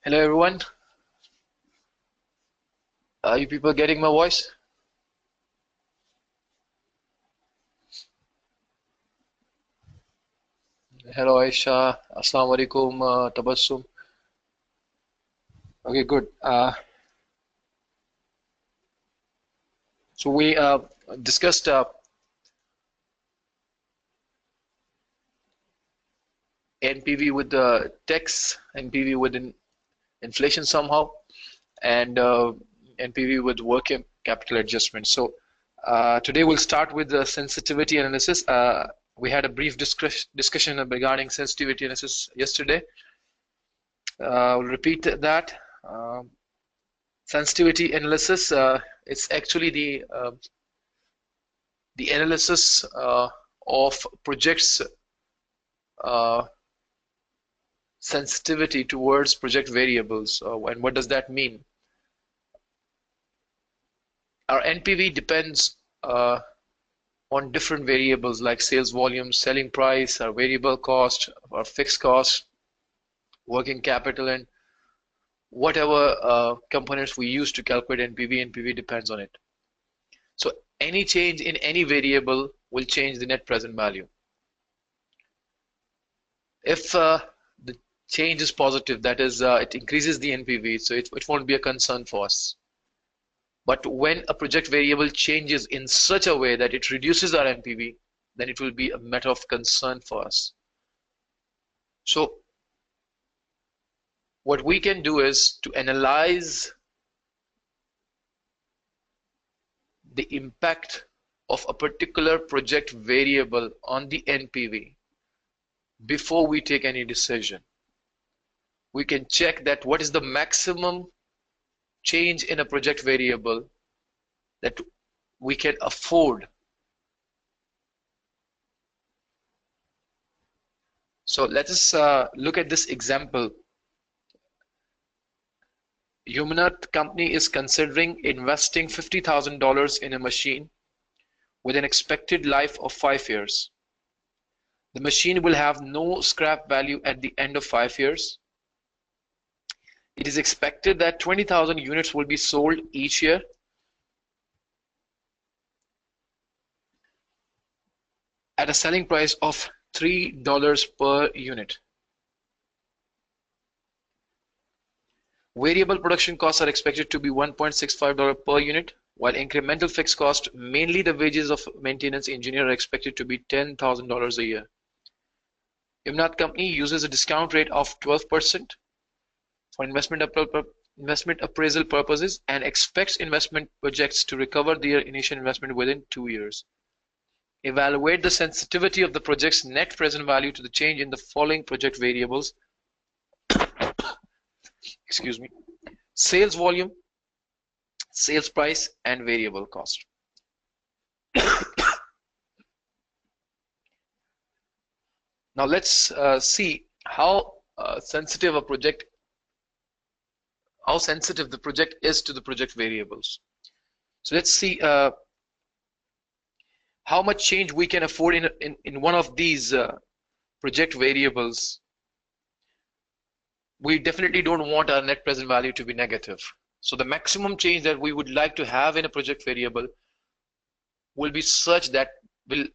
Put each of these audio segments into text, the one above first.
Hello everyone. Are you people getting my voice? Hello Aisha. Assalamu alaikum. Tabassum. Okay, good. So we discussed NPV with the tax, NPV with inflation somehow, and NPV with working capital adjustment. So today we'll start with the sensitivity analysis. We had a brief discussion regarding sensitivity analysis yesterday. We'll repeat that. Sensitivity analysis, it's actually the analysis of projects sensitivity towards project variables. And what does that mean? Our NPV depends on different variables like sales volume, selling price, our variable cost, our fixed cost, working capital, and whatever components we use to calculate NPV depends on it. So any change in any variable will change the net present value. If the change is positive, that is, it increases the NPV, so it won't be a concern for us. But when a project variable changes in such a way that it reduces our NPV, then it will be a matter of concern for us. So what we can do is to analyze the impact of a particular project variable on the NPV before we take any decision. We can check that what is the maximum change in a project variable that we can afford. So let us look at this example. Humanat company is considering investing $50,000 in a machine with an expected life of 5 years. The machine will have no scrap value at the end of 5 years. It is expected that 20,000 units will be sold each year. At a selling price of $3 per unit. Variable production costs are expected to be $1.65 per unit, while incremental fixed cost, mainly the wages of maintenance engineer, are expected to be $10,000 a year. Imnat company uses a discount rate of 12% for investment appraisal purposes and expects investment projects to recover their initial investment within 2 years. Evaluate the sensitivity of the project's net present value to the change in the following project variables. Excuse me. Sales volume, sales price, and variable cost. Now let's see how sensitive the project is to the project variables. So let's see how much change we can afford in one of these project variables. We definitely don't want our net present value to be negative. So the maximum change that we would like to have in a project variable will be such that will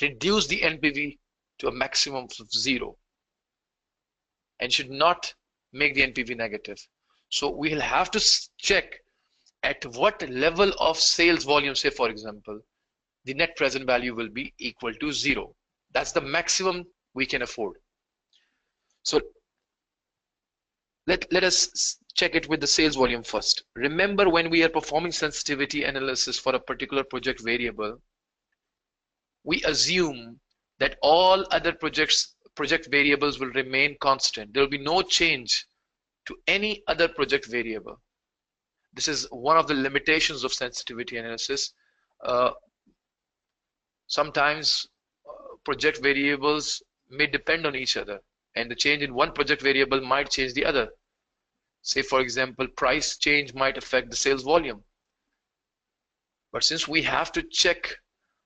reduce the NPV to a maximum of 0 and should not make the NPV negative. So we'll have to check at what level of sales volume, say for example, the net present value will be equal to 0. That's the maximum we can afford. So let us check it with the sales volume first. Remember, when we are performing sensitivity analysis for a particular project variable, we assume that all other project variables will remain constant. There will be no change to any other project variable. This is one of the limitations of sensitivity analysis. Sometimes project variables may depend on each other, and the change in one project variable might change the other. Say for example, price change might affect the sales volume. But since we have to check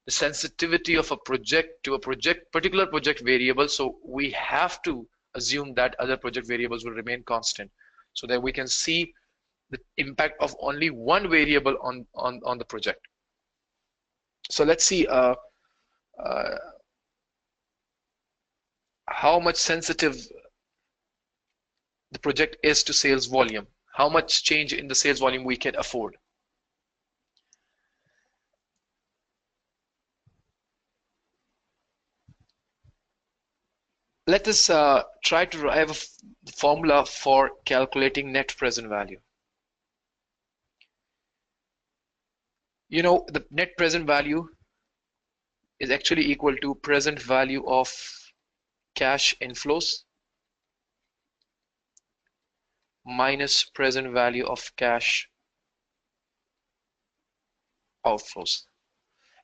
the sensitivity of a project to a particular project variable, so we have to assume that other project variables will remain constant. so that we can see the impact of only one variable on the project. So let's see how much sensitive the project is to sales volume, how much change in the sales volume we can afford. Let us try to have a formula for calculating net present value. You know, the net present value is actually equal to present value of cash inflows minus present value of cash outflows.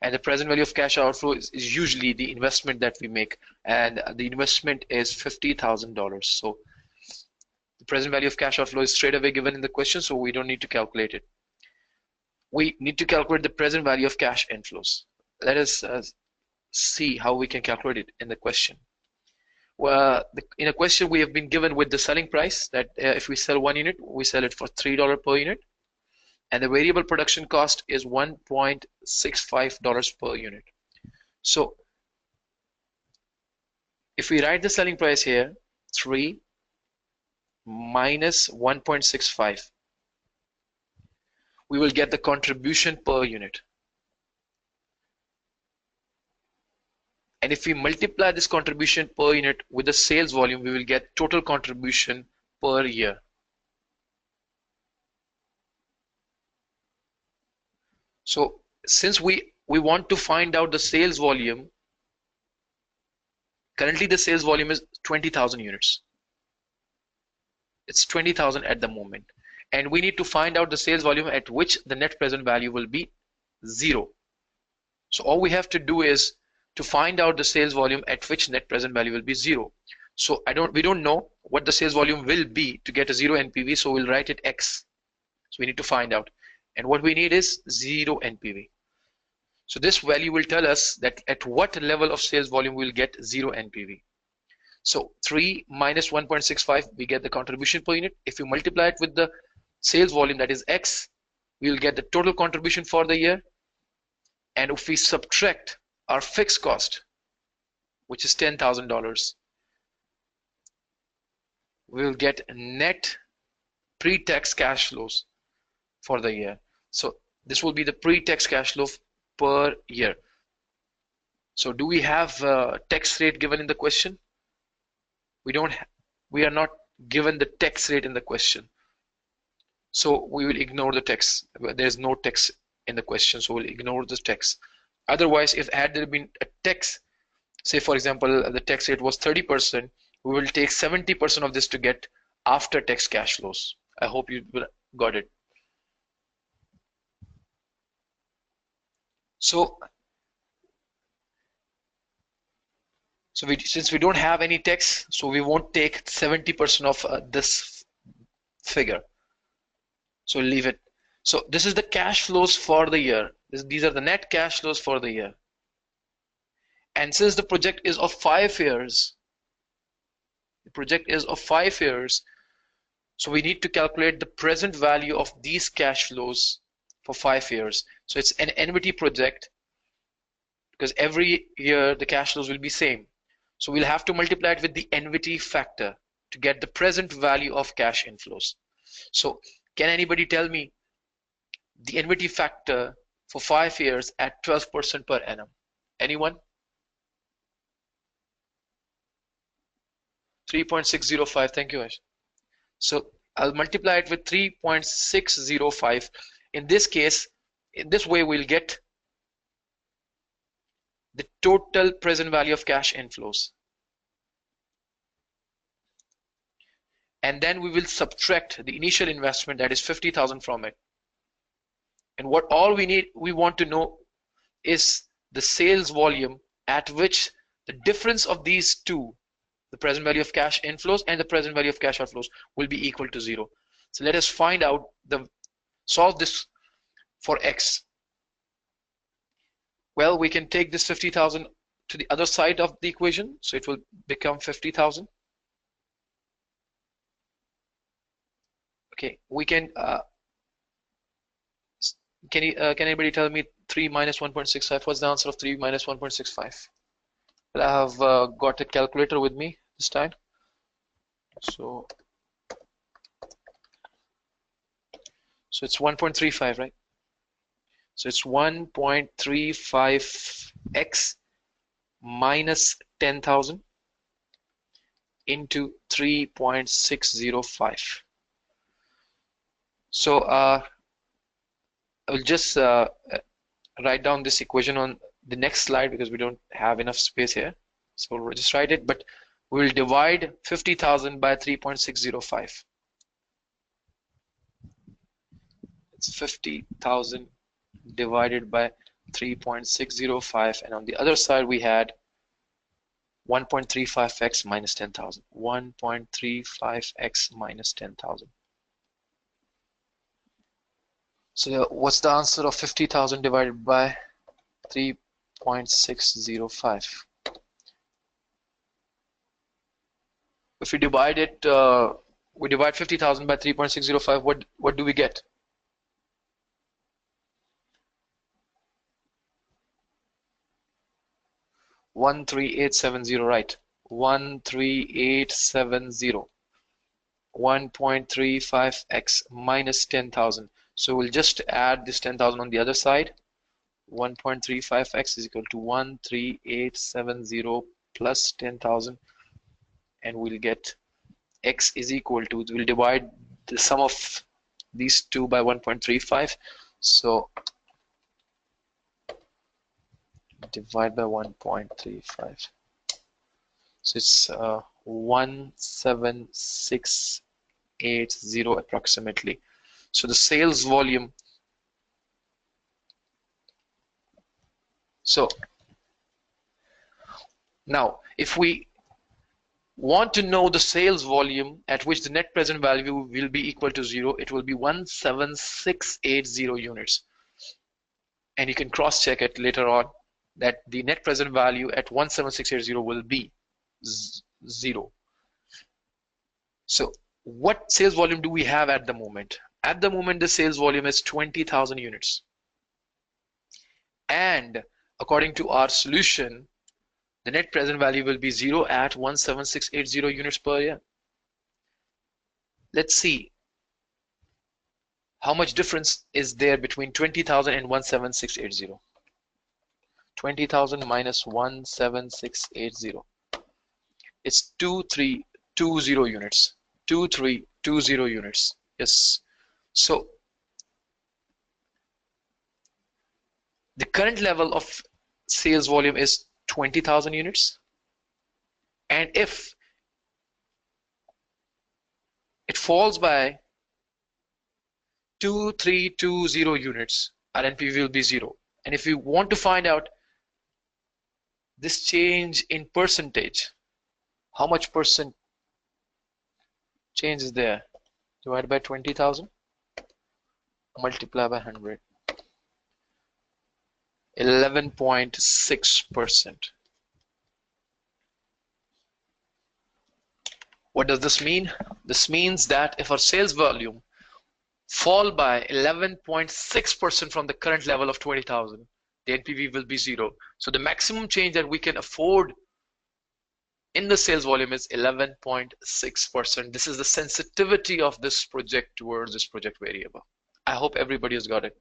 And the present value of cash outflow is usually the investment that we make, and the investment is $50,000. So the present value of cash outflow is straight away given in the question, so we don't need to calculate it. We need to calculate the present value of cash inflows. Let us see how we can calculate it in the question. Well, in a question we have been given with the selling price that if we sell 1 unit, we sell it for $3 per unit, and the variable production cost is $1.65 per unit. So if we write the selling price here, 3 minus 1.65, we will get the contribution per unit. And if we multiply this contribution per unit with the sales volume, we will get total contribution per year. So since we want to find out the sales volume, currently the sales volume is 20,000 units. It's 20,000 at the moment. And we need to find out the sales volume at which the net present value will be 0. So all we have to do is to find out the sales volume at which net present value will be 0. So we don't know what the sales volume will be to get a 0 NPV, so we'll write it X. So we need to find out. And what we need is 0 NPV. So this value will tell us that at what level of sales volume we'll get 0 NPV. So 3 minus 1.65, we get the contribution per unit. If you multiply it with the sales volume, that is X, we'll get the total contribution for the year. And if we subtract our fixed cost, which is $10,000, we'll get net pre-tax cash flows for the year. So this will be the pre-tax cash flow per year. So do we have a tax rate given in the question? We are not given the tax rate in the question. So we will ignore the tax. There's no tax in the question, so we'll ignore the tax. Otherwise, if had there been a tax, say for example, the tax rate was 30%, we will take 70% of this to get after tax cash flows. I hope you got it. So since we don't have any tax, so we won't take 70% of this figure. So we'll leave it. So this is the cash flows for the year. These are the net cash flows for the year. And since the project is of 5 years, so we need to calculate the present value of these cash flows for 5 years. So it's an annuity project because every year the cash flows will be same. So we'll have to multiply it with the annuity factor to get the present value of cash inflows. So can anybody tell me the annuity factor for 5 years at 12% per annum? Anyone? 3.605. Thank you, Ash. So I'll multiply it with 3.605. In this case, in this way, we'll get the total present value of cash inflows. And then we will subtract the initial investment, that is 50,000 from it. And what all we want to know is the sales volume at which the difference of these two, the present value of cash inflows and the present value of cash outflows, will be equal to 0. So let us find out solve this for X. Well, we can take this 50,000 to the other side of the equation, so it will become 50,000. Okay, we can can anybody tell me 3 minus 1.65? What's the answer of 3 minus 1.65? Well, I have got a calculator with me this time. So it's 1.35, right? So it's 1.35x minus 10,000 into 3.605. So I will just write down this equation on the next slide because we don't have enough space here. So we'll just write it, but we'll divide 50,000 by 3.605. It's 50,000 divided by 3.605, and on the other side we had 1.35x minus 10,000. 1.35x minus 10,000. So what's the answer of 50,000 divided by 3.605? If we divide it, we divide 50,000 by 3.605, what do we get? 13870, right? 13870. 1.35x minus 10,000. So we'll just add this 10,000 on the other side. 1.35x is equal to 13870 plus 10,000, and we'll get x is equal to, we'll divide the sum of these two by 1.35. So divide by 1.35. So it's 17680 approximately. So the sales volume. So now if we want to know the sales volume at which the net present value will be equal to 0, it will be 17680 units. And you can cross check it later on that the net present value at 17680 will be 0. So what sales volume do we have at the moment? At the moment the sales volume is 20,000 units. And according to our solution, the net present value will be 0 at 17680 units per year. Let's see how much difference is there between 20,000 and 17680. 20,000 minus 17680. It's 2320 units. 2320 units. Yes. So the current level of sales volume is 20,000 units, and if it falls by 2320 units, our NPV will be 0. And if we want to find out this change in percentage, how much percent change is there? Divided by 20,000, multiply by 100. 11.6%. What does this mean? This means that if our sales volume fall by 11.6% from the current level of 20,000, the NPV will be 0. So the maximum change that we can afford in the sales volume is 11.6%. This is the sensitivity of this project towards this project variable. I hope everybody has got it.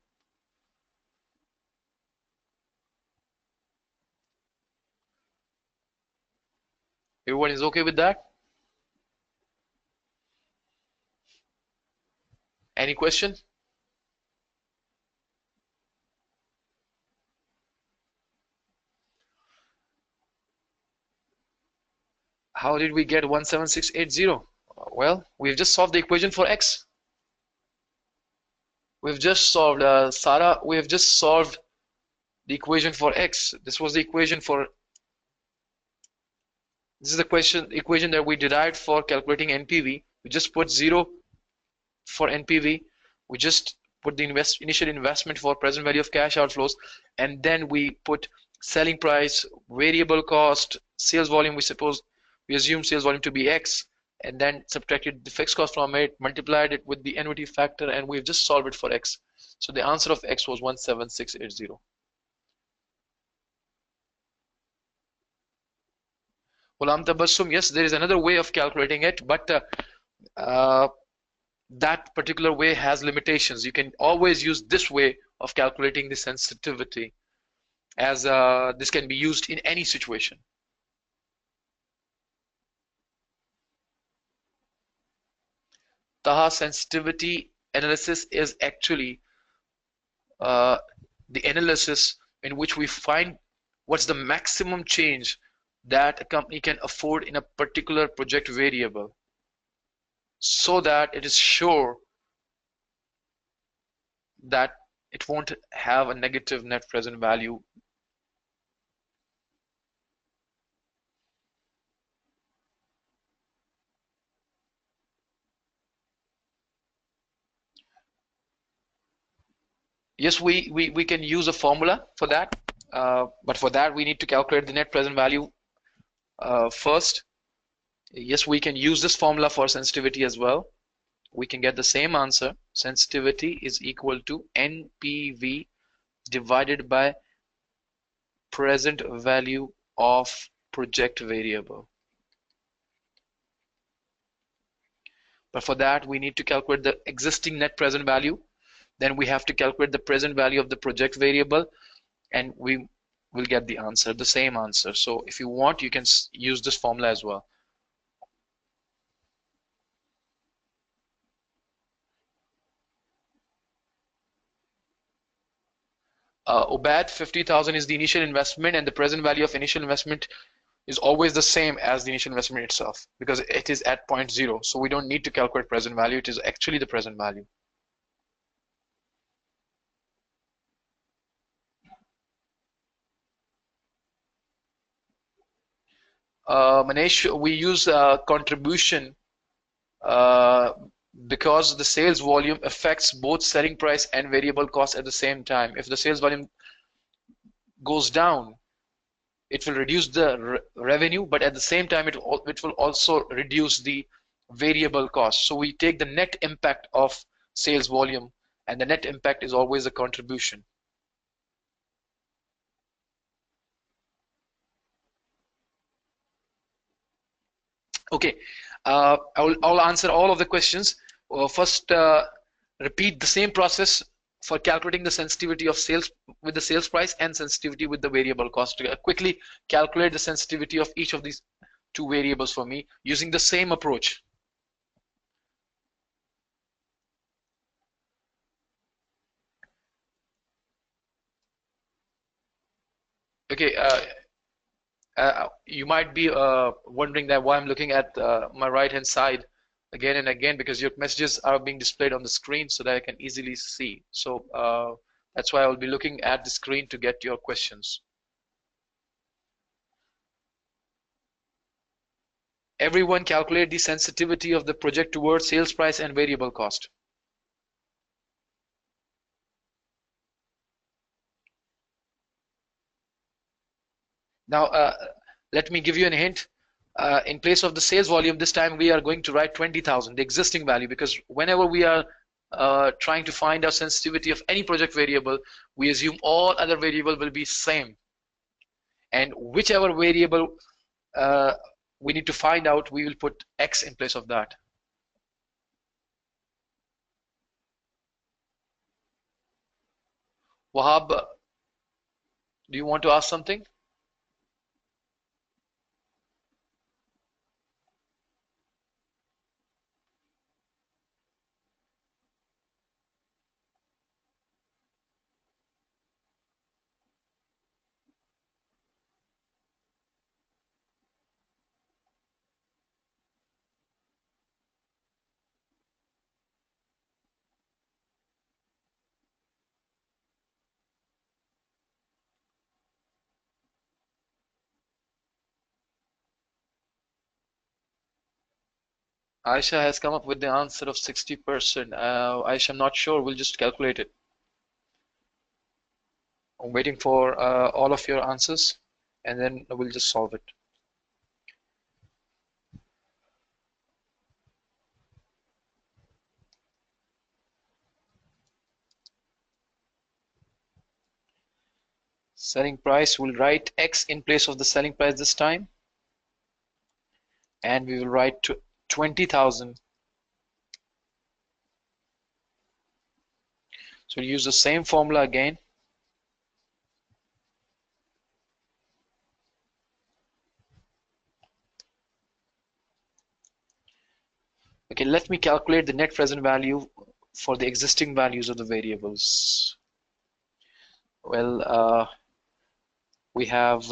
Everyone is okay with that? Any question? How did we get 17680? Well, we've just solved the equation for x. We've just solved, Sarah, we have just solved the equation for x. This was the equation for, this is the equation that we derived for calculating NPV. We just put 0 for NPV. We just put the initial investment for present value of cash outflows, and then we put selling price, variable cost, sales volume. We assume sales volume to be X, and then subtracted the fixed cost from it, multiplied it with the annuity factor, and we've just solved it for X. So the answer of X was 17680. Ghulam Tabassum, yes, there is another way of calculating it, but uh, that particular way has limitations. You can always use this way of calculating the sensitivity, as this can be used in any situation. Taha, sensitivity analysis is actually uh, the analysis in which we find what's the maximum change that a company can afford in a particular project variable, so that it is sure that it won't have a negative net present value. Yes, we can use a formula for that, but for that we need to calculate the net present value first. Yes, we can use this formula for sensitivity as well. We can get the same answer. Sensitivity is equal to NPV divided by present value of project variable. But for that, we need to calculate the existing net present value. Then we have to calculate the present value of the project variable, and we will get the answer, the same answer. So if you want, you can use this formula as well. Obad, 50,000 is the initial investment, and the present value of initial investment is always the same as the initial investment itself because it is at point zero. So we don't need to calculate present value. It is actually the present value. Manish, we use contribution uh, because the sales volume affects both selling price and variable cost at the same time. If the sales volume goes down, it will reduce the revenue, but at the same time, it will also reduce the variable cost. So we take the net impact of sales volume, and the net impact is always a contribution. Okay, I'll answer all of the questions. First, repeat the same process for calculating the sensitivity of sales with the sales price and sensitivity with the variable cost. Quickly calculate the sensitivity of each of these two variables for me using the same approach. Okay, you might be wondering that why I'm looking at my right hand side again and again, because your messages are being displayed on the screen so that I can easily see. So that's why I will be looking at the screen to get your questions. Everyone calculate the sensitivity of the project towards sales price and variable cost. Now, let me give you a hint. In place of the sales volume, this time we are going to write 20,000, the existing value, because whenever we are trying to find out sensitivity of any project variable, we assume all other variable will be same. And whichever variable uh, we need to find out, we will put X in place of that. Wahab, do you want to ask something? Aisha has come up with the answer of 60%. Aisha, I'm not sure. We'll just calculate it. I'm waiting for all of your answers, and then we'll just solve it. Selling price, we'll write X in place of the selling price this time, and we will write 20,000. So we'll use the same formula again. Okay, let me calculate the net present value for the existing values of the variables. Well, we have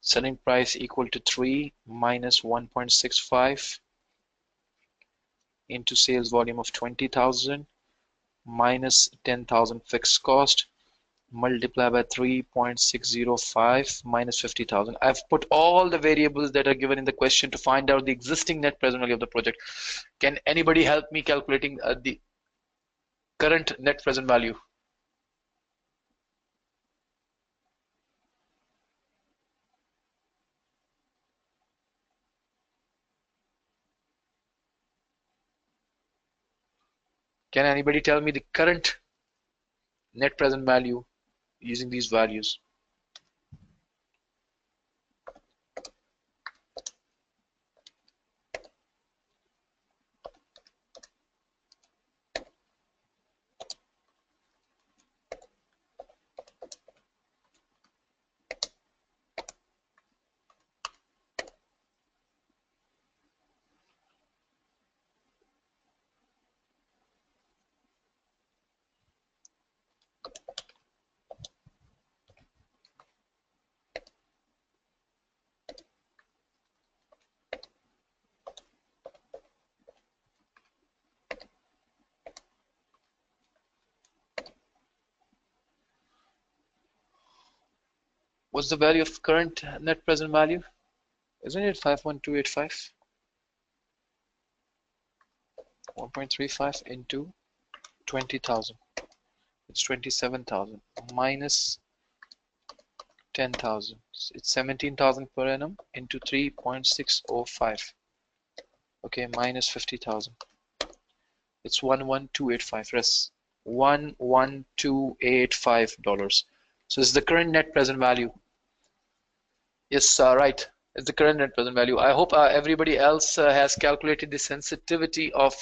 selling price equal to 3 minus 1.65 into sales volume of 20,000 minus 10,000 fixed cost, multiply by 3.605 minus 50,000. I've put all the variables that are given in the question to find out the existing net present value of the project. Can anybody help me calculating the current net present value? Can anybody tell me the current net present value using these values? What's the value of current net present value? Isn't it 51285? 1.35 into 20,000. It's 27,000 minus 10,000. It's 17,000 per annum into 3.605. Okay, minus 50,000. It's 11285. Yes, $11285. So this is the current net present value. Yes, right. It's the current net present value. I hope everybody else has calculated the sensitivity of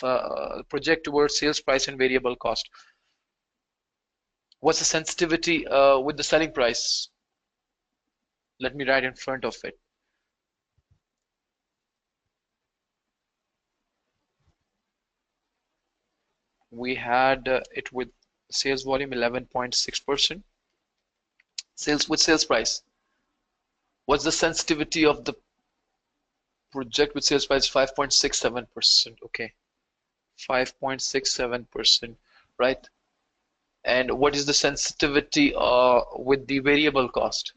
project towards sales price and variable cost. What's the sensitivity with the selling price? Let me write in front of it. We had it with sales volume 11.6%. Sales with sales price. What's the sensitivity of the project with sales price? 5.67%. Okay, 5.67%, right? And what is the sensitivity with the variable cost?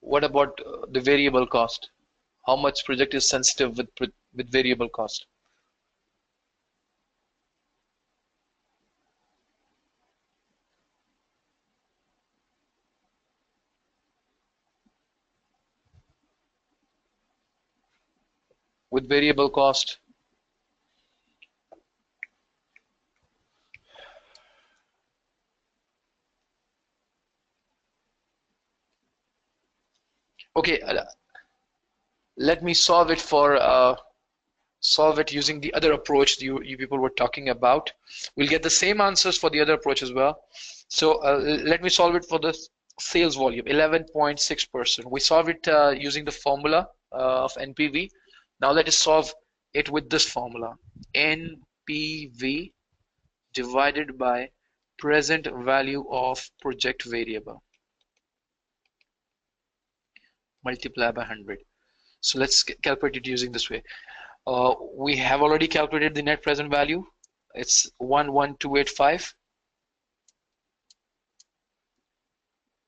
What about the variable cost? How much project is sensitive with variable cost? With variable cost, okay, let me solve it using the other approach you people were talking about. We'll get the same answers for the other approach as well. So let me solve it for the sales volume, 11.6%. We solve it using the formula of NPV. Now let us solve it with this formula. NPV divided by present value of project variable, multiply by 100. So let's calculate it using this way. We have already calculated the net present value. It's 11285.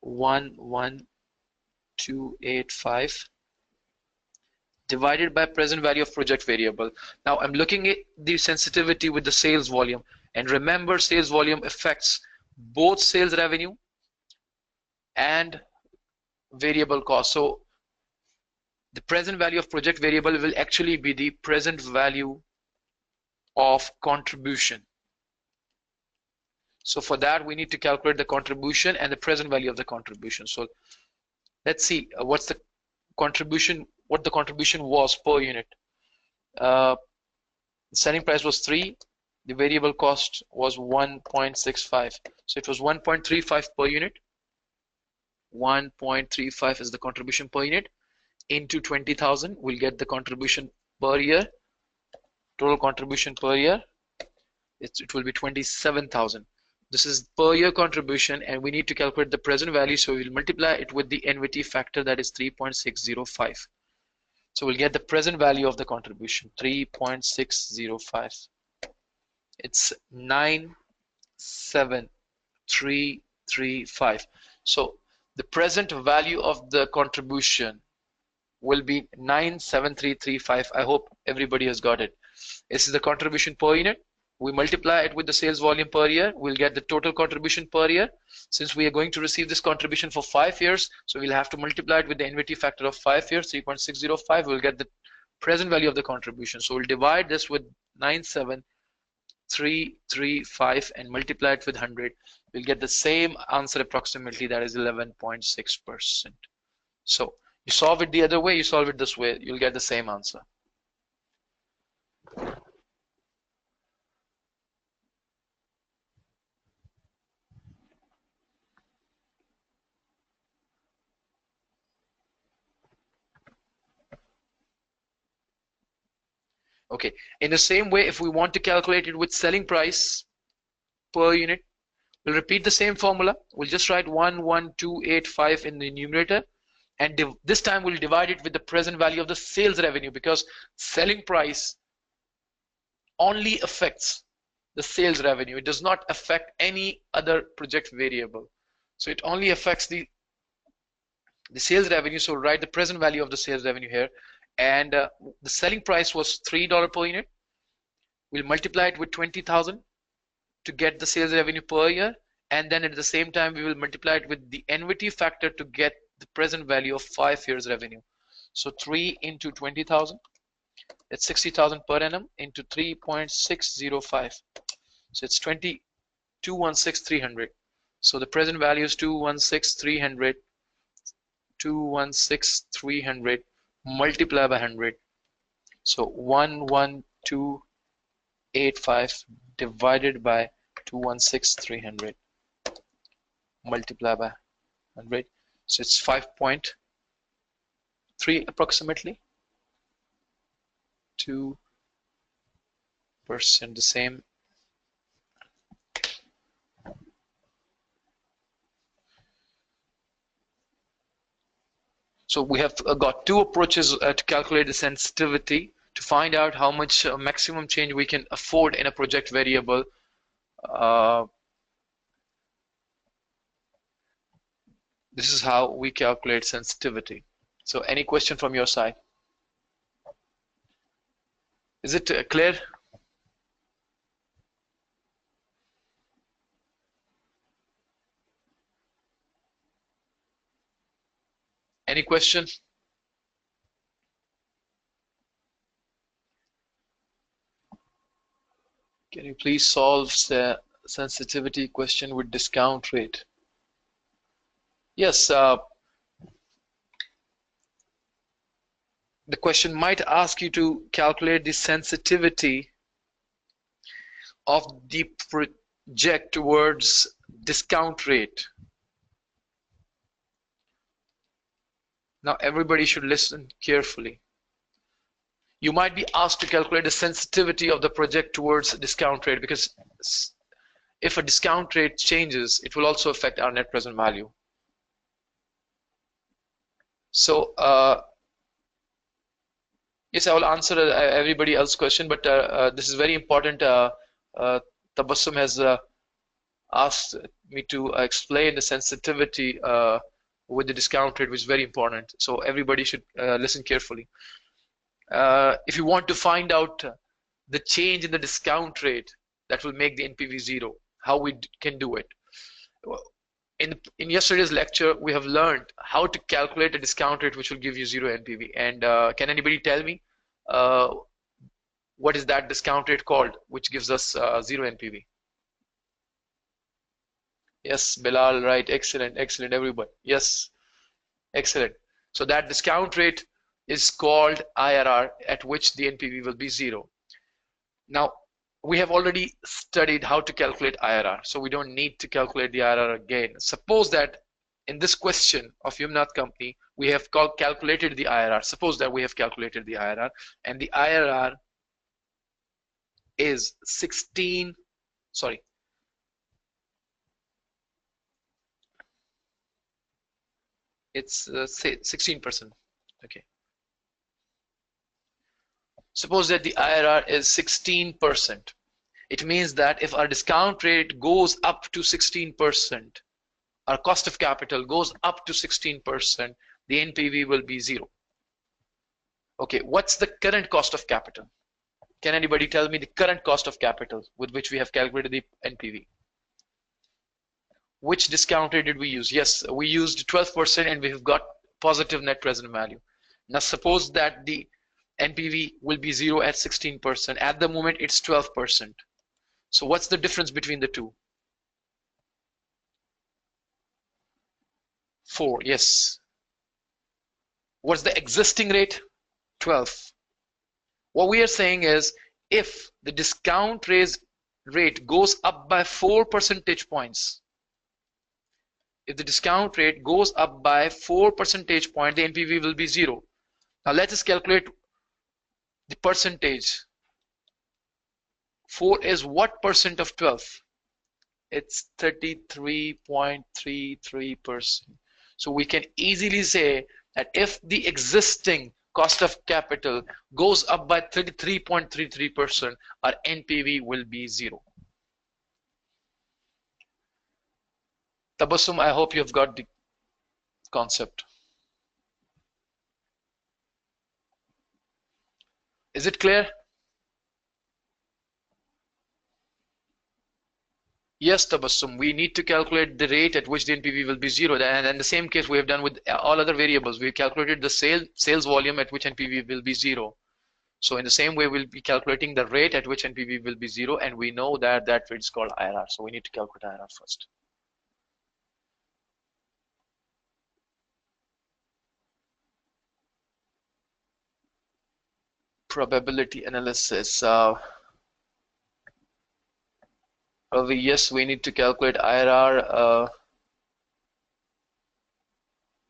11285 divided by present value of project variable. Now I'm looking at the sensitivity with the sales volume, and remember, sales volume affects both sales revenue and variable cost. So the present value of project variable will actually be the present value of contribution. So for that, we need to calculate the contribution and the present value of the contribution. So let's see what the contribution was per unit. The selling price was 3. The variable cost was 1.65. So it was 1.35 per unit. 1.35 is the contribution per unit. Into 20,000, we'll get the contribution per year. Total contribution per year, it will be 27,000. This is per year contribution, and we need to calculate the present value, so we'll multiply it with the NVT factor, that is 3.605. So we'll get the present value of the contribution, 3.605. It's 97335. So the present value of the contribution will be 97335. I hope everybody has got it. This is the contribution per unit. We multiply it with the sales volume per year. We'll get the total contribution per year. Since we are going to receive this contribution for 5 years, so we'll have to multiply it with the NVT factor of 5 years, 3.605. We'll get the present value of the contribution. So we'll divide this with 97335 and multiply it with 100. We'll get the same answer approximately, that is 11.6%. So you solve it the other way, you solve it this way, you'll get the same answer. Okay, in the same way, if we want to calculate it with selling price per unit, we'll repeat the same formula. We'll just write 11285 in the numerator, and this time we'll divide it with the present value of the sales revenue, because selling price only affects the sales revenue. It does not affect any other project variable. So it only affects the sales revenue. So write the present value of the sales revenue here. And the selling price was $3 per unit. We'll multiply it with 20,000 to get the sales revenue per year, and then at the same time we will multiply it with the NVT factor to get the present value of 5 years revenue. So 3 into 20,000, it's 60,000 per annum into 3.605. So it's 216,300. So the present value is 216,300. 216,300 multiply by 100. So 11285 divided by 216,300 multiply by 100. So it's 5.3 approximately. 2%, the same. So we have got two approaches to calculate the sensitivity to find out how much maximum change we can afford in a project variable. This is how we calculate sensitivity. So any question from your side? Is it clear? Any question? Can you please solve the sensitivity question with discount rate? Yes, the question might ask you to calculate the sensitivity of the project towards discount rate. Now everybody should listen carefully. You might be asked to calculate the sensitivity of the project towards discount rate, because if a discount rate changes, it will also affect our net present value. So yes, I will answer everybody else's question, but this is very important. Tabassum has asked me to explain the sensitivity with the discount rate, which is very important. So everybody should listen carefully. If you want to find out the change in the discount rate that will make the NPV 0, how we can do it. In yesterday's lecture, we have learned how to calculate a discount rate which will give you zero NPV. And can anybody tell me uh, what is that discount rate called, which gives us zero NPV? Yes, Bilal, right. Excellent, excellent, everybody. Yes, excellent. So that discount rate is called IRR, at which the NPV will be zero. Now, we have already studied how to calculate IRR, so we don't need to calculate the IRR again. Suppose that in this question of Yumnath company, we have calculated the IRR. Suppose that we have calculated the IRR, and the IRR is 16, sorry, it's say 16%. Okay. Suppose that the IRR is 16%. It means that if our discount rate goes up to 16%, our cost of capital goes up to 16%, the NPV will be zero. Okay, what's the current cost of capital? Can anybody tell me the current cost of capital with which we have calculated the NPV? Which discount rate did we use? Yes, we used 12% and we have got positive net present value. Now suppose that the NPV will be zero at 16%. At the moment it's 12%. So what's the difference between the two? 4, yes. What's the existing rate? 12. What we are saying is if the discount rate goes up by 4 percentage points, if the discount rate goes up by 4 percentage points, the NPV will be zero. Now let us calculate the percentage. 4 is what percent of 12? It's 33.33%. So we can easily say that if the existing cost of capital goes up by 33.33%, our NPV will be zero. Tabassum, I hope you've got the concept. Is it clear? Yes, Tabassum, we need to calculate the rate at which the NPV will be zero. And in the same case we have done with all other variables. We calculated the sales volume at which NPV will be zero. So in the same way, we'll be calculating the rate at which NPV will be zero, and we know that that rate is called IRR. So we need to calculate IRR first. Probability analysis. Yes, we need to calculate IRR.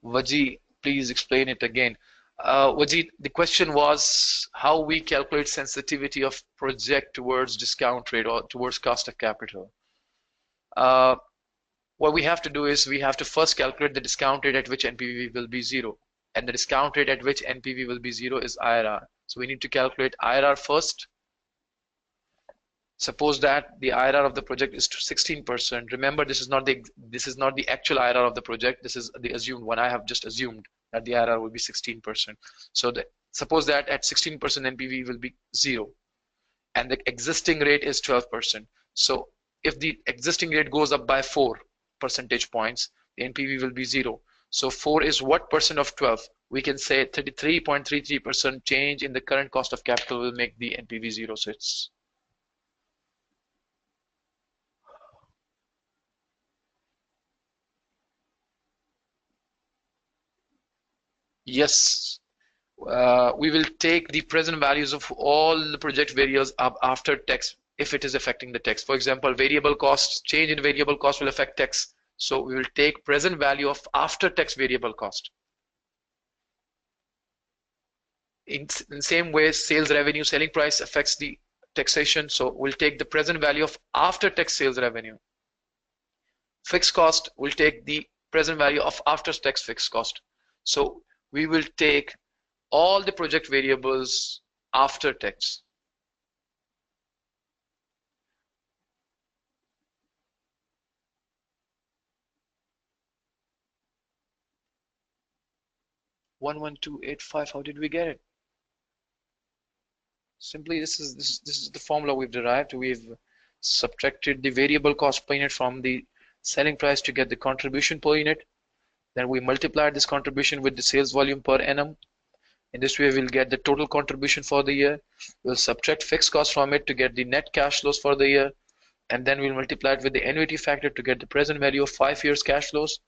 Vaji, please explain it again. Vaji, the question was how we calculate sensitivity of project towards discount rate or towards cost of capital. What we have to do is we have to first calculate the discount rate at which NPV will be zero. And the discount rate at which NPV will be zero is IRR. So we need to calculate IRR first. Suppose that the IRR of the project is 16%. Remember, this is not the actual IRR of the project. This is the assumed one. I have just assumed that the IRR will be 16%. So suppose that at 16% NPV will be zero, and the existing rate is 12%. So if the existing rate goes up by 4 percentage points, the NPV will be zero. So 4 is what percent of 12? We can say 33.33% change in the current cost of capital will make the NPV zero. So it's yes. We will take the present values of all the project variables up after tax if it is affecting the tax. For example, variable costs, change in variable cost will affect tax. So we will take present value of after tax variable cost. In the same way, sales revenue, selling price affects the taxation. So we'll take the present value of after tax sales revenue. Fixed cost will take the present value of after tax fixed cost. So we will take all the project variables after tax. One one two eight five. How did we get it? Simply, this is the formula we've derived. We've subtracted the variable cost per unit from the selling price to get the contribution per unit. Then we multiply this contribution with the sales volume per annum. In this way, we'll get the total contribution for the year. We'll subtract fixed costs from it to get the net cash flows for the year. And then we'll multiply it with the annuity factor to get the present value of 5 years cash flows.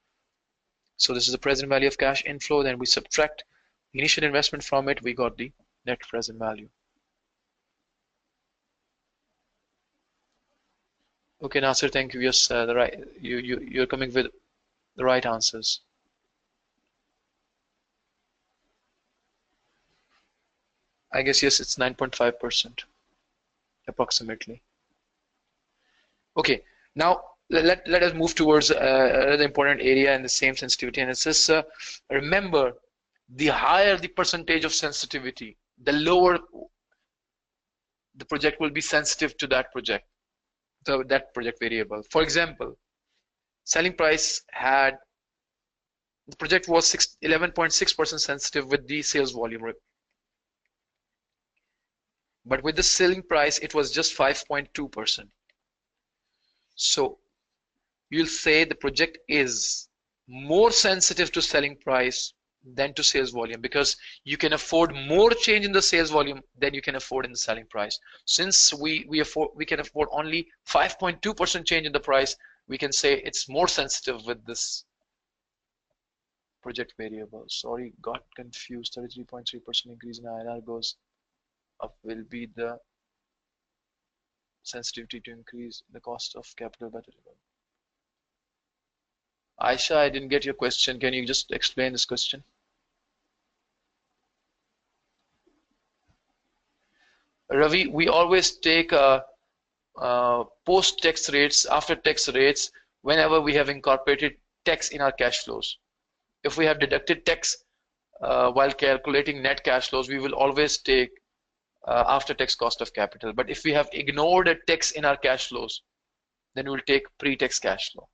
So this is the present value of cash inflow. Then we subtract the initial investment from it. We got the net present value. Okay, Nasir, thank you. Yes, the right. You're coming with the right answers. I guess yes, it's 9.5% approximately. Okay, now let us move towards another important area in the same sensitivity analysis. Remember, the higher the percentage of sensitivity, the lower the project will be sensitive to that project, that project variable. For example, selling price had, the project was 11.6% sensitive with the sales volume. But with the selling price, it was just 5.2%. So you'll say the project is more sensitive to selling price than to sales volume, because you can afford more change in the sales volume than you can afford in the selling price. Since we can afford only 5.2% change in the price, we can say it's more sensitive with this project variable. Sorry, got confused. 33.3% increase in IRR goes up will be the sensitivity to increase the cost of capital better. Aisha, I didn't get your question. Can you just explain this question? Ravi, we always take post-tax rates, after-tax rates, whenever we have incorporated tax in our cash flows. If we have deducted tax while calculating net cash flows, we will always take after-tax cost of capital. But if we have ignored a tax in our cash flows, then we will take pre-tax cash flow.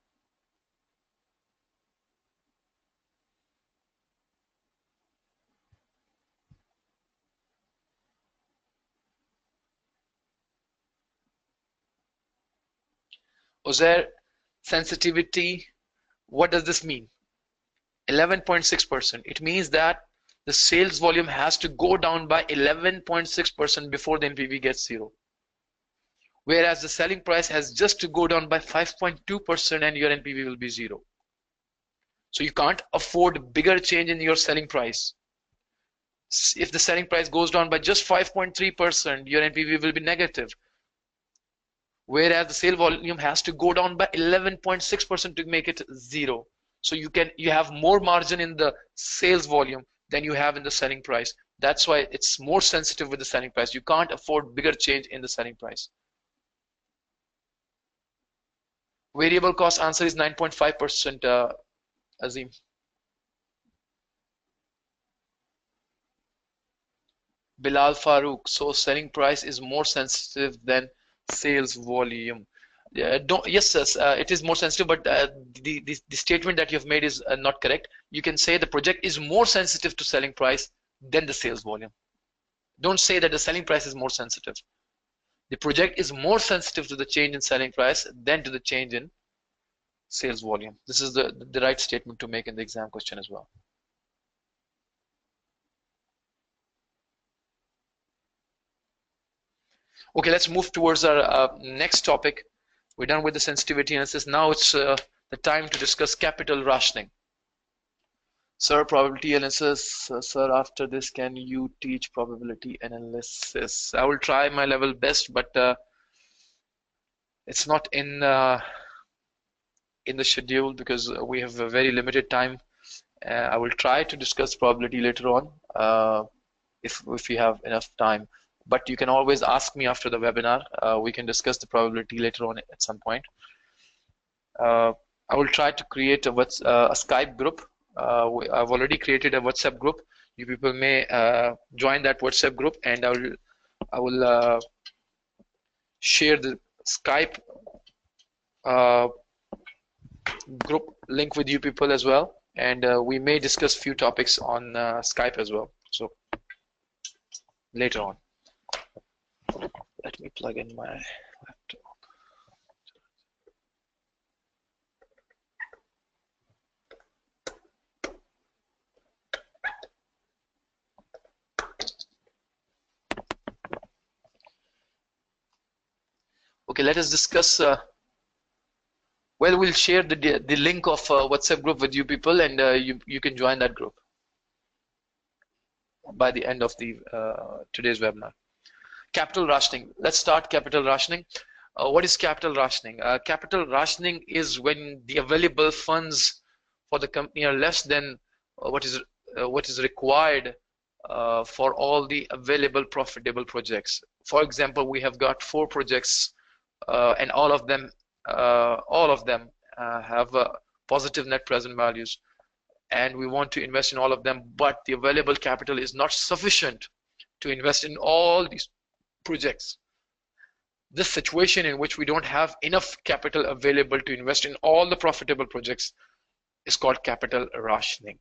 Ozair, sensitivity, what does this mean? 11.6%. It means that the sales volume has to go down by 11.6% before the NPV gets zero. Whereas the selling price has just to go down by 5.2% and your NPV will be zero. So you can't afford bigger change in your selling price. If the selling price goes down by just 5.3%, your NPV will be negative. Whereas the sale volume has to go down by 11.6% to make it zero. So you have more margin in the sales volume than you have in the selling price. That's why it's more sensitive with the selling price. You can't afford bigger change in the selling price. Variable cost answer is 9.5%, Azim. Bilal Farouk. So selling price is more sensitive than sales volume. Yes, it is more sensitive, but the statement that you've made is not correct. You can say the project is more sensitive to selling price than the sales volume. Don't say that the selling price is more sensitive. The project is more sensitive to the change in selling price than to the change in sales volume. This is the right statement to make in the exam question as well. Okay, let's move towards our next topic. We're done with the sensitivity analysis. Now it's the time to discuss capital rationing. Sir, probability analysis. Sir, after this, can you teach probability analysis? I will try my level best, but it's not in the schedule because we have a very limited time. I will try to discuss probability later on if we have enough time. But you can always ask me after the webinar. We can discuss the probability later on at some point. I will try to create a Skype group. I've already created a WhatsApp group. You people may join that WhatsApp group, and I will share the Skype group link with you people as well, and we may discuss few topics on Skype as well. So later on. Let me plug in my laptop. Okay, let us discuss. Well, we'll share the link of WhatsApp group with you people, and you can join that group by the end of the today's webinar. Capital rationing. Let's start capital rationing. What is capital rationing? Capital rationing is when the available funds for the company are less than what is required for all the available profitable projects. For example, we have got 4 projects, and all of them have positive net present values, and we want to invest in all of them, but the available capital is not sufficient to invest in all these projects. This situation in which we don't have enough capital available to invest in all the profitable projects is called capital rationing.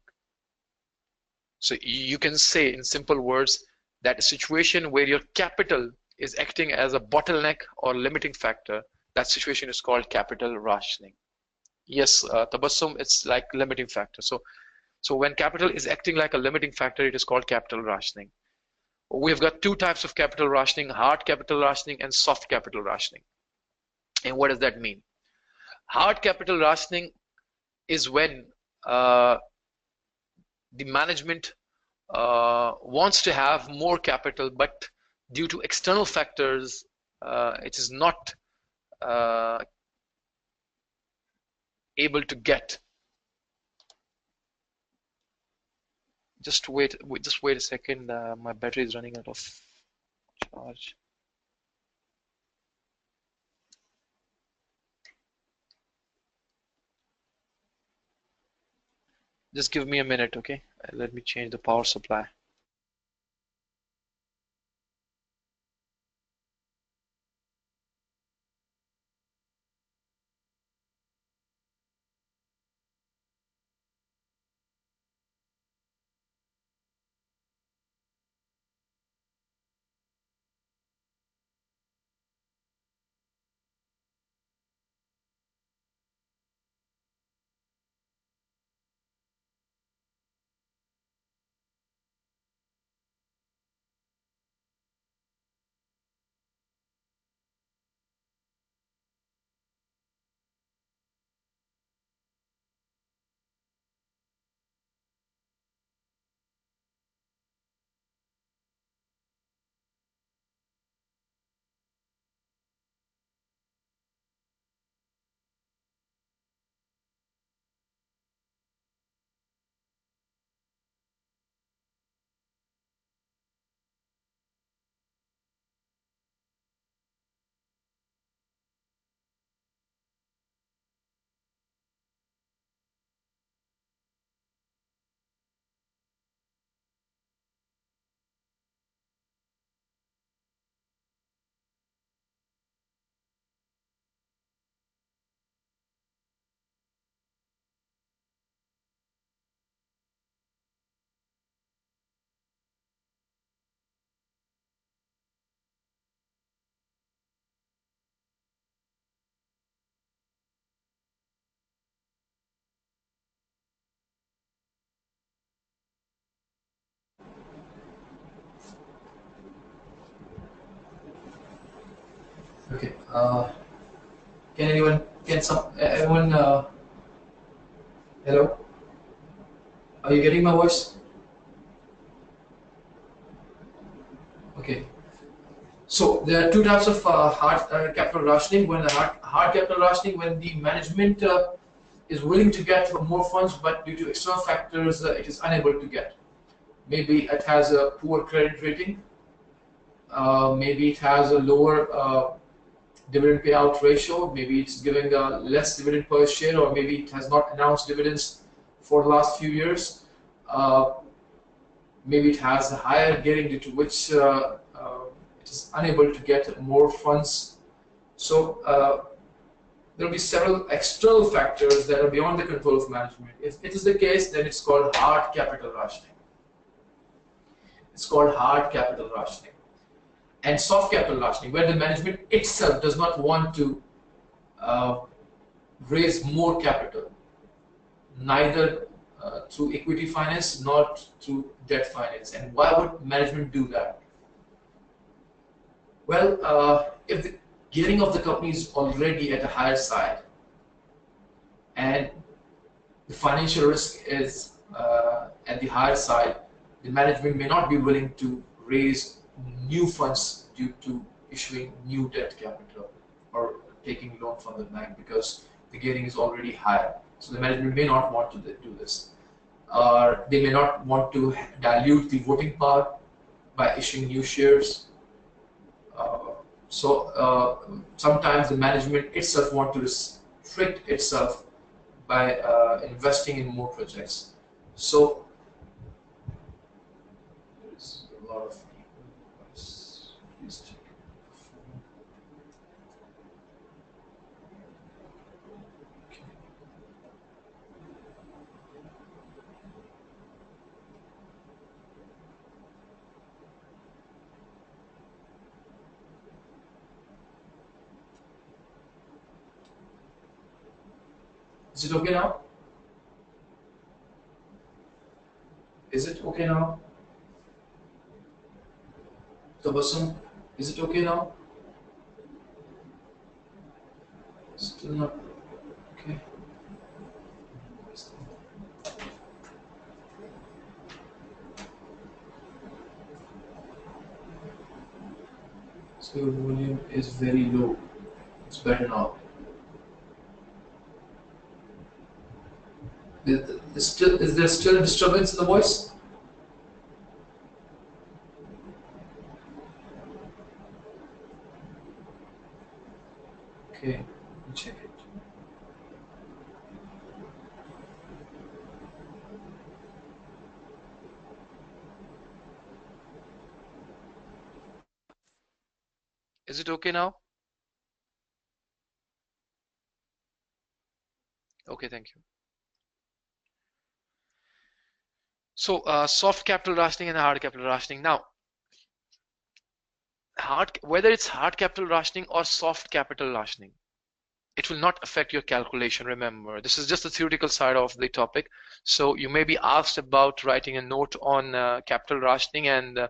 So you can say in simple words that a situation where your capital is acting as a bottleneck or limiting factor, that situation is called capital rationing. Yes, Tabassum, it's like limiting factor. So when capital is acting like a limiting factor, it is called capital rationing. We've got 2 types of capital rationing: hard capital rationing and soft capital rationing. And what does that mean? Hard capital rationing is when the management wants to have more capital, but due to external factors, it is not able to get. Just wait a second. My battery is running out of charge. Just give me a minute, okay? Let me change the power supply. Okay. Everyone, hello? Are you getting my voice? Okay. So there are 2 types of hard capital rationing. When the hard capital rationing, when the management is willing to get more funds, but due to external factors, it is unable to get. Maybe it has a poor credit rating. Maybe it has a lower dividend payout ratio. Maybe it's giving less dividend per share, or maybe it has not announced dividends for the last few years. Maybe it has a higher gearing, due to which it is unable to get more funds. So there will be several external factors that are beyond the control of management. If it is the case, then it's called hard capital rationing. It's called hard capital rationing. And soft capital rationing, where the management itself does not want to raise more capital, neither through equity finance nor through debt finance. And why would management do that? Well, gearing of the company is already at a higher side, and the financial risk is at the higher side, the management may not be willing to raise new funds due to issuing new debt capital or taking loan from the bank because the gearing is already higher. So the management may not want to do this. Or they may not want to dilute the voting power by issuing new shares. Sometimes the management itself want to restrict itself by investing in more projects. So there's a lot of people. Please check. Okay. Is it okay now? Is it okay now? Tabassum, is it okay now? Still not okay. So your volume is very low. It's better now. Is there still disturbance in the voice? Okay, let me check it. Is it okay now? Okay, thank you. So soft capital rationing and hard capital rationing. Now, whether it's hard capital rationing or soft capital rationing, it will not affect your calculation. Remember, this is just the theoretical side of the topic. So you may be asked about writing a note on capital rationing and the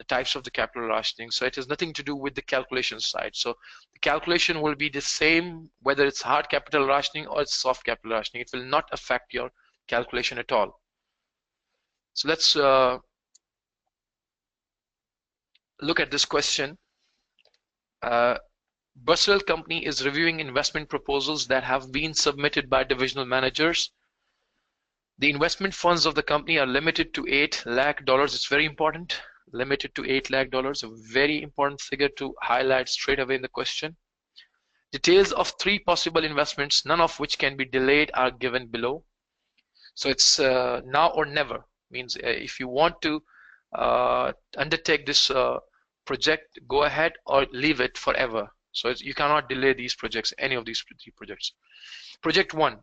types of the capital rationing. So it has nothing to do with the calculation side. So the calculation will be the same whether it's hard capital rationing or it's soft capital rationing. It will not affect your calculation at all. So let's look at this question. Brazil company is reviewing investment proposals that have been submitted by divisional managers. The investment funds of the company are limited to $8 lakh. It's very important. Limited to $8 lakh, a very important figure to highlight straight away in the question. Details of 3 possible investments, none of which can be delayed, are given below. So it's now or never. Means if you want to undertake this project, go ahead, or leave it forever. So you cannot delay these projects, any of these 3 projects. Project 1,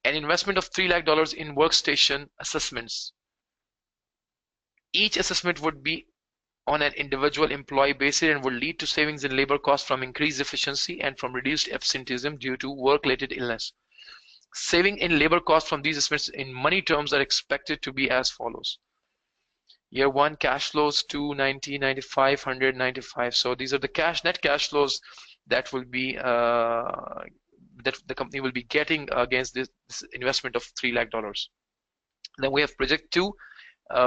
an investment of $3 lakh in workstation assessments. Each assessment would be on an individual employee basis and would lead to savings in labor costs from increased efficiency and from reduced absenteeism due to work-related illness. Saving in labor costs from these assessments in money terms are expected to be as follows. Year 1 cash flows 290, 95, 100, 95. So these are the net cash flows that will be that the company will be getting against this investment of $3 lakh. Then we have project 2,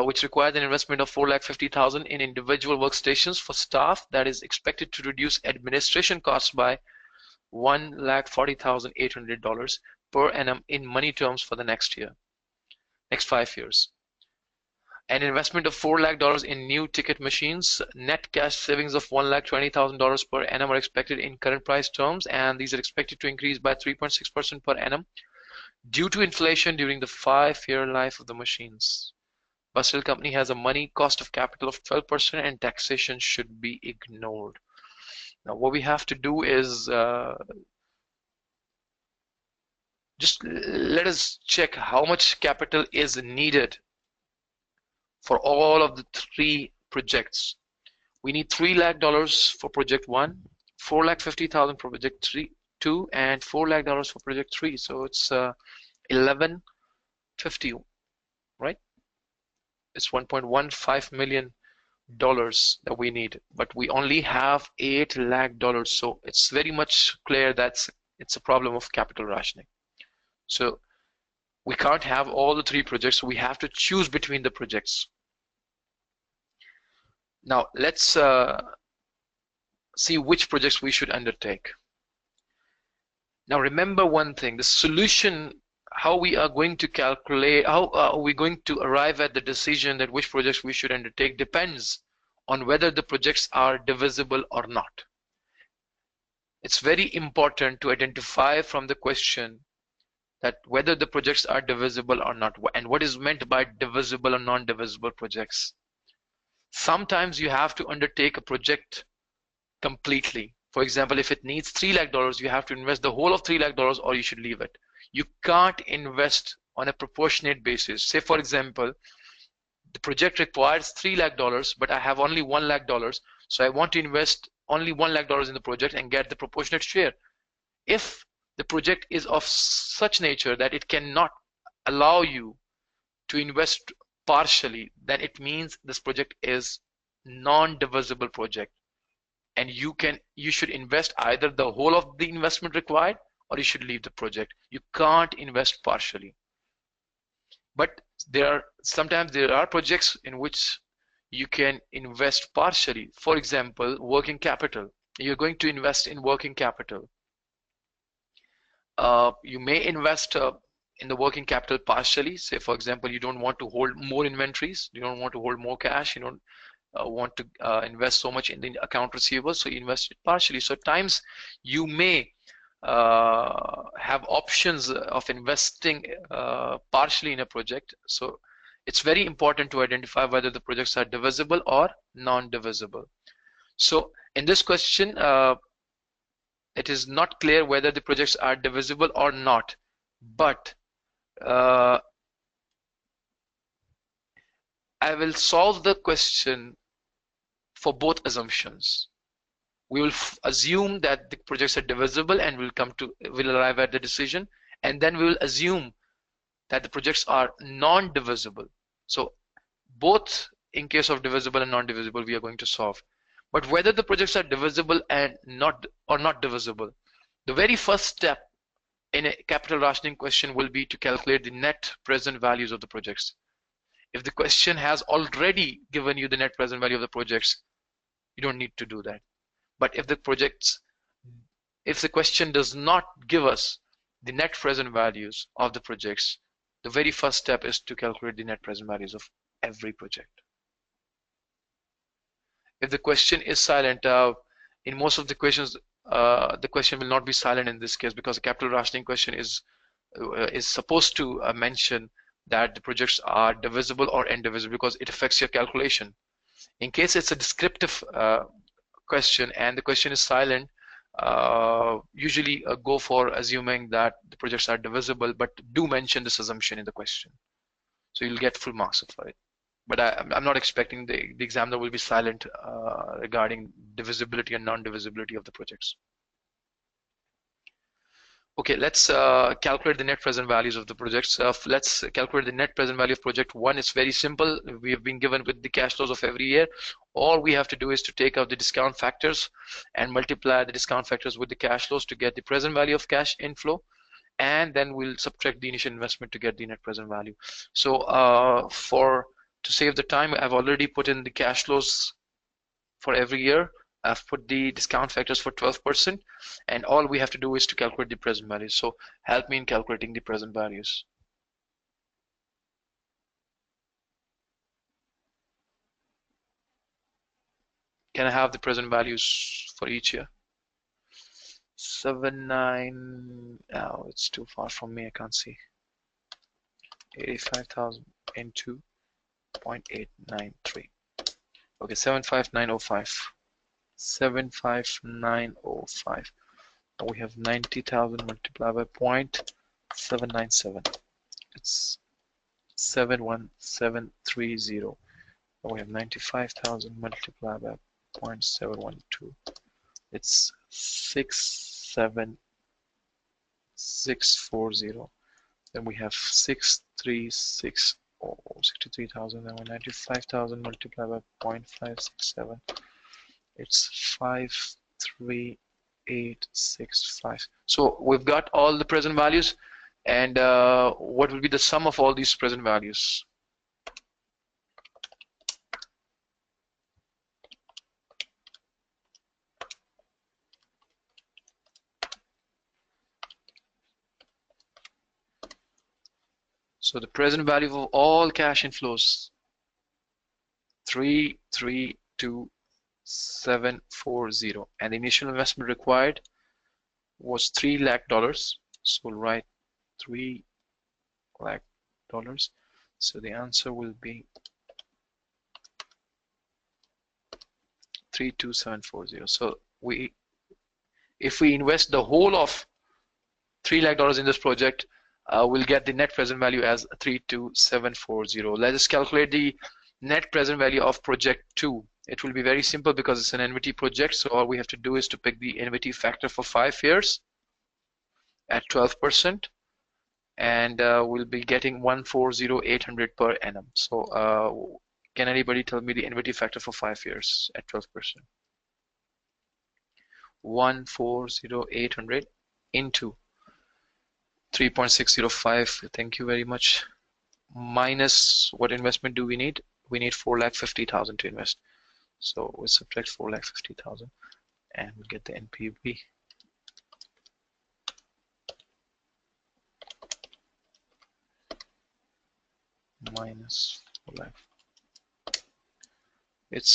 which requires an investment of $450,000 in individual workstations for staff that is expected to reduce administration costs by $1,40,800 per annum in money terms for the next 5 years. An investment of $4 lakh in new ticket machines. Net cash savings of $1,20,000 per annum are expected in current price terms, and these are expected to increase by 3.6% per annum due to inflation during the 5-year life of the machines. Brazil company has a money cost of capital of 12% and taxation should be ignored. Now what we have to do is just let us check how much capital is needed for all of the 3 projects. We need $3 lakh for project 1, $450,000 for project 2, and $4 lakh for project 3. So it's 1150, right? It's 1.15 million dollars that we need, but we only have $8 lakh. So it's very much clear that it's a problem of capital rationing. So we can't have all the three projects. We have to choose between the projects. Now let's see which projects we should undertake. Now remember one thing, the solution, how we are going to calculate, how are we going to arrive at the decision that which projects we should undertake depends on whether the projects are divisible or not. It's very important to identify from the question that whether the projects are divisible or not, and what is meant by divisible or non-divisible projects. Sometimes you have to undertake a project completely. For example, if it needs $3 lakh, you have to invest the whole of $3 lakh or you should leave it. You can't invest on a proportionate basis. Say, for example, the project requires $3 lakh, but I have only $1 lakh, so I want to invest only $1 lakh in the project and get the proportionate share. If the project is of such nature that it cannot allow you to invest partially, then it means this project is non-divisible project, and you should invest either the whole of the investment required or you should leave the project. You can't invest partially. But sometimes there are projects in which you can invest partially. For example, working capital. You're going to invest in working capital. You may invest in the working capital partially. Say, for example, you don't want to hold more inventories, you don't want to hold more cash, you don't want to invest so much in the account receivable, so you invest it partially. So at times you may have options of investing partially in a project. So it's very important to identify whether the projects are divisible or non-divisible. So in this question, it is not clear whether the projects are divisible or not, but I will solve the question for both assumptions. We will assume that the projects are divisible and we'll arrive at the decision, and then we will assume that the projects are non-divisible. So both in case of divisible and non-divisible we are going to solve. But whether the projects are divisible and not divisible, the very first step in a capital rationing question will be to calculate the net present values of the projects. If the question has already given you the net present value of the projects, you don't need to do that. But if the question does not give us the net present values of the projects, the very first step is to calculate the net present values of every project. If the question is silent, in most of the questions, the question will not be silent in this case, because the capital rationing question is supposed to mention that the projects are divisible or indivisible, because it affects your calculation. In case it's a descriptive question and the question is silent, usually go for assuming that the projects are divisible, but do mention this assumption in the question, so you'll get full marks for it. But I'm not expecting the examiner will be silent regarding divisibility and non-divisibility of the projects. Okay, let's calculate the net present values of the projects. Let's calculate the net present value of project 1. It's very simple. We have been given with the cash flows of every year. All we have to do is to take out the discount factors and multiply the discount factors with the cash flows to get the present value of cash inflow, and then we'll subtract the initial investment to get the net present value. So to save the time, I've already put in the cash flows for every year. I've put the discount factors for 12%, and all we have to do is to calculate the present values. So help me in calculating the present values. Can I have the present values for each year? 79, oh, it's too far from me, I can't see. 85,000 into 0.893. Okay, 75905. 75905. Now we have 90,000 multiplied by 0.797. It's 71730. Now we have 95,000 multiplied by 0.712. It's 67640. Then we have 6368. Oh, 63,000 and 95,000 multiplied by 0.567. It's 53865. So we've got all the present values, and what will be the sum of all these present values? So the present value of all cash inflows, 332,740, and the initial investment required was $3 lakh. So we'll write $3 lakh. So the answer will be 32740. So if we invest the whole of $3 lakh in this project, we'll get the net present value as 32740. Let us calculate the net present value of project 2. It will be very simple because it's an NVT project. So all we have to do is to pick the NVT factor for 5 years at 12%, and we'll be getting 140,800 per annum. So can anybody tell me the NVT factor for 5 years at 12%? 140,800 into 3.605. Thank you very much. Minus what investment do we need? We need 4,50,000 to invest. So we subtract 4,50,000 and we'll get the NPV. Minus 4 lakh. It's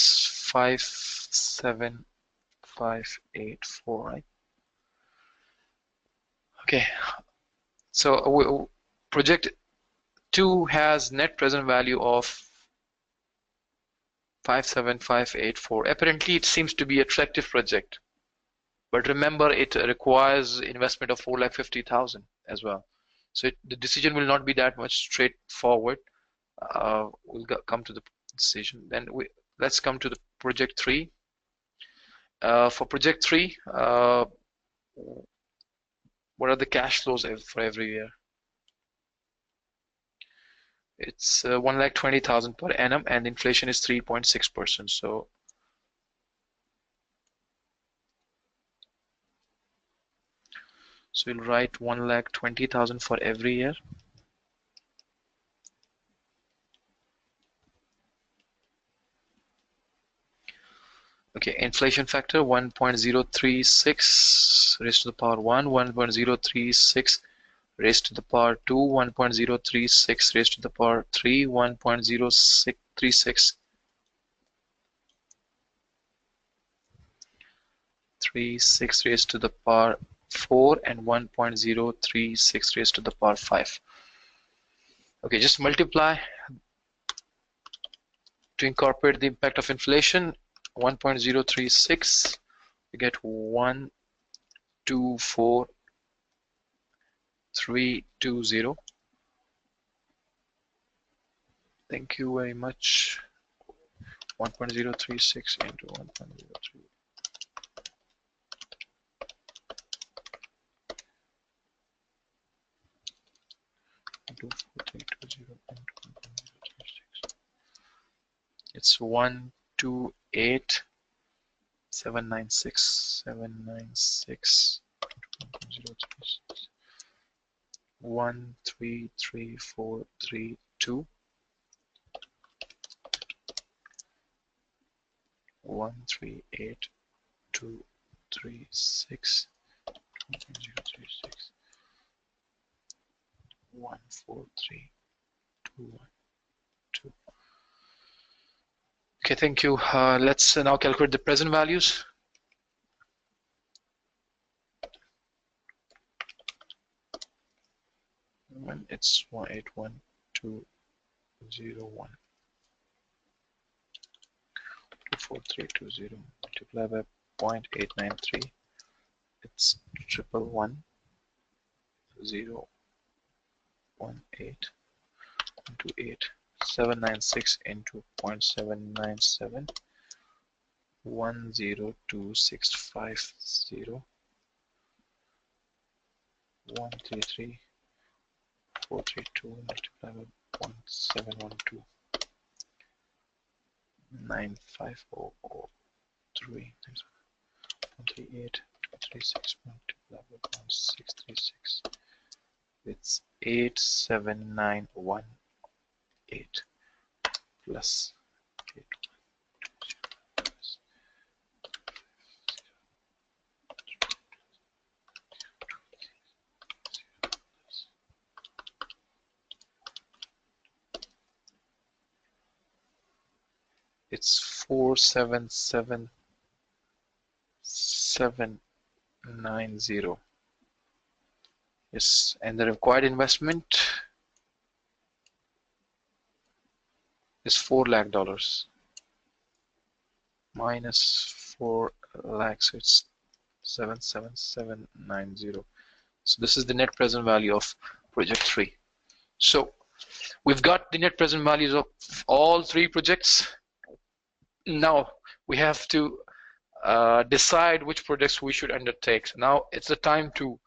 57584, right? Okay. So project 2 has net present value of 57584. Apparently, it seems to be an attractive project, but remember, it requires investment of 4,50,000 as well. So the decision will not be that much straightforward. We'll come to the decision. Then let's come to the project 3. For project 3, what are the cash flows for every year? It's 1,20,000 per annum, and inflation is 3.6%. So we'll write 1,20,000 for every year. Okay, inflation factor 1.036 raised to the power 1, 1.036 raised to the power 2, 1.036 raised to the power 3, 1.036 raised to the power 4, and 1.036 raised to the power 5. Okay, just multiply to incorporate the impact of inflation. 1.036, you get 124,320. Thank you very much. 1.036 into 1.03. It's 128,796. 133,432. 138,236. 1.036. 143,212. Okay, thank you. Let's now calculate the present values. It's 181,201. 24320 multiplied by 0.893. It's 111,018 into 8. 796 into 0.797. 102,650. 133,432 multiplied by 0.712 95003 38 36.636. It's 87918 plus 8. It's 477790. Yes, and the required investment is $4 lakh minus 4 lakhs, so it's 77790. So this is the net present value of project 3. So we've got the net present values of all 3 projects. Now we have to decide which projects we should undertake. Now it's the time to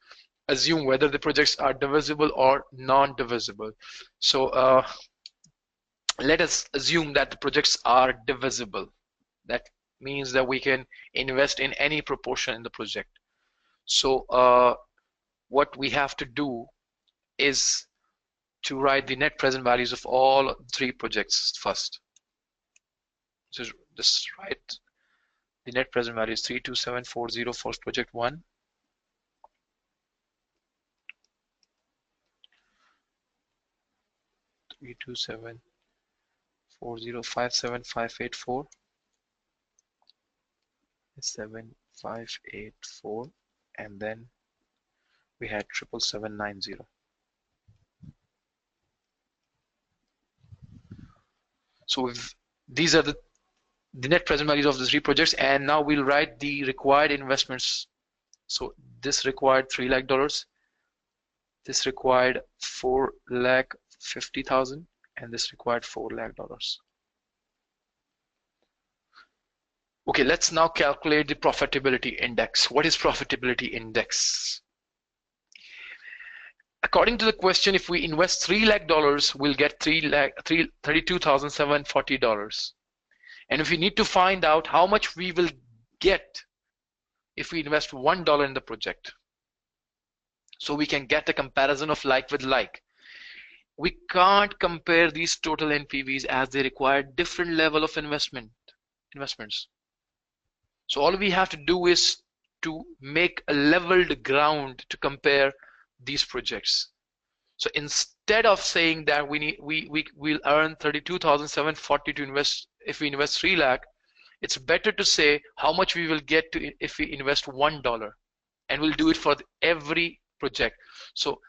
assume whether the projects are divisible or non-divisible. So let us assume that the projects are divisible. That means that we can invest in any proportion in the project. So what we have to do is to write the net present values of all 3 projects first. So just write the net present value is 32740 for project 1. Three two seven 4057584 7584, and then we had 77790. So these are the net present values of the 3 projects, and now we'll write the required investments. So this required $3 lakh, this required $4,50,000, and this required $4 lakh. Okay, let's now calculate the profitability index. What is profitability index? According to the question, if we invest $3 lakh, we'll get $32,740. And if we need to find out how much we will get if we invest $1 in the project, so we can get a comparison of like with like. We can't compare these total NPVs as they require different level of investments. So all we have to do is to make a leveled ground to compare these projects. So instead of saying that we'll earn 32,740 to invest if we invest 3 lakh, it's better to say how much we will get to if we invest $1, and we'll do it for every project. So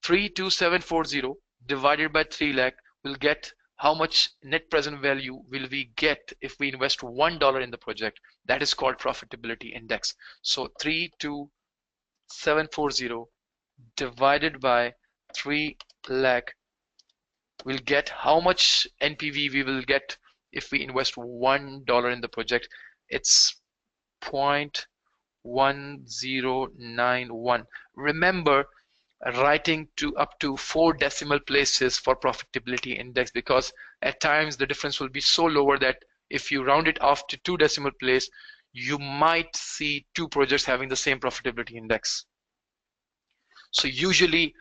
32740 divided by 3 lakh will get how much net present value will we get if we invest $1 in the project. That is called profitability index. So 32740 divided by 3 lakh will get how much NPV we will get if we invest $1 in the project. It's 0.1091. Remember writing up to 4 decimal places for profitability index, because at times the difference will be so lower that if you round it off to 2 decimal place, you might see 2 projects having the same profitability index. So usually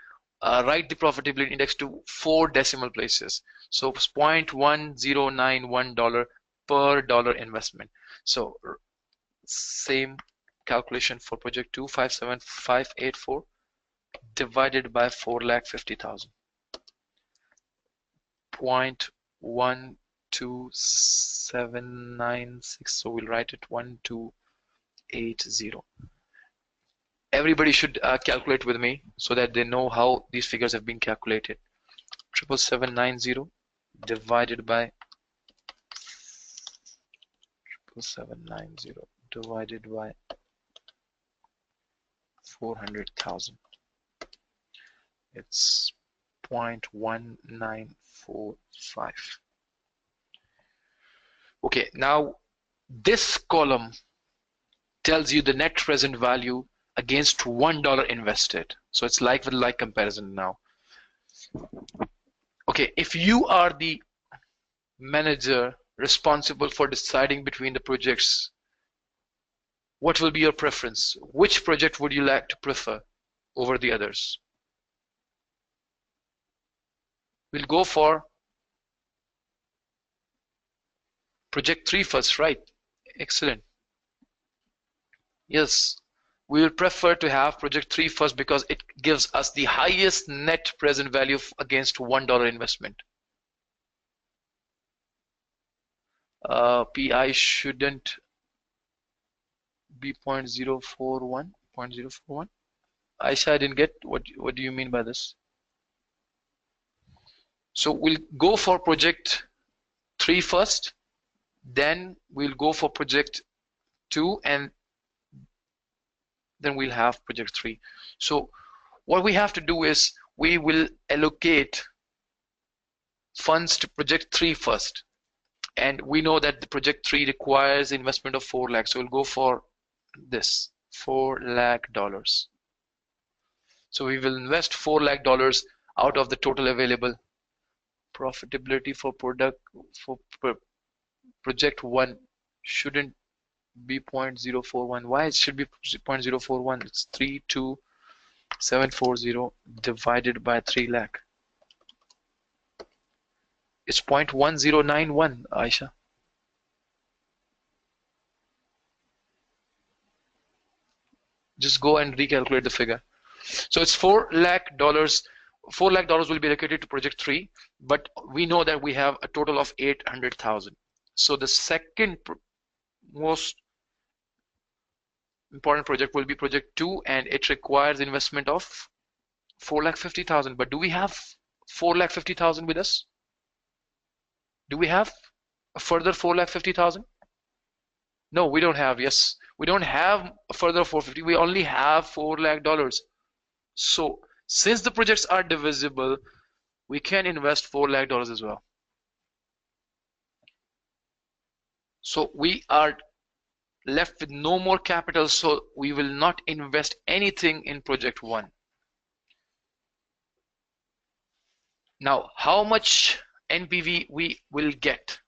write the profitability index to 4 decimal places. So it's $0.1091 per dollar investment. So same calculation for project 2, 57584 divided by 4,50,000. 0.12796. So we'll write it 1280. Everybody should calculate with me so that they know how these figures have been calculated. 77790 divided by 77790 divided by 400,000. It's 0.1945. Okay, now this column tells you the net present value against $1 invested. So it's like with like comparison now. Okay, if you are the manager responsible for deciding between the projects, what will be your preference? Which project would you like to prefer over the others? We'll go for project 3 first, right? Excellent. Yes, we will prefer to have project 3 first because it gives us the highest net present value against $1 investment. PI shouldn't be 0.041. 0.041. Aisha, I didn't get what do you mean by this? So we'll go for project 3 first, then we'll go for project 2, and then we'll have project 3. So what we have to do is we will allocate funds to project 3 first. And we know that the project 3 requires investment of 4 lakh. So we'll go for this, $4 lakh. So we will invest $4 lakh out of the total available. Profitability for project 1 shouldn't be 0.041. Why it should be 0.041? It's 32740 divided by 3 lakh. It's 0.1091, Aisha. Just go and recalculate the figure. So it's $4 lakh. $4 lakh will be allocated to project 3, but we know that we have a total of 800,000. So the second most important project will be project 2, and it requires investment of 4,50,000. But do we have 4,50,000 with us? Do we have a further 4,50,000? No, we don't have. Yes, we don't have a further 450. We only have $4 lakh. So since the projects are divisible, we can invest $4 lakh as well. So we are left with no more capital, so we will not invest anything in project 1. Now, how much NPV we will get?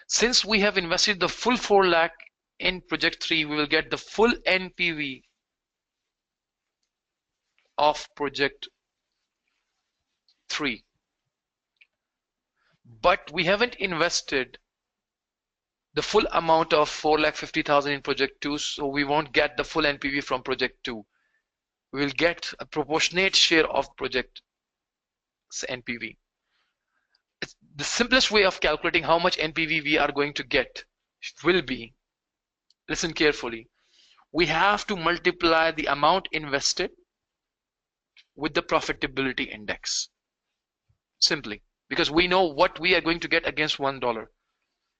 Since we have invested the full 4 lakh in project 3, we will get the full NPV of project 3. But we haven't invested the full amount of 4,50,000 in project 2, so we won't get the full NPV from project 2. We will get a proportionate share of project's NPV. It's the simplest way of calculating how much NPV we are going to get will be, listen carefully, we have to multiply the amount invested with the profitability index. Simply, because we know what we are going to get against $1.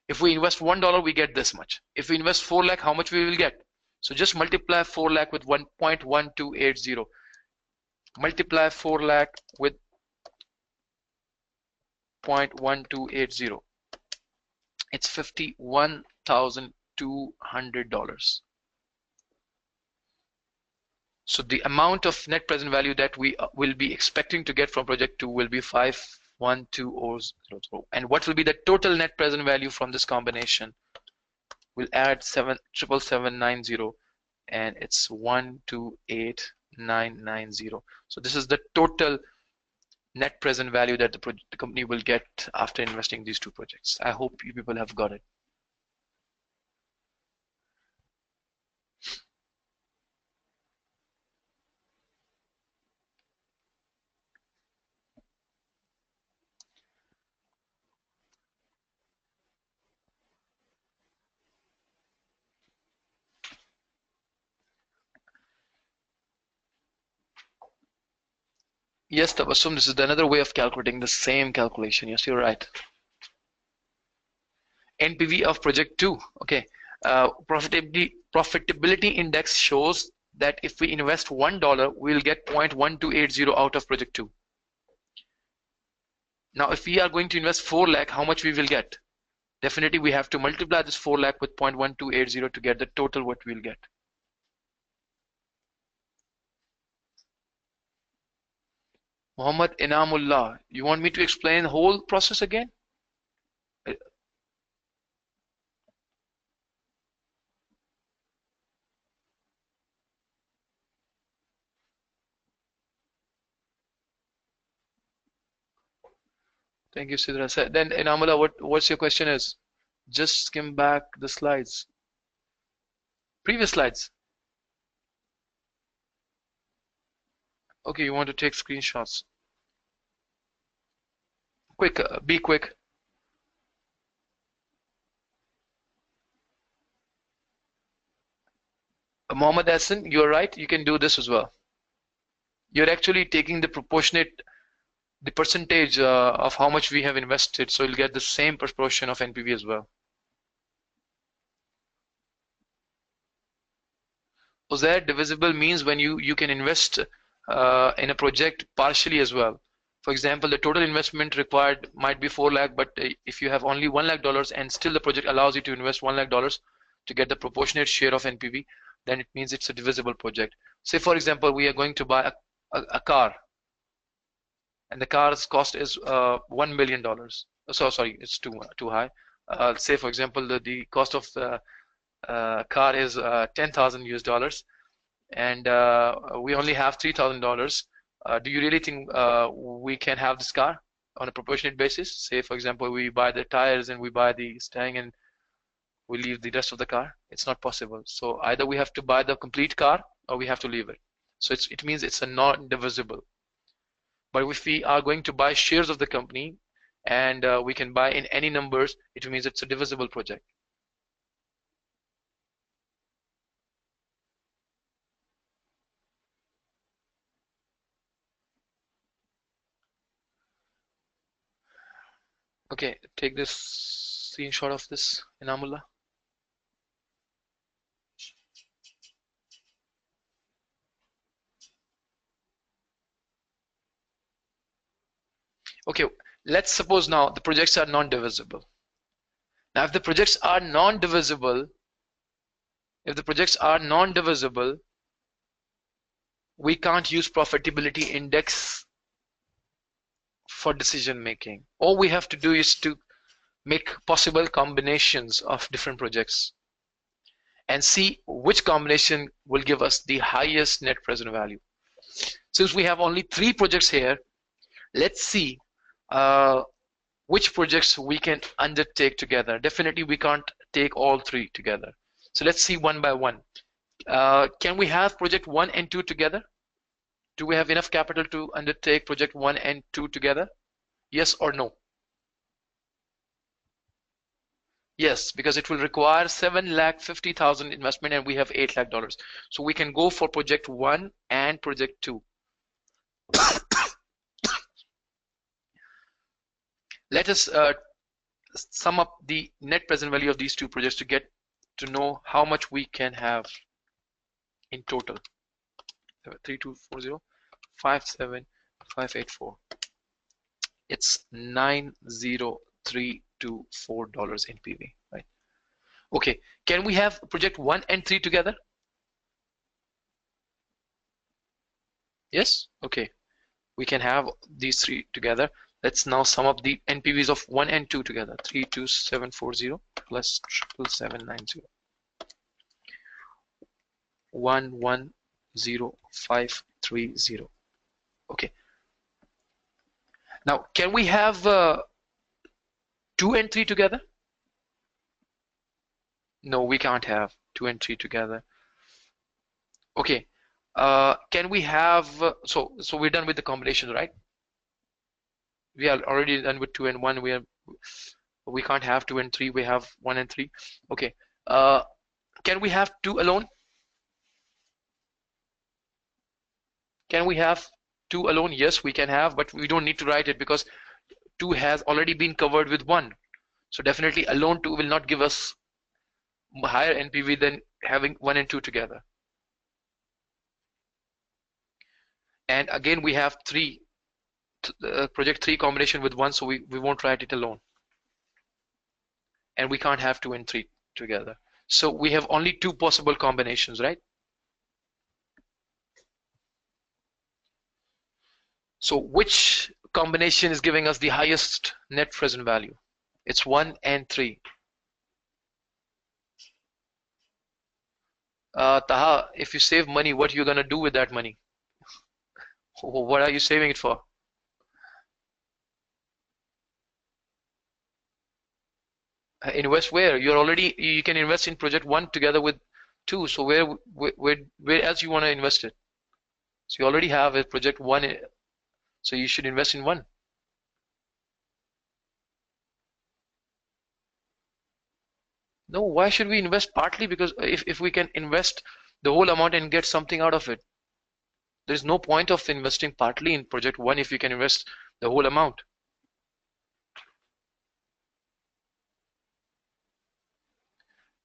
If we invest $1, we get this much. If we invest 4 lakh, how much we will get? So just multiply 4 lakh with 1.1280. Multiply 4 lakh with 0.1280. It's $51,200. So the amount of net present value that we will be expecting to get from project 2 will be 512,000. And what will be the total net present value from this combination? We'll add 77790, and it's 128,990. So this is the total net present value that the company will get after investing these 2 projects. I hope you people have got it. Yes, Tabassum, this is another way of calculating the same calculation. Yes, you're right. NPV of project 2. Okay. Profitability index shows that if we invest $1, we'll get 0.1280 out of project 2. Now, if we are going to invest 4 lakh, how much we will get? Definitely, we have to multiply this 4 lakh with 0.1280 to get the total what we'll get. Muhammad Inamullah, you want me to explain the whole process again? Thank you, Sidra. Then Inamullah, what's your question is? Just skim back the slides. Previous slides. Okay, you want to take screenshots. Quick, be quick. Mohammed Hassan, you're right. You can do this as well. You're actually taking the the percentage of how much we have invested, so you'll get the same proportion of NPV as well. Uzair, divisible means when you can invest in a project partially as well. For example, the total investment required might be 4 lakh, but if you have only $1 lakh and still the project allows you to invest $1 lakh to get the proportionate share of NPV, then it means it's a divisible project. Say, for example, we are going to buy a car, and the car's cost is $1 million. So sorry, it's too high. Say, for example, the cost of the car is 10,000 US dollars, and we only have $3,000. Do you really think we can have this car on a proportionate basis? Say, for example, we buy the tires and we buy the steering and we leave the rest of the car. It's not possible. So either we have to buy the complete car or we have to leave it. So it means it's a non-divisible. But if we are going to buy shares of the company and we can buy in any numbers, it means it's a divisible project. Okay, take this screenshot of this, Inamullah. Okay, let's suppose now the projects are non-divisible. Now, if the projects are non-divisible, we can't use profitability index for decision making. All we have to do is to make possible combinations of different projects and see which combination will give us the highest net present value. Since we have only 3 projects here, let's see which projects we can undertake together. Definitely we can't take all 3 together. So let's see one by one. Can we have project 1 and 2 together? Do we have enough capital to undertake project 1 and 2 together? Yes or no? Yes, because it will require $7,50,000 investment and we have $8 lakh. So we can go for project 1 and project 2. Let us sum up the net present value of these 2 projects to get to know how much we can have in total. 3240, 57584. It's $9,032 NPV, right? Okay, can we have project 1 and 3 together? Yes, okay. We can have these 3 together. Let's now sum up the NPVs of 1 and 2 together. 32740 plus 77790. 110530. Okay. Now, can we have 2 and 3 together? No, we can't have 2 and 3 together. Okay. Can we have so we're done with the combination, right? We are already done with 2 and 1. We can't have 2 and 3. We have 1 and 3. Okay. Can we have 2 alone? Can we have 2 alone? Yes, we can have, but we don't need to write it because 2 has already been covered with 1. So definitely alone 2 will not give us higher NPV than having 1 and 2 together. And again, we have 3, project 3 combination with 1, so we won't write it alone. And we can't have 2 and 3 together. So we have only 2 possible combinations, right? So which combination is giving us the highest net present value? It's 1 and 3. Taha, if you save money, what are you gonna do with that money? What are you saving it for? Invest where? You can invest in project 1 together with 2. So where else you want to invest it? So you already have a project 1, so you should invest in 1. No, why should we invest partly? Because if we can invest the whole amount and get something out of it, there's no point of investing partly in project 1 if you can invest the whole amount.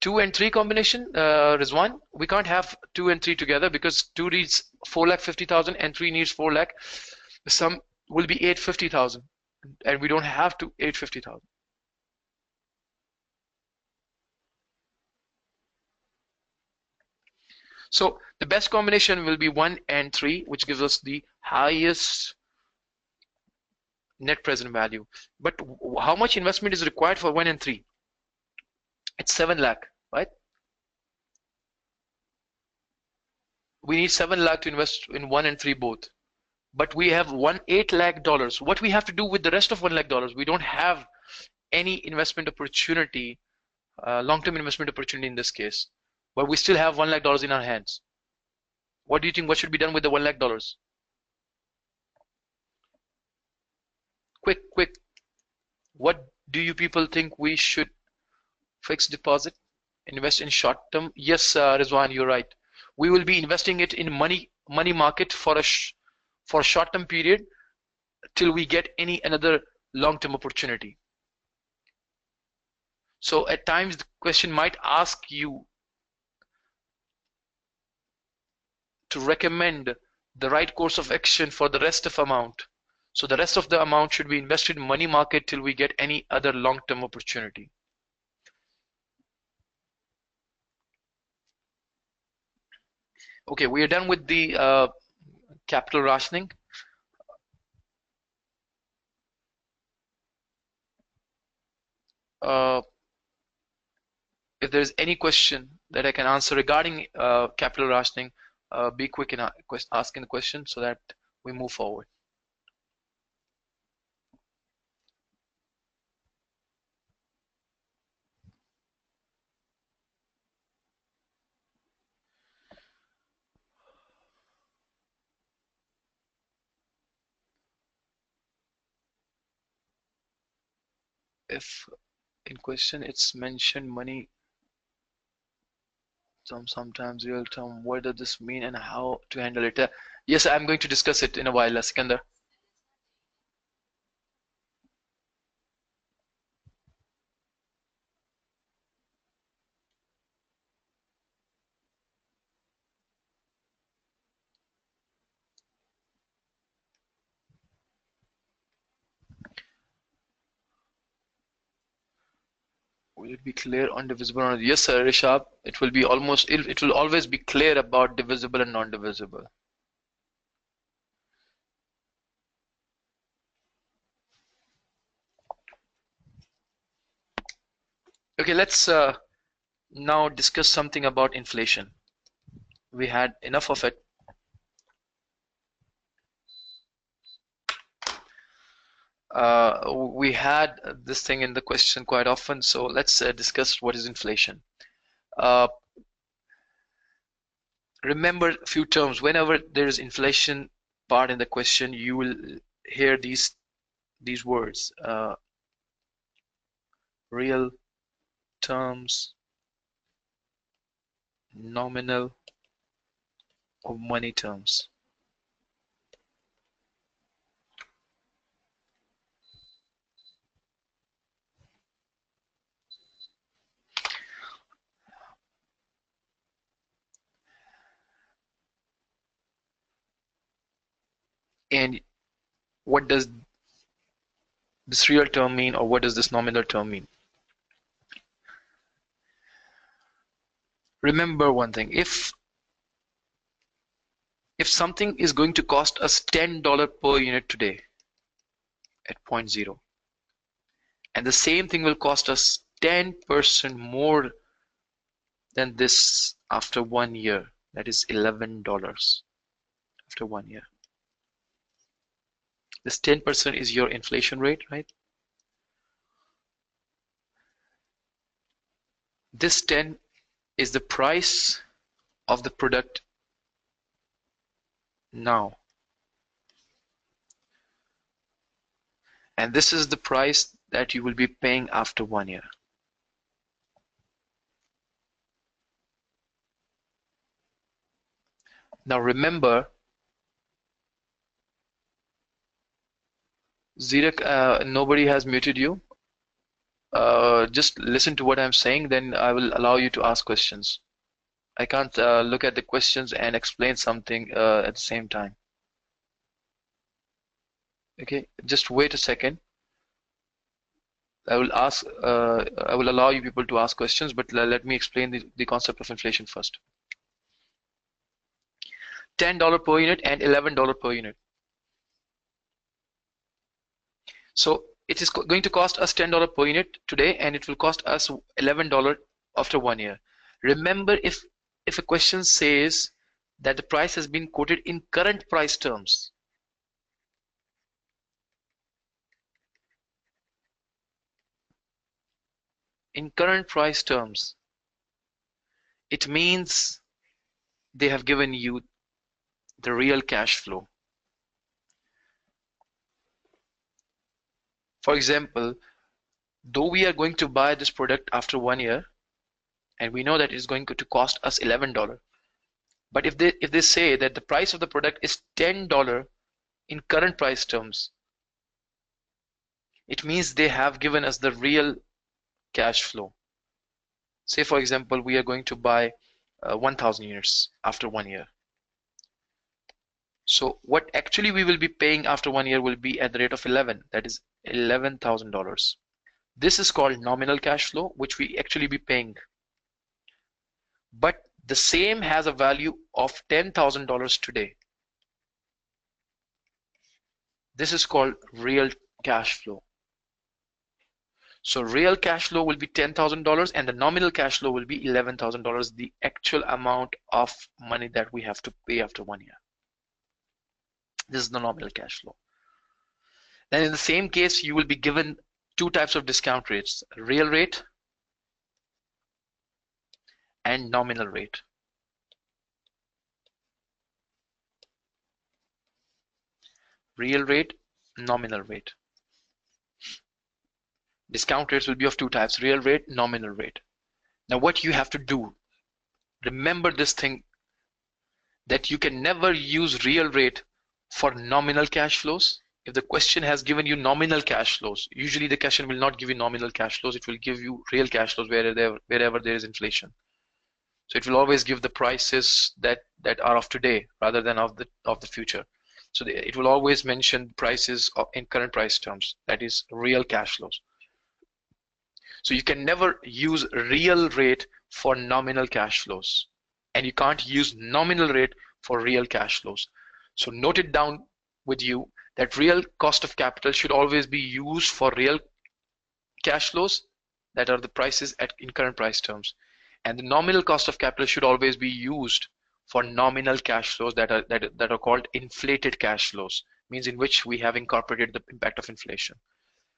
2 and 3 combination, Rizwan, we can't have 2 and 3 together because 2 needs 4,50,000 and 3 needs 4 lakh. The sum will be 850,000, and we don't have to 850,000. So the best combination will be 1 and 3, which gives us the highest net present value. But how much investment is required for 1 and 3? It's 7 lakh, right? We need 7 lakh to invest in 1 and 3 both. But we have 8 lakh dollars. What we have to do with the rest of 1 lakh dollars? We don't have any investment opportunity, long-term investment opportunity in this case. But we still have 1 lakh dollars in our hands. What do you think? What should be done with the 1 lakh dollars? Quick, quick. What do you people think we should fixed deposit? Invest in short term? Yes, Rizwan, you're right. We will be investing it in money market for a short term period till we get another long term opportunity. So at times the question might ask you to recommend the right course of action for the rest of amount. So the rest of the amount should be invested in money market till we get any other long term opportunity. Okay, we are done with the capital rationing. If there's any question that I can answer regarding capital rationing, be quick in asking the question so that we move forward. If in question it's mentioned money sometimes real term, what does this mean and how to handle it? Yes, I'm going to discuss it in a while, Sikandar. Will it be clear on divisible or not? Yes, sir, Rishab. It will be it will always be clear about divisible and non-divisible. Okay, let's now discuss something about inflation. We had enough of it. We had this thing in the question quite often, so let's discuss what is inflation. Uh, remember a few terms. Whenever there is inflation part in the question, you will hear these words: real terms, nominal, or money terms. And what does this real term mean, or what does this nominal term mean? Remember one thing: if If something is going to cost us $10 per unit today at 0.0, and the same thing will cost us 10% more than this after 1 year, that is $11 after 1 year. This 10% is your inflation rate, right? This 10 is the price of the product now. And this is the price that you will be paying after 1 year. Now remember, Zirek, nobody has muted you. Just listen to what I'm saying, then I will allow you to ask questions. I can't look at the questions and explain something at the same time. Okay, just wait a second. I will allow you people to ask questions, but let me explain the concept of inflation first. $10 per unit and $11 per unit. So it is going to cost us $10 per unit today, and it will cost us $11 after 1 year. Remember, if a question says that the price has been quoted in current price terms, it means they have given you the real cash flow. For example, though we are going to buy this product after 1 year, and we know that it is going to cost us $11, but if they say that the price of the product is $10 in current price terms, it means they have given us the real cash flow. Say, for example, we are going to buy 1,000 units after 1 year. So what actually we will be paying after 1 year will be at the rate of 11, that is $11,000. This is called nominal cash flow, which we actually be paying. But the same has a value of $10,000 today. This is called real cash flow. So real cash flow will be $10,000 and the nominal cash flow will be $11,000, the actual amount of money that we have to pay after 1 year. This is the nominal cash flow. Then in the same case, you will be given two types of discount rates, real rate and nominal rate. Real rate, nominal rate. Discount rates will be of two types, real rate, nominal rate. Now what you have to do, remember this thing, that you can never use real rate for nominal cash flows. If the question has given you nominal cash flows, usually the question will not give you nominal cash flows, it will give you real cash flows wherever there is inflation. So it will always give the prices that are of today rather than of the future. So it will always mention prices in current price terms, that is real cash flows. So you can never use real rate for nominal cash flows, and you can't use nominal rate for real cash flows. So note it down with you that real cost of capital should always be used for real cash flows, that are the prices in current price terms, and the nominal cost of capital should always be used for nominal cash flows that are called inflated cash flows, means in which we have incorporated the impact of inflation.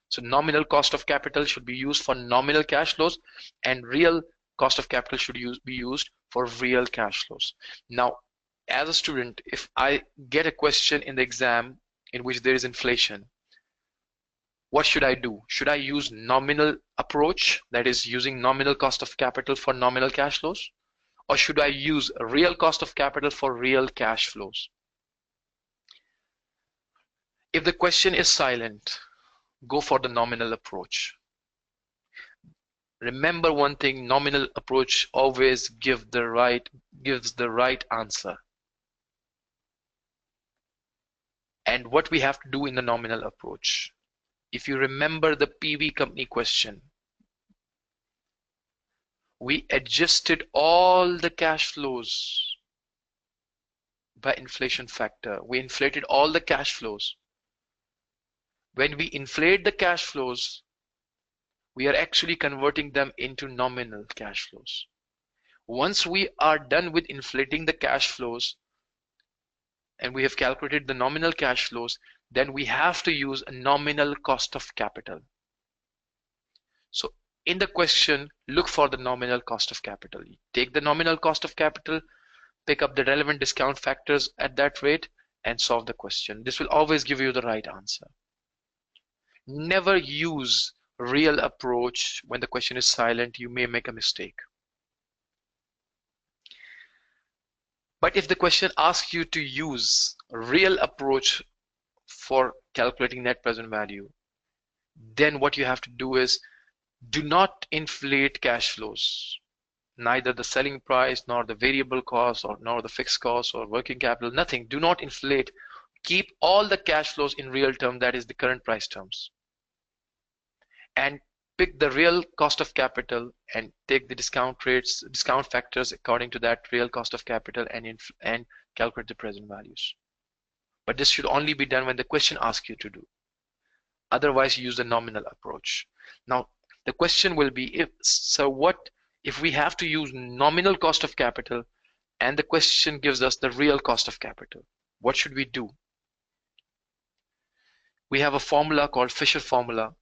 So nominal cost of capital should be used for nominal cash flows, and real cost of capital should be used for real cash flows. Now, as a student, if I get a question in the exam in which there is inflation, what should I do? Should I use nominal approach, that is using nominal cost of capital for nominal cash flows? Or should I use real cost of capital for real cash flows? If the question is silent, go for the nominal approach. Remember one thing, nominal approach always gives the right answer. And what we have to do in the nominal approach, if you remember the PV company question, we adjusted all the cash flows by inflation factor. We inflated all the cash flows. When we inflate the cash flows, we are actually converting them into nominal cash flows. Once we are done with inflating the cash flows and we have calculated the nominal cash flows, then we have to use a nominal cost of capital. So in the question, look for the nominal cost of capital. Take the nominal cost of capital, pick up the relevant discount factors at that rate, and solve the question. This will always give you the right answer. Never use real approach when the question is silent. You may make a mistake. But if the question asks you to use real approach for calculating net present value, then what you have to do is do not inflate cash flows, neither the selling price nor the variable cost or nor the fixed cost or working capital, nothing. Do not inflate. Keep all the cash flows in real term, that is the current price terms, and pick the real cost of capital and take the discount rates, discount factors according to that real cost of capital, and calculate the present values. But this should only be done when the question asks you to do. Otherwise, use the nominal approach. Now, the question will be, what if we have to use nominal cost of capital and the question gives us the real cost of capital? What should we do? We have a formula called Fisher formula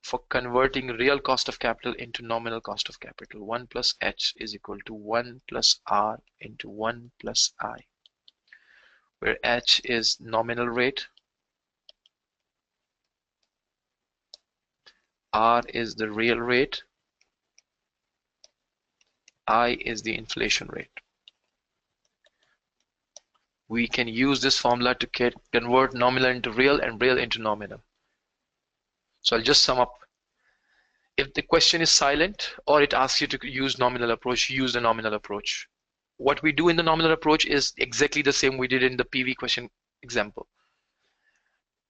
for converting real cost of capital into nominal cost of capital. 1 plus H is equal to 1 plus R into 1 plus I, where H is nominal rate, R is the real rate, I is the inflation rate. We can use this formula to convert nominal into real and real into nominal. So I'll just sum up. If the question is silent or it asks you to use nominal approach, use the nominal approach. What we do in the nominal approach is exactly the same we did in the PV question example.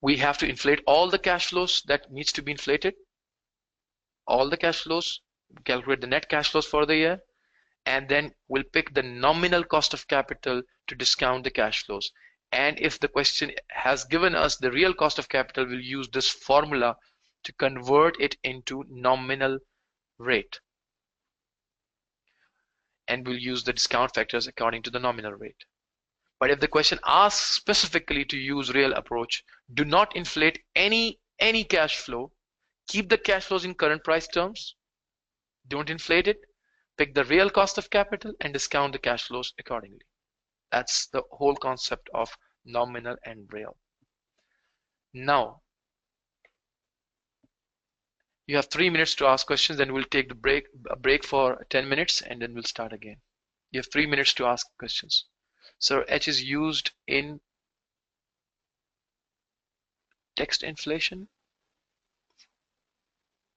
We have to inflate all the cash flows that needs to be inflated, all the cash flows, calculate the net cash flows for the year, and then we'll pick the nominal cost of capital to discount the cash flows. And if the question has given us the real cost of capital, we'll use this formula to convert it into nominal rate. And we'll use the discount factors according to the nominal rate. But if the question asks specifically to use real approach, do not inflate any cash flow. Keep the cash flows in current price terms. Don't inflate it. Pick the real cost of capital and discount the cash flows accordingly. That's the whole concept of nominal and real. Now, you have 3 minutes to ask questions, then we'll take a break for 10 minutes, and then we'll start again. You have 3 minutes to ask questions. So H is used in text inflation.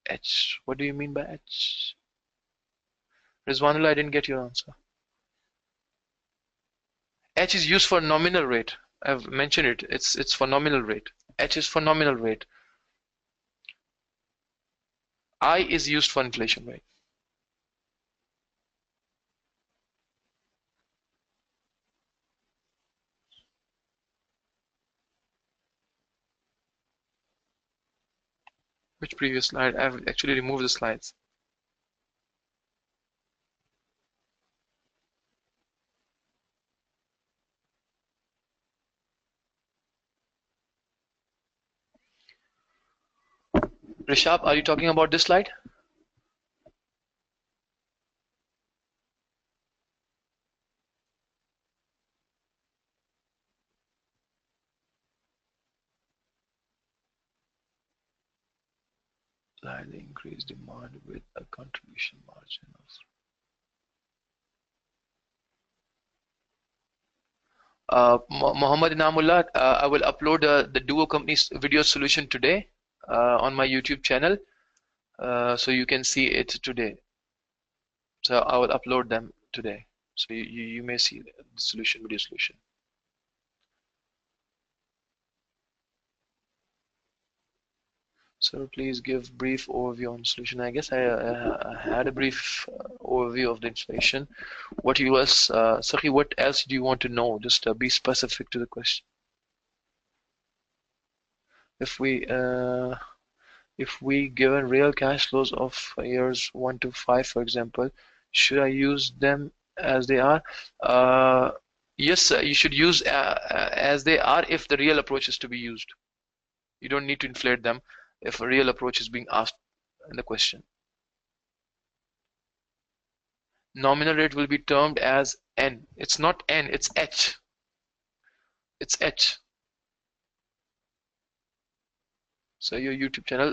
H, what do you mean by H? Rizwanullah, I didn't get your answer. H is used for nominal rate. I've mentioned it. It's for nominal rate. H is for nominal rate. I is used for inflation rate. Which previous slide? I've actually removed the slides. Rishab, are you talking about this slide? Slightly increased demand with a contribution margin of Muhammad Inamullah, I will upload the Duo Company's video solution today on my YouTube channel, so you can see it today. So I will upload them today, so you may see the solution, video solution. So please give brief overview on solution. I guess I had a brief overview of the inflation. What you else, Sakhi, what else do you want to know? Just be specific to the question. If we given real cash flows of years 1 to 5, for example, should I use them as they are? Yes, you should use as they are if the real approach is to be used. You don't need to inflate them if a real approach is being asked in the question. Nominal rate will be termed as N. It's not N, it's H. It's H. So your YouTube channel,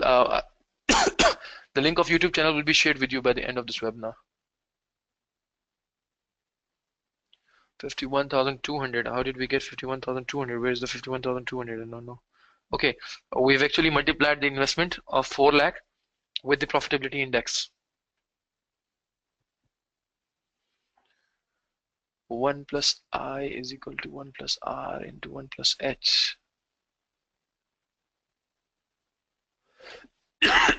the link of YouTube channel will be shared with you by the end of this webinar. 51,200. How did we get 51,200? Where is the 51,200? I don't know. Okay, we've actually multiplied the investment of 4 lakh with the profitability index. 1 plus I is equal to 1 plus R into 1 plus H. I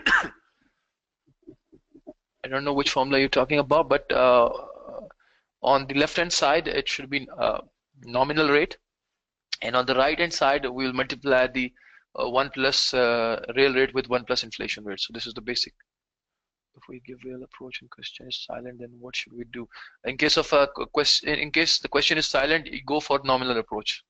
don't know which formula you're talking about, but on the left hand side, it should be nominal rate. And on the right hand side, we'll multiply the 1 plus real rate with 1 plus inflation rate. So this is the basic. If we give real approach and question is silent, then what should we do? In case of a question, in case the question is silent, you go for nominal approach.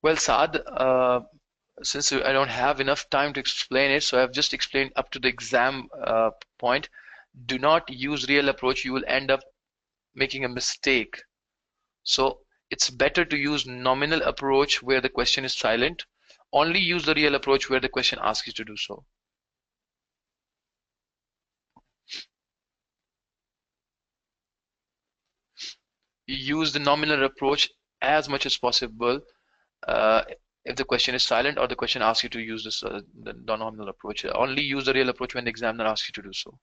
Well, Saad, since I don't have enough time to explain it, so I've just explained up to the exam point. Do not use real approach. You will end up making a mistake. So it's better to use nominal approach where the question is silent. Only use the real approach where the question asks you to do so. Use the nominal approach as much as possible uh, if the question is silent or the question asks you to use this the nominal approach. Only use the real approach when the examiner asks you to do so.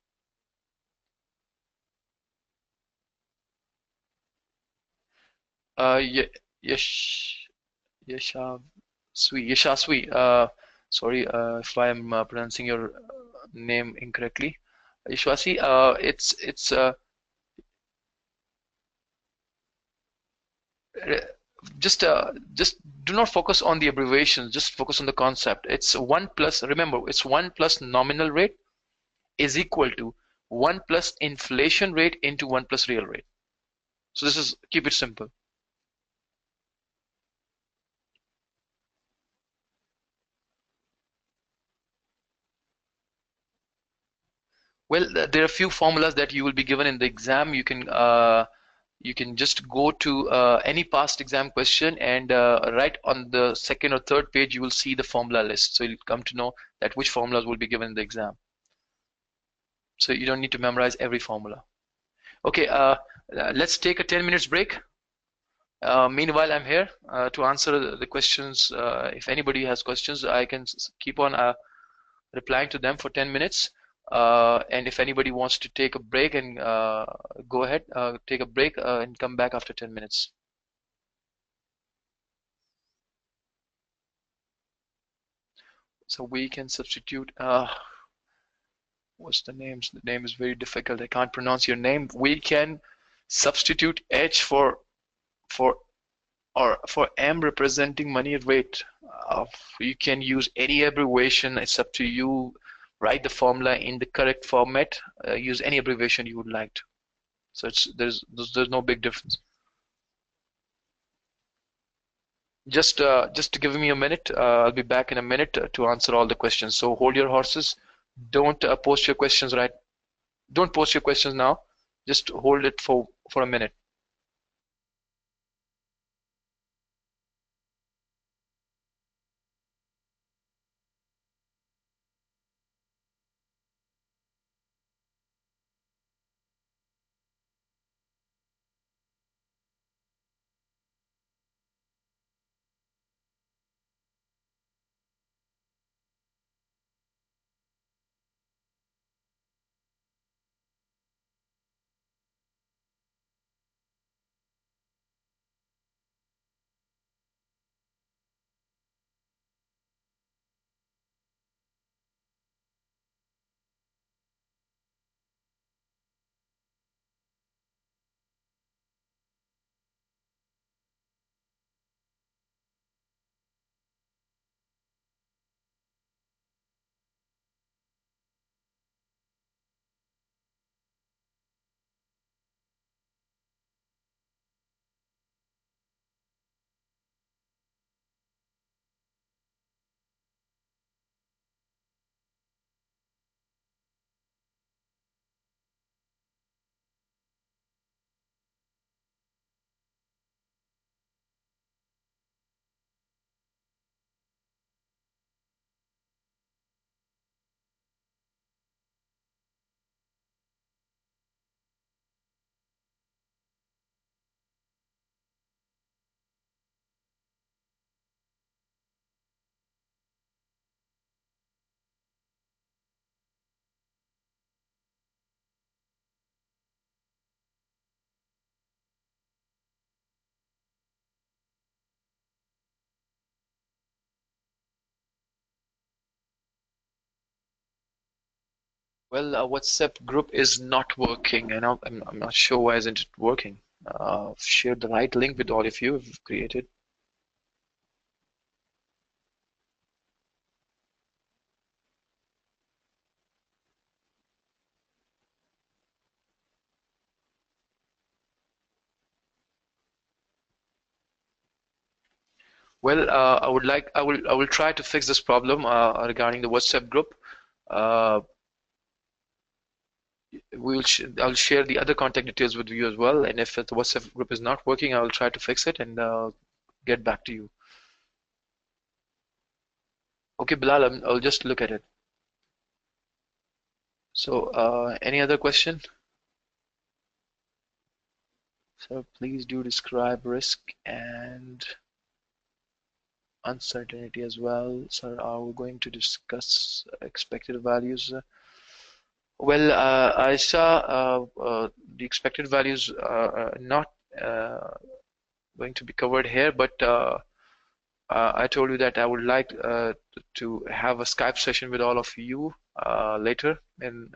Yes, Yashaswi. Sorry if I am pronouncing your name incorrectly. Yashwasi, it's just do not focus on the abbreviations. Just focus on the concept. It's 1 plus. Remember, it's 1 plus nominal rate is equal to 1 plus inflation rate into 1 plus real rate. So this is keep it simple. Well, there are a few formulas that you will be given in the exam. You can just go to any past exam question and right on the second or third page you will see the formula list. So you'll come to know that which formulas will be given in the exam. So you don't need to memorize every formula. Okay, let's take a 10 minutes break. Meanwhile, I'm here to answer the questions. If anybody has questions, I can keep on replying to them for 10 minutes. And if anybody wants to take a break and go ahead, take a break and come back after 10 minutes. So we can substitute, what's the names? The name is very difficult. I can't pronounce your name. We can substitute H for M representing money rate. You can use any abbreviation. It's up to you. Write the formula in the correct format. Use any abbreviation you would like to. So there's no big difference. Just give me a minute. I'll be back in a minute to answer all the questions. So hold your horses. Don't post your questions right. Don't post your questions now. Just hold it for a minute. Well, WhatsApp group is not working, and I'm not sure why isn't it working. I've shared the right link with all of you who've created. Well, I will try to fix this problem regarding the WhatsApp group. Uh, I'll share the other contact details with you as well, and if the WhatsApp group is not working, I will try to fix it and get back to you. Okay, Bilal, I'll just look at it. So, any other question? So please do describe risk and uncertainty as well. So are we going to discuss expected values? Well, I saw the expected values not uh, going to be covered here, but I told you that I would like to have a Skype session with all of you later, and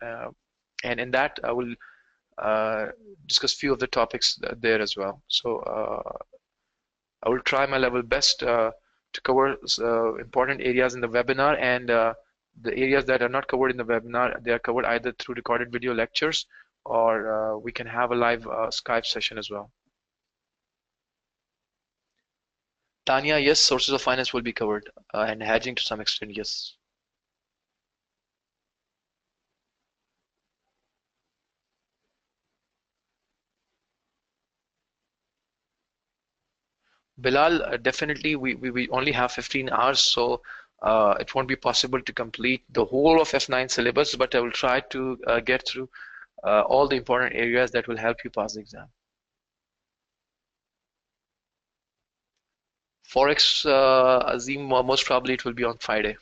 in that I will uh, discuss few of the topics there as well. So I will try my level best to cover important areas in the webinar, and the areas that are not covered in the webinar, they are covered either through recorded video lectures or we can have a live Skype session as well. Tanya, yes, sources of finance will be covered and hedging to some extent, yes. Bilal, definitely we only have 15 hours, so it won't be possible to complete the whole of F9 syllabus, but I will try to get through all the important areas that will help you pass the exam. Forex, Azim, most probably it will be on Friday.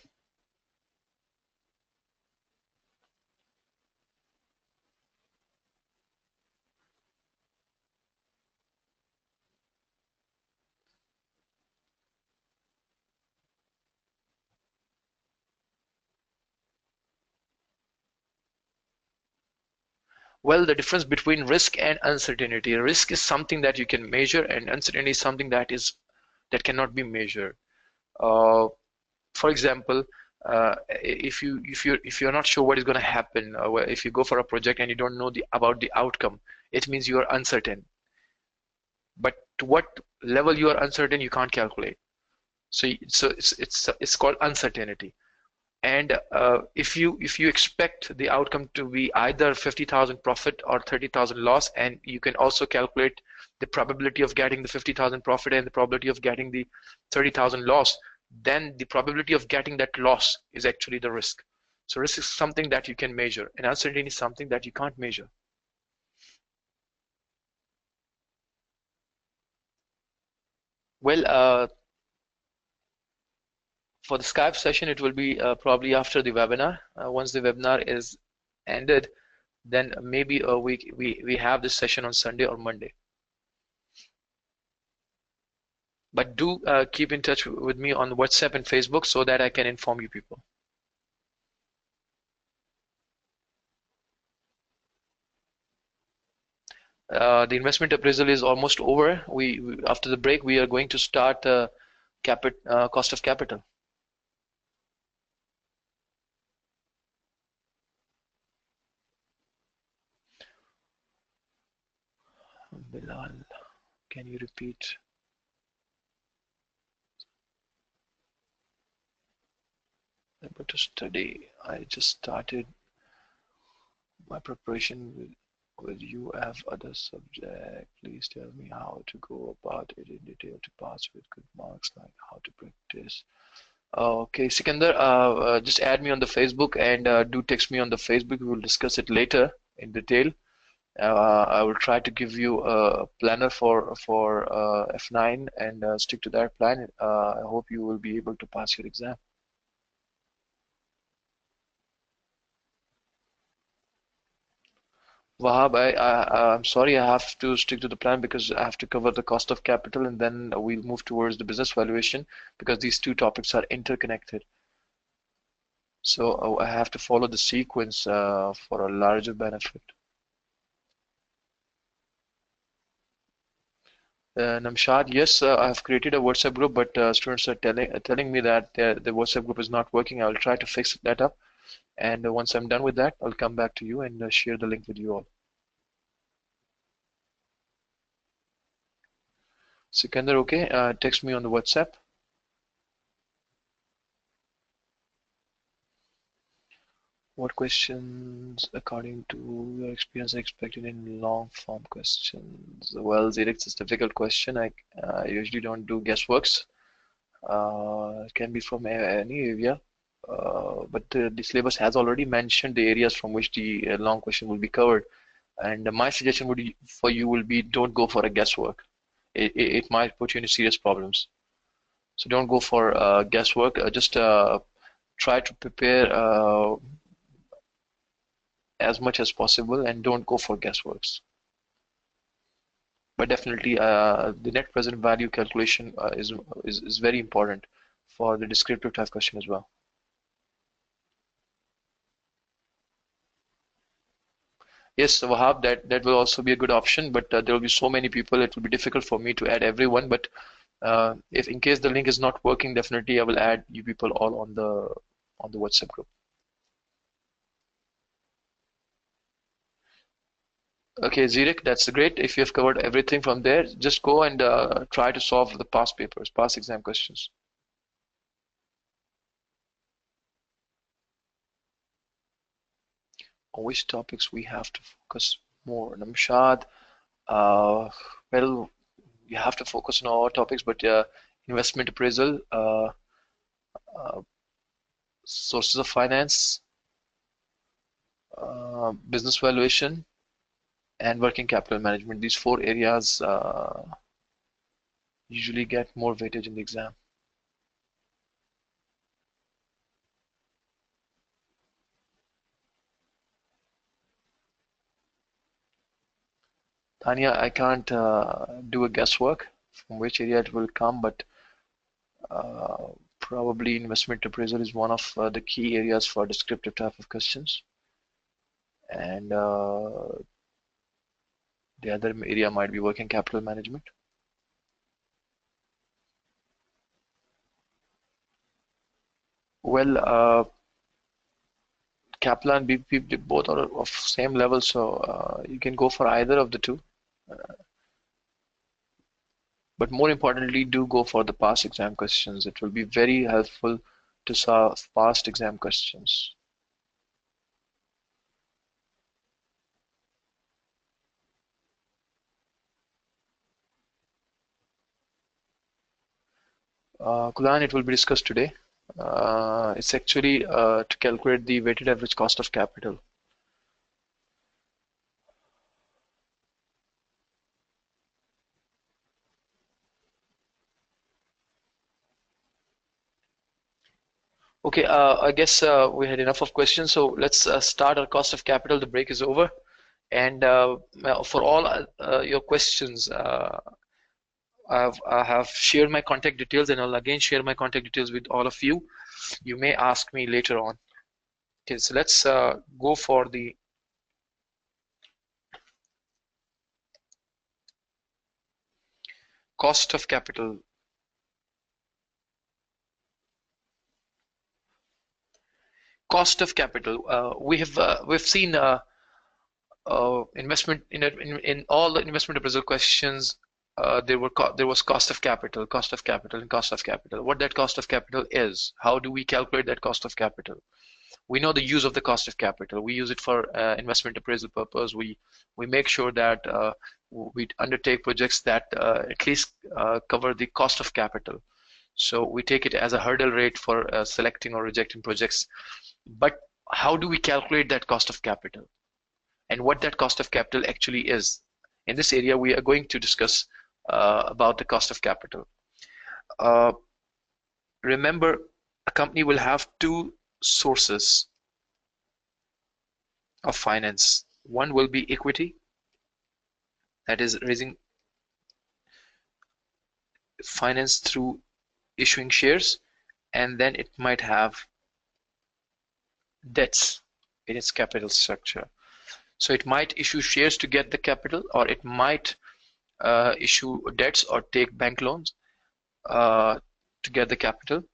Well, the difference between risk and uncertainty. Risk is something that you can measure, and uncertainty is something that cannot be measured. Uh, for example, if you're not sure what is going to happen, if you go for a project and you don't know about the outcome, it means you are uncertain. But to what level you are uncertain, you can't calculate. So it's called uncertainty. And if you expect the outcome to be either 50,000 profit or 30,000 loss, and you can also calculate the probability of getting the 50,000 profit and the probability of getting the 30,000 loss, then the probability of getting that loss is actually the risk. So risk is something that you can measure, and uncertainty is something that you can't measure. Well, for the Skype session, it will be probably after the webinar. Once the webinar is ended, then maybe we have this session on Sunday or Monday. But do keep in touch with me on WhatsApp and Facebook so that I can inform you people. The investment appraisal is almost over. After the break, we are going to start cost of capital. Bilal, can you repeat? Able to study. I just started my preparation with you have other subject. Please tell me how to go about it in detail to pass with good marks, like how to practice. Okay, Sikandar, just add me on the Facebook and do text me on the Facebook. We will discuss it later in detail. I will try to give you a planner for F9 and stick to that plan. I hope you will be able to pass your exam. Wahab, I'm sorry, I have to stick to the plan because I have to cover the cost of capital and then we'll move towards the business valuation because these two topics are interconnected. So I have to follow the sequence for a larger benefit. Namshad, yes, I have created a WhatsApp group, but students are telling me that the WhatsApp group is not working. I will try to fix that up, and once I'm done with that, I'll come back to you and share the link with you all. Sikandar, okay? Text me on the WhatsApp. What questions, according to your experience, are expected in long form questions? Well, Zirek, it's a difficult question. I usually don't do guessworks. It can be from any area, but the syllabus has already mentioned the areas from which the long question will be covered. And my suggestion would for you will be don't go for a guesswork. It might put you into serious problems. So don't go for guesswork. Just try to prepare as much as possible and don't go for guessworks. But definitely, the net present value calculation is very important for the descriptive type question as well. Yes, Wahab, that will also be a good option, but there will be so many people, it will be difficult for me to add everyone. But if in case the link is not working, definitely I will add you people all on the WhatsApp group. Okay, Zirek, that's great. If you have covered everything from there, just go and try to solve the past papers, past exam questions. On which topics we have to focus more? Namshad, uh, well, you have to focus on all topics, but investment appraisal, uh, sources of finance, business valuation, and working capital management. These four areas usually get more weightage in the exam. Tanya, I can't do a guesswork from which area it will come, but uh, probably investment appraisal is one of the key areas for descriptive type of questions. And the other area might be working capital management. Well, Kaplan and BP both are of same level, so you can go for either of the two. But more importantly, do go for the past exam questions. It will be very helpful to solve past exam questions. Kulan, it will be discussed today. It's actually to calculate the weighted average cost of capital. Okay, I guess we had enough of questions, so let's start our cost of capital. The break is over. And for all your questions, I have shared my contact details, and I'll again share my contact details with all of you. You may ask me later on. Okay, so let's go for the cost of capital. Cost of capital. We've seen investment in all the investment appraisal questions. There was cost of capital, cost of capital, and cost of capital. What that cost of capital is? How do we calculate that cost of capital? We know the use of the cost of capital. We use it for investment appraisal purpose. We make sure that we undertake projects that at least cover the cost of capital. So we take it as a hurdle rate for selecting or rejecting projects. But how do we calculate that cost of capital and what that cost of capital actually is? In this area, we are going to discuss about the cost of capital. Uh, Remember, a company will have two sources of finance. One will be equity, that is raising finance through issuing shares, and then it might have debts in its capital structure. So it might issue shares to get the capital, or it might issue debts or take bank loans to get the capital.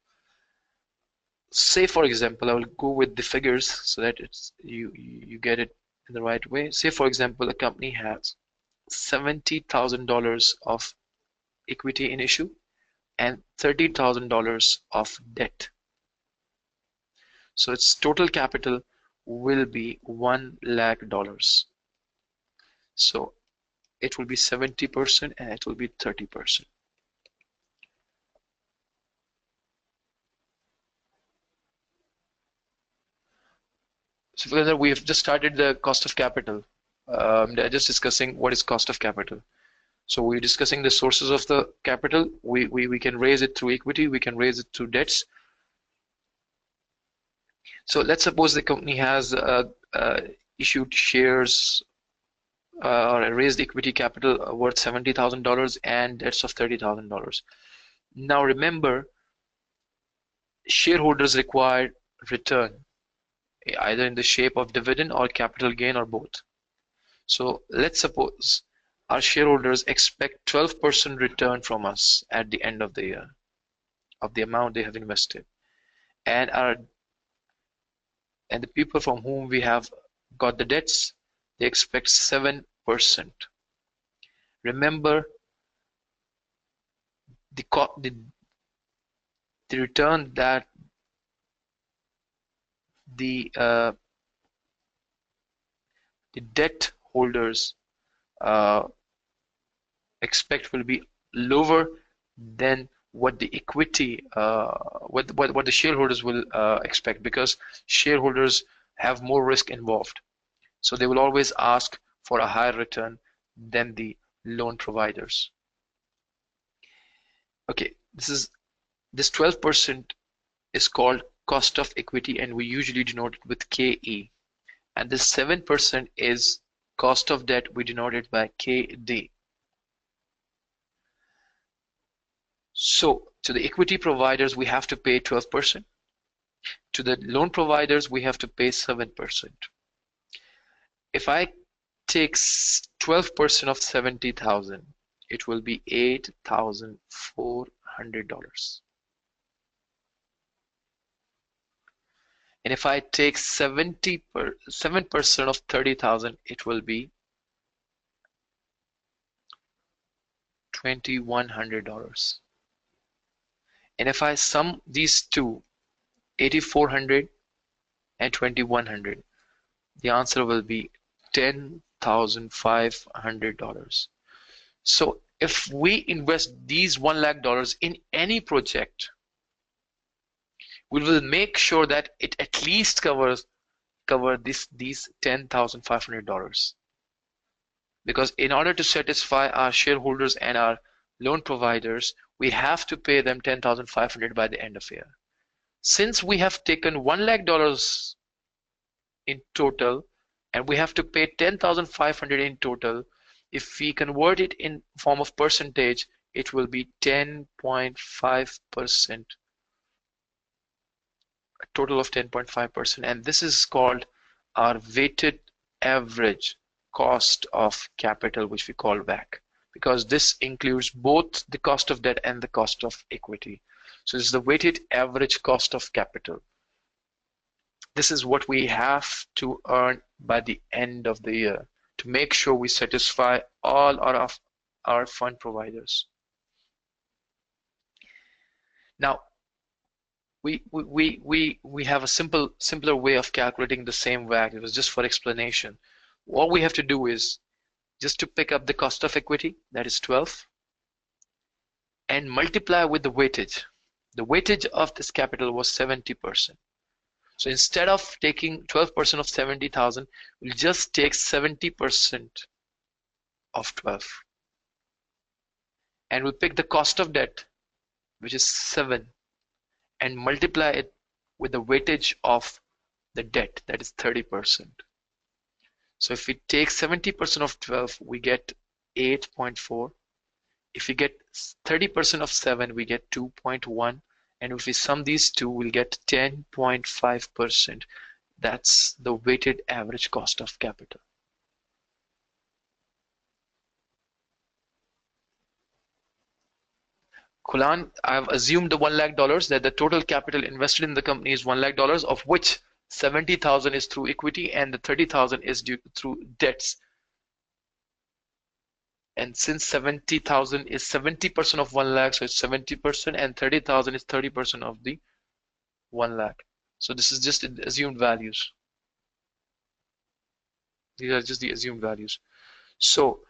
Say, for example, I will go with the figures so that you get it in the right way. Say, for example, a company has $70,000 of equity in issue and $30,000 of debt. So its total capital will be $1 lakh. So it will be 70% and it will be 30%. So further, we have just started the cost of capital. They're just discussing what is cost of capital. So we're discussing the sources of the capital. We can raise it through equity, we can raise it through debts. So let's suppose the company has issued shares or raised equity capital worth $70,000 and debts of $30,000. Now remember, shareholders require return, either in the shape of dividend or capital gain or both. So let's suppose our shareholders expect 12% return from us at the end of the year of the amount they have invested. And the people from whom we have got the debts, they expect 7%. Remember, the return that the debt holders expect will be lower than what the equity, what the shareholders will expect, because shareholders have more risk involved. So they will always ask for a higher return than the loan providers. Okay, this 12% is called cost of equity, and we usually denote it with KE. And this 7% is cost of debt, we denote it by KD. So to the equity providers, we have to pay 12%. To the loan providers, we have to pay 7%. If I take 12% of 70,000, it will be $8,400. And if I take 7% of 30,000, it will be $2,100. And if I sum these two, 8,400 and 2,100, the answer will be $10,500. So if we invest these $1 lakh in any project, we will make sure that it at least cover these $10,500. Because in order to satisfy our shareholders and our loan providers, we have to pay them $10,500 by the end of the year. Since we have taken $1 lakh in total, and we have to pay $10,500 in total, if we convert it in form of percentage, it will be 10.5%, a total of 10.5%, and this is called our weighted average cost of capital, which we call WACC, because this includes both the cost of debt and the cost of equity. So this is the weighted average cost of capital. This is what we have to earn by the end of the year to make sure we satisfy all of our fund providers. Now, we have a simpler way of calculating the same WACC. It was just for explanation. All we have to do is just to pick up the cost of equity, that is 12, and multiply with the weightage. The weightage of this capital was 70%. So instead of taking 12% of 70,000, we'll just take 70% of 12. And we'll pick the cost of debt, which is 7, and multiply it with the weightage of the debt, that is 30%. So if we take 70% of 12, we get 8.4. If we get 30% of 7, we get 2.1. And if we sum these two, we'll get 10.5%. That's the weighted average cost of capital. Kulan, I've assumed the $1 lakh that the total capital invested in the company is $1 lakh, of which 70,000 is through equity and the 30,000 is due through debts. And since 70,000 is 70% of 1 lakh, so it's 70%, and 30,000 is 30% of the 1 lakh. So this is just assumed values. These are just the assumed values. So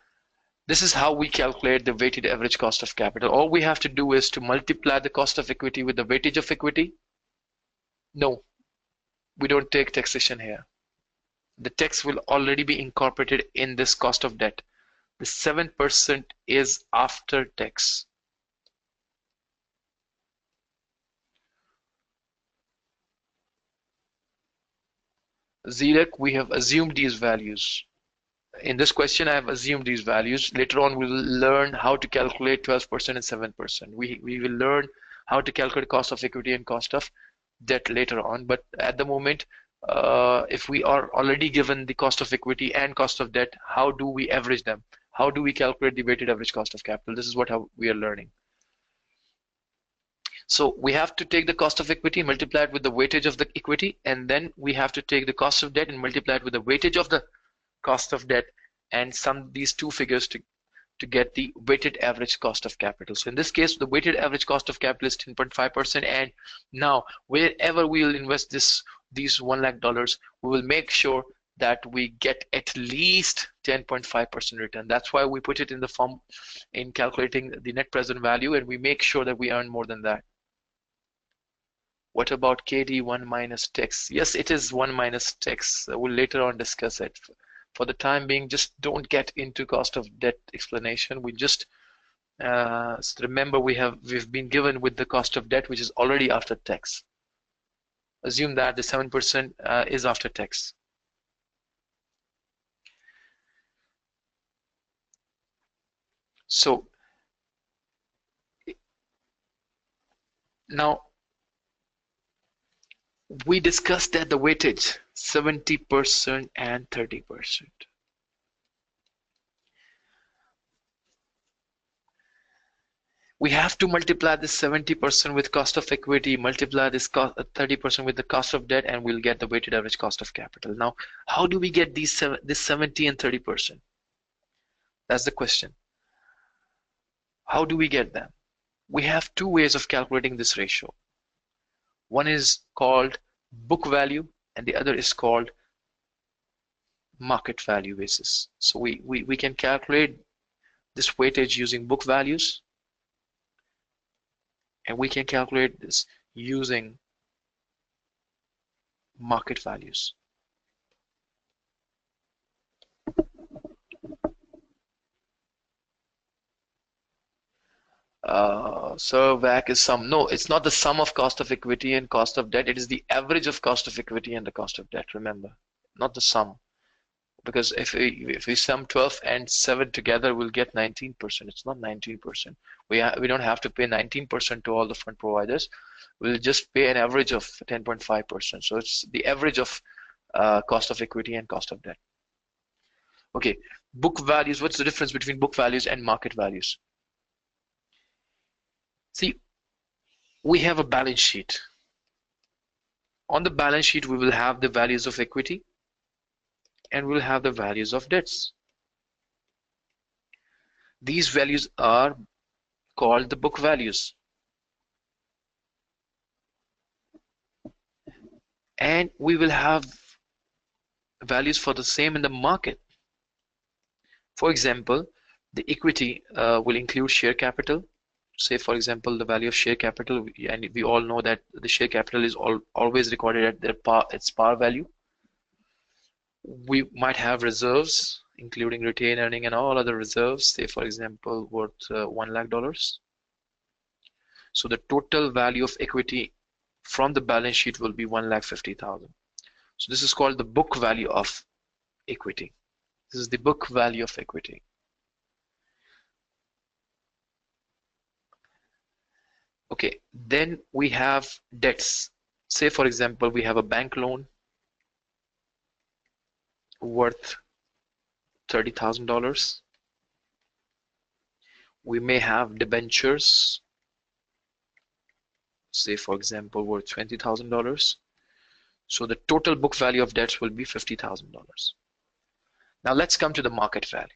this is how we calculate the weighted average cost of capital. All we have to do is to multiply the cost of equity with the weightage of equity. No, we don't take taxation here. The tax will already be incorporated in this cost of debt. The 7% is after tax. ZREC, we have assumed these values. In this question, I have assumed these values. Later on, we will learn how to calculate 12% and 7%. We will learn how to calculate cost of equity and cost of debt later on. But at the moment, if we are already given the cost of equity and cost of debt, how do we average them? How do we calculate the weighted average cost of capital? This is what we are learning. So we have to take the cost of equity, multiply it with the weightage of the equity, and then we have to take the cost of debt and multiply it with the weightage of the cost of debt, and sum these two figures to get the weighted average cost of capital. So in this case, the weighted average cost of capital is 10.5%. And now wherever we will invest these $1 lakh, we will make sure that we get at least 10.5% return. That's why we put it in the form in calculating the net present value, and we make sure that we earn more than that. What about KD 1 minus tax? Yes, it is 1 minus tax. We'll later on discuss it. For the time being, just don't get into cost of debt explanation. We just remember we've been given with the cost of debt, which is already after tax. Assume that the 7% is after tax. So now we discussed that the weightage 70% and 30%. We have to multiply this 70% with cost of equity, multiply this 30% with the cost of debt, and we'll get the weighted average cost of capital. Now, how do we get this 70 and 30%? That's the question. How do we get them? We have two ways of calculating this ratio. One is called book value, and the other is called market value basis. So we can calculate this weightage using book values, and we can calculate this using market values. So WACC is sum. No, it's not the sum of cost of equity and cost of debt. It is the average of cost of equity and the cost of debt. Remember, not the sum. Because if we sum 12 and 7 together, we'll get 19%. It's not 19%. We don't have to pay 19% to all the fund providers. We'll just pay an average of 10.5%. So it's the average of cost of equity and cost of debt. Okay, book values. What's the difference between book values and market values? See, we have a balance sheet. On the balance sheet, we will have the values of equity and we'll have the values of debts. These values are called the book values. And we will have values for the same in the market. For example, the equity will include share capital. Say, for example, the value of share capital, and we all know that the share capital is always recorded at its par value. We might have reserves, including retained earning and all other reserves, say, for example, worth $1 lakh. So the total value of equity from the balance sheet will be 1,50,000. So this is called the book value of equity. This is the book value of equity. Okay, then we have debts. Say, for example, we have a bank loan worth $30,000. We may have debentures, say for example, worth $20,000. So the total book value of debts will be $50,000. Now let's come to the market value.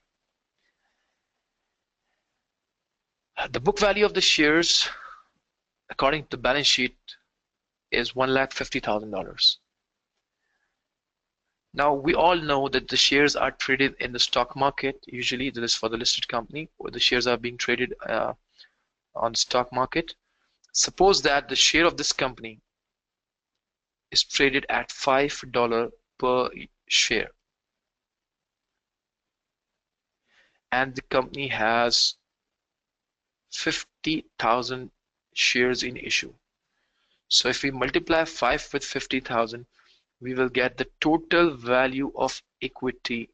The book value of the shares, according to the balance sheet, is $150,000. Now we all know that the shares are traded in the stock market. Usually this is for the listed company, where the shares are being traded on the stock market. Suppose that the share of this company is traded at $5 per share, and the company has 50,000 shares in issue. So if we multiply 5 with 50,000, we will get the total value of equity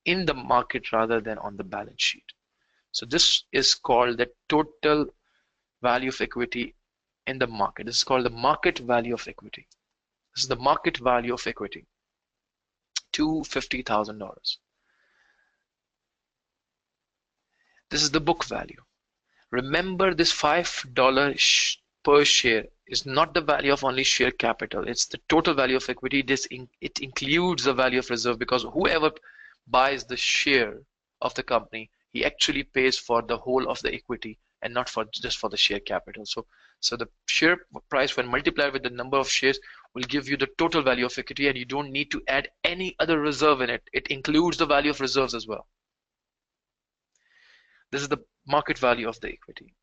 in the market rather than on the balance sheet. So this is called the total value of equity in the market. This is called the market value of equity. This is the market value of equity to $50,000. This is the book value. Remember, this $5 per share is not the value of only share capital. It's the total value of equity. It includes the value of reserve, because whoever buys the share of the company, he actually pays for the whole of the equity and not for just for the share capital. So the share price, when multiplied with the number of shares, will give you the total value of equity, and you don't need to add any other reserve in it. It includes the value of reserves as well. This is the market value of the equity.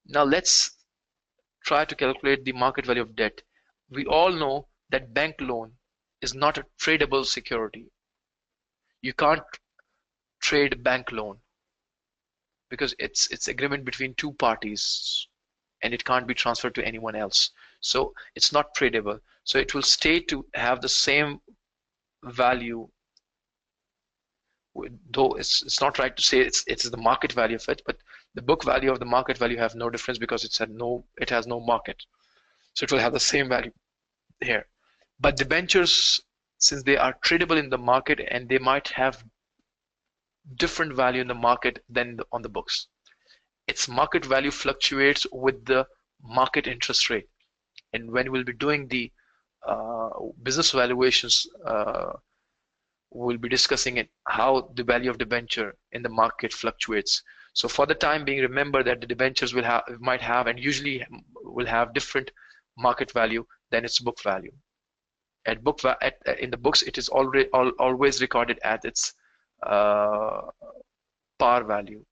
Now let's try to calculate the market value of debt. We all know that bank loan is not a tradable security. You can't trade bank loan because it's agreement between two parties and it can't be transferred to anyone else. So it's not tradable. So it will stay to have the same value, though it's not right to say it's the market value of it, but the book value of the market value have no difference because it has no market. So it will have the same value here. But debentures, since they are tradable in the market, and they might have different value in the market than on the books. Its market value fluctuates with the market interest rate. And when we'll be doing the business valuations, we'll be discussing it, how the value of debenture in the market fluctuates. So for the time being, remember that the debentures might have and usually will have different market value than its book value. In the books, it is always recorded at its par value,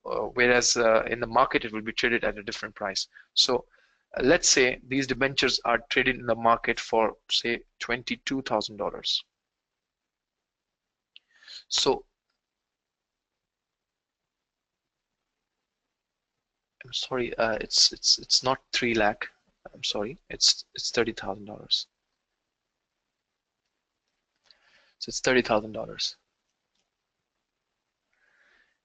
whereas in the market it will be traded at a different price. So let's say these debentures are traded in the market for, say, $22,000. So I'm sorry, it's not 3 lakh. I'm sorry, it's $30,000. So it's $30,000.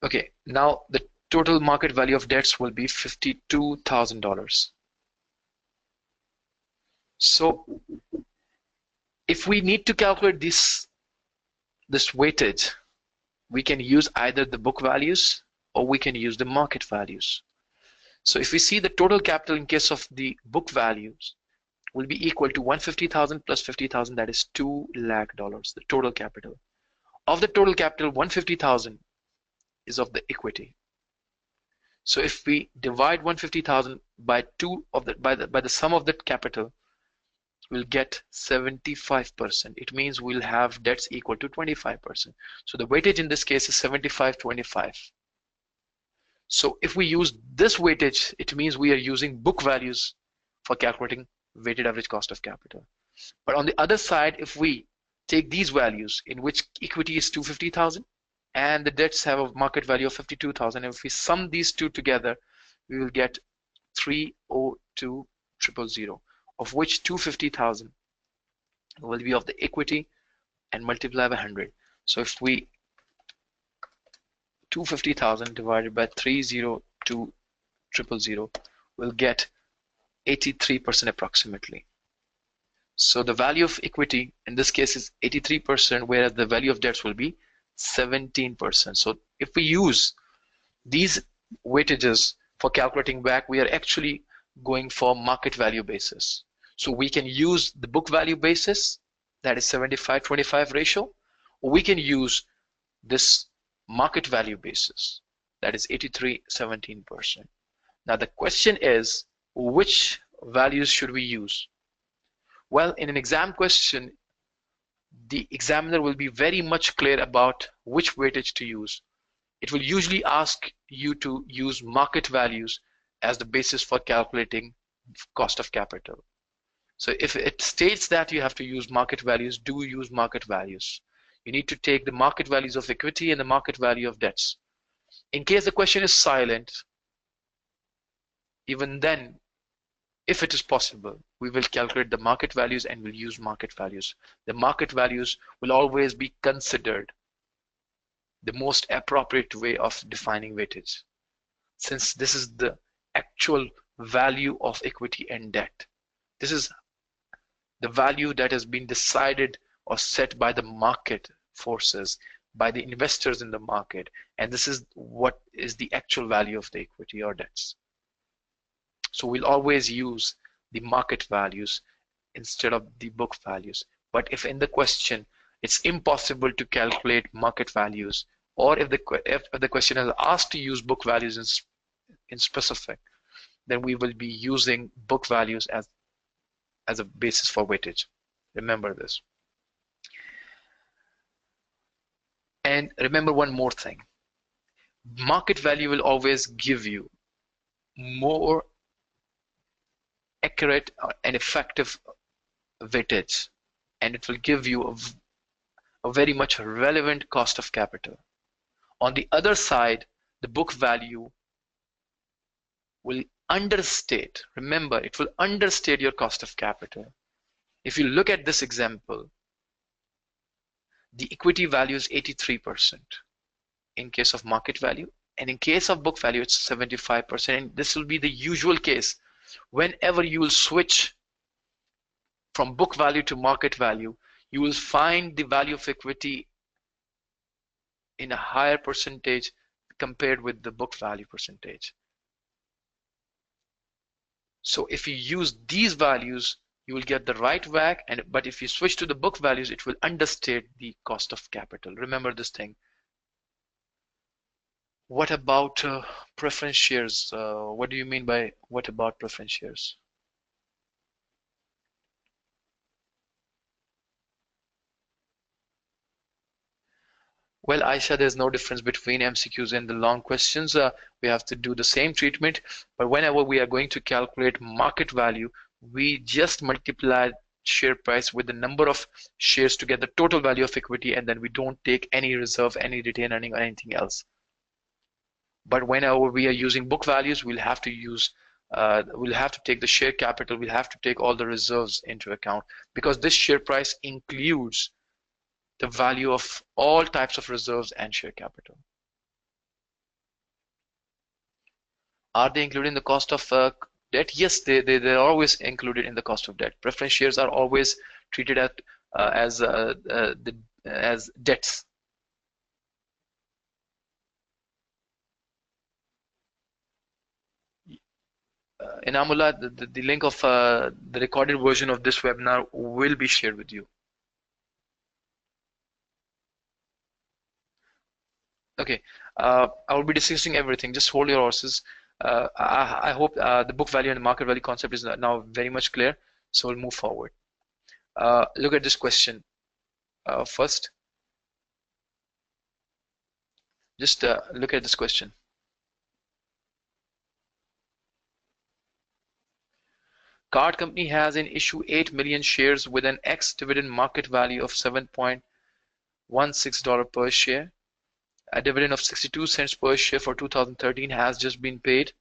Okay, now the total market value of debts will be $52,000. So if we need to calculate this weightage, we can use either the book values or we can use the market values. So if we see the total capital in case of the book values will be equal to 150,000 plus 50,000, that is $2 lakh, the total capital. Of the total capital, 150,000 is of the equity. So if we divide 150,000 by the sum of that capital, we'll get 75%. It means we'll have debts equal to 25%. So the weightage in this case is 75-25. So if we use this weightage, it means we are using book values for calculating weighted average cost of capital. But on the other side, if we take these values in which equity is 250,000 and the debts have a market value of 52,000, and if we sum these two together, we will get 302,000, of which 250,000 will be of the equity and multiply by 100. So if we 250,000 divided by 302,000 will get 83% approximately. So the value of equity in this case is 83%, whereas the value of debts will be 17%. So if we use these weightages for calculating WACC, we are actually going for market value basis. So we can use the book value basis, that is 75-25 ratio, or we can use this market value basis, that is 83-17%. Now the question is, which values should we use? Well, in an exam question, the examiner will be very much clear about which weightage to use. It will usually ask you to use market values as the basis for calculating cost of capital. So if it states that you have to use market values, do use market values. You need to take the market values of equity and the market value of debts. In case the question is silent, even then, if it is possible, we will calculate the market values and we'll use market values. The market values will always be considered the most appropriate way of defining weightage, since this is the actual value of equity and debt. This is the value that has been decided or set by the market forces, by the investors in the market, and this is what is the actual value of the equity or debts. So we'll always use the market values instead of the book values. But if in the question it's impossible to calculate market values, or if the question is asked to use book values in specific, then we will be using book values as a basis for weightage. Remember this. And remember one more thing. Market value will always give you more accurate and effective weightage, and it will give you a very much relevant cost of capital. On the other side, the book value will understate. Remember, it will understate your cost of capital. If you look at this example, the equity value is 83% in case of market value, and in case of book value, it's 75%. And this will be the usual case. Whenever you will switch from book value to market value, you will find the value of equity in a higher percentage compared with the book value percentage. So if you use these values, you will get the right WACC, but if you switch to the book values, it will understate the cost of capital. Remember this thing. What about preference shares? What do you mean by what about preference shares? Well, Aisha, there's no difference between MCQs and the long questions. We have to do the same treatment, but whenever we are going to calculate market value, we just multiply share price with the number of shares to get the total value of equity, and then we don't take any reserve, any retained earning, or anything else. But whenever we are using book values, we'll have to take the share capital, we'll have to take all the reserves into account, because this share price includes the value of all types of reserves and share capital. Are they included in the cost of debt? Yes, they're always included in the cost of debt. Preference shares are always treated as debts. Inamullah, the link of the recorded version of this webinar will be shared with you. Okay, I will be discussing everything. Just hold your horses. I hope the book value and the market value concept is now very much clear. So we'll move forward. Look at this question first. Just look at this question. Card company has in issue 8 million shares with an ex-dividend market value of $7.16 per share. A dividend of 62 cents per share for 2013 has just been paid.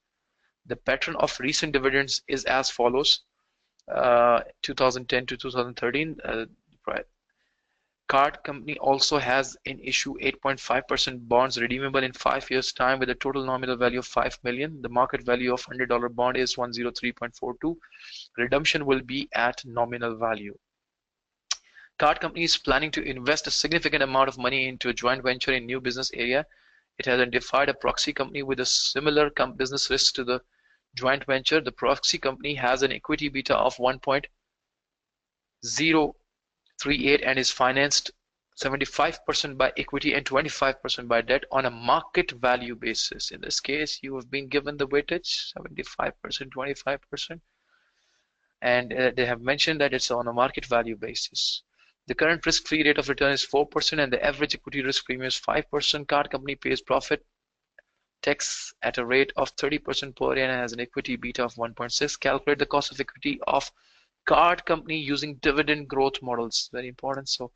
The pattern of recent dividends is as follows: 2010 to 2013. Card company also has in issue 8.5% bonds redeemable in 5 years' time with a total nominal value of 5 million. The market value of $100 bond is 103.42. Redemption will be at nominal value. Card company is planning to invest a significant amount of money into a joint venture in new business area. It has identified a proxy company with a similar business risk to the joint venture. The proxy company has an equity beta of 1.038 and is financed 75% by equity and 25% by debt on a market value basis. In this case, you have been given the weightage 75%, 25%, and they have mentioned that it's on a market value basis. The current risk-free rate of return is 4% and the average equity risk premium is 5%. Card company pays profit tax at a rate of 30% per year and has an equity beta of 1.6. Calculate the cost of equity of card company using dividend growth models. Very important. So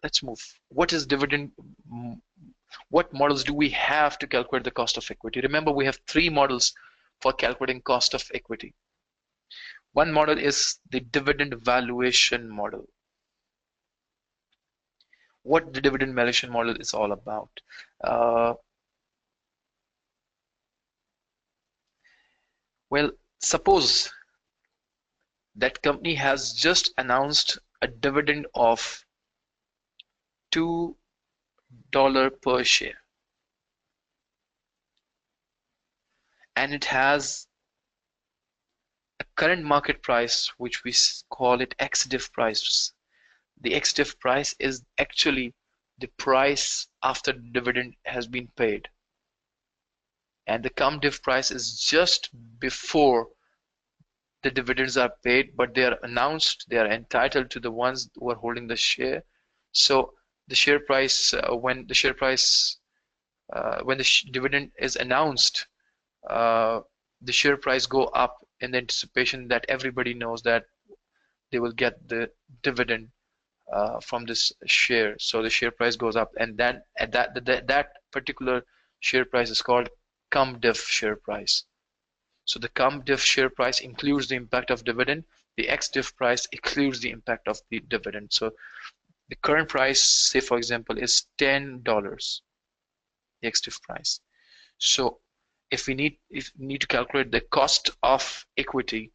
let's move. What is dividend? What models do we have to calculate the cost of equity? Remember, we have three models for calculating cost of equity. One model is the dividend valuation model. What the dividend valuation model is all about. Well, suppose that company has just announced a dividend of $2 per share, and it has a current market price, which we call it ex-div price. The ex-div price is actually the price after dividend has been paid, and the cum-div price is just before the dividends are paid, but they are announced, they are entitled to the ones who are holding the share. So the share price, when the dividend is announced, the share price go up in the anticipation that everybody knows that they will get the dividend from this share. So the share price goes up, and then at that particular share price is called cum-div share price. So the cum-div share price includes the impact of dividend. The ex-div price includes the impact of the dividend. So the current price, say for example, is $10, the ex-div price. So if we need to calculate the cost of equity,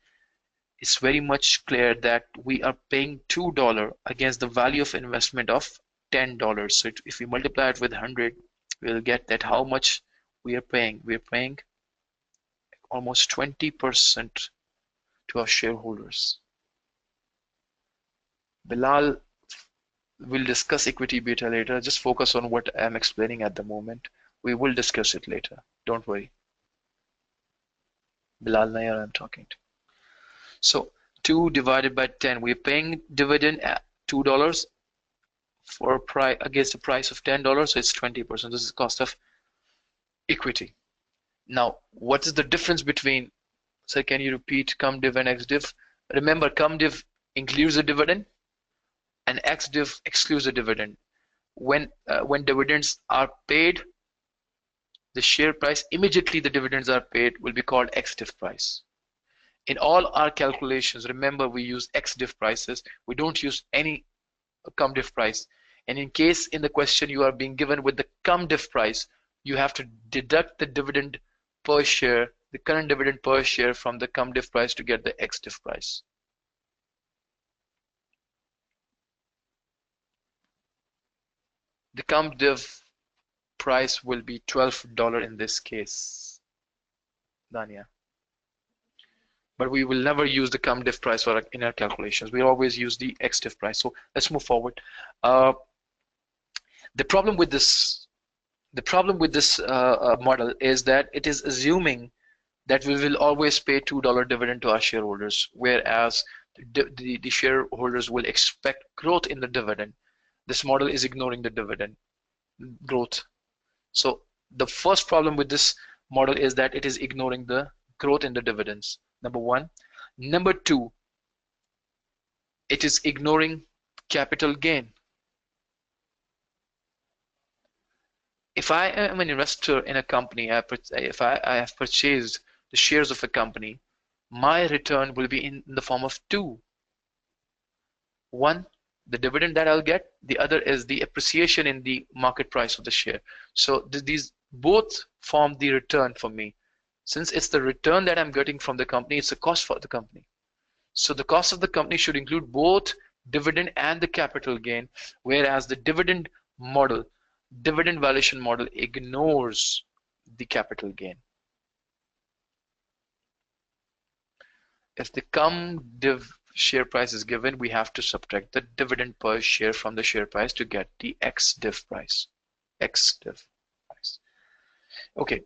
it's very much clear that we are paying $2 against the value of investment of $10. So if we multiply it with 100, we'll get that how much we are paying. We are paying almost 20% to our shareholders. Bilal will discuss equity beta later. Just focus on what I'm explaining at the moment. We will discuss it later. Don't worry. Bilal Nair I'm talking to. So 2 divided by 10. We're paying dividend at $2 for against the price of $10. So it's 20%. This is the cost of equity. Now, what is the difference between, sir, can you repeat cum-div and ex-div? Remember, cum-div includes the dividend and ex-div excludes the dividend. When dividends are paid, the share price, immediately the dividends are paid, will be called ex-div price. In all our calculations, remember, we use ex-div prices. We don't use any cum-div price. And in case in the question you are being given with the cum-div price, you have to deduct the dividend per share, the current dividend per share from the cum-div price to get the ex-div price. The cum-div price will be $12 in this case, Dania. But we will never use the cum-div price for in our calculations. We always use the ex-div price. So let's move forward. The problem with this model is that it is assuming that we will always pay $2 dividend to our shareholders, whereas the shareholders will expect growth in the dividend. This model is ignoring the dividend growth. So the first problem with this model is that it is ignoring the growth in the dividends. Number one. Number two, it is ignoring capital gain. If I am an investor in a company, if I have purchased the shares of a company, my return will be in the form of two. One, the dividend that I'll get. The other is the appreciation in the market price of the share. So these both form the return for me. Since it's the return that I'm getting from the company, it's a cost for the company. So the cost of the company should include both dividend and the capital gain, whereas the dividend valuation model ignores the capital gain. If the cum div share price is given, we have to subtract the dividend per share from the share price to get the ex div price. Okay,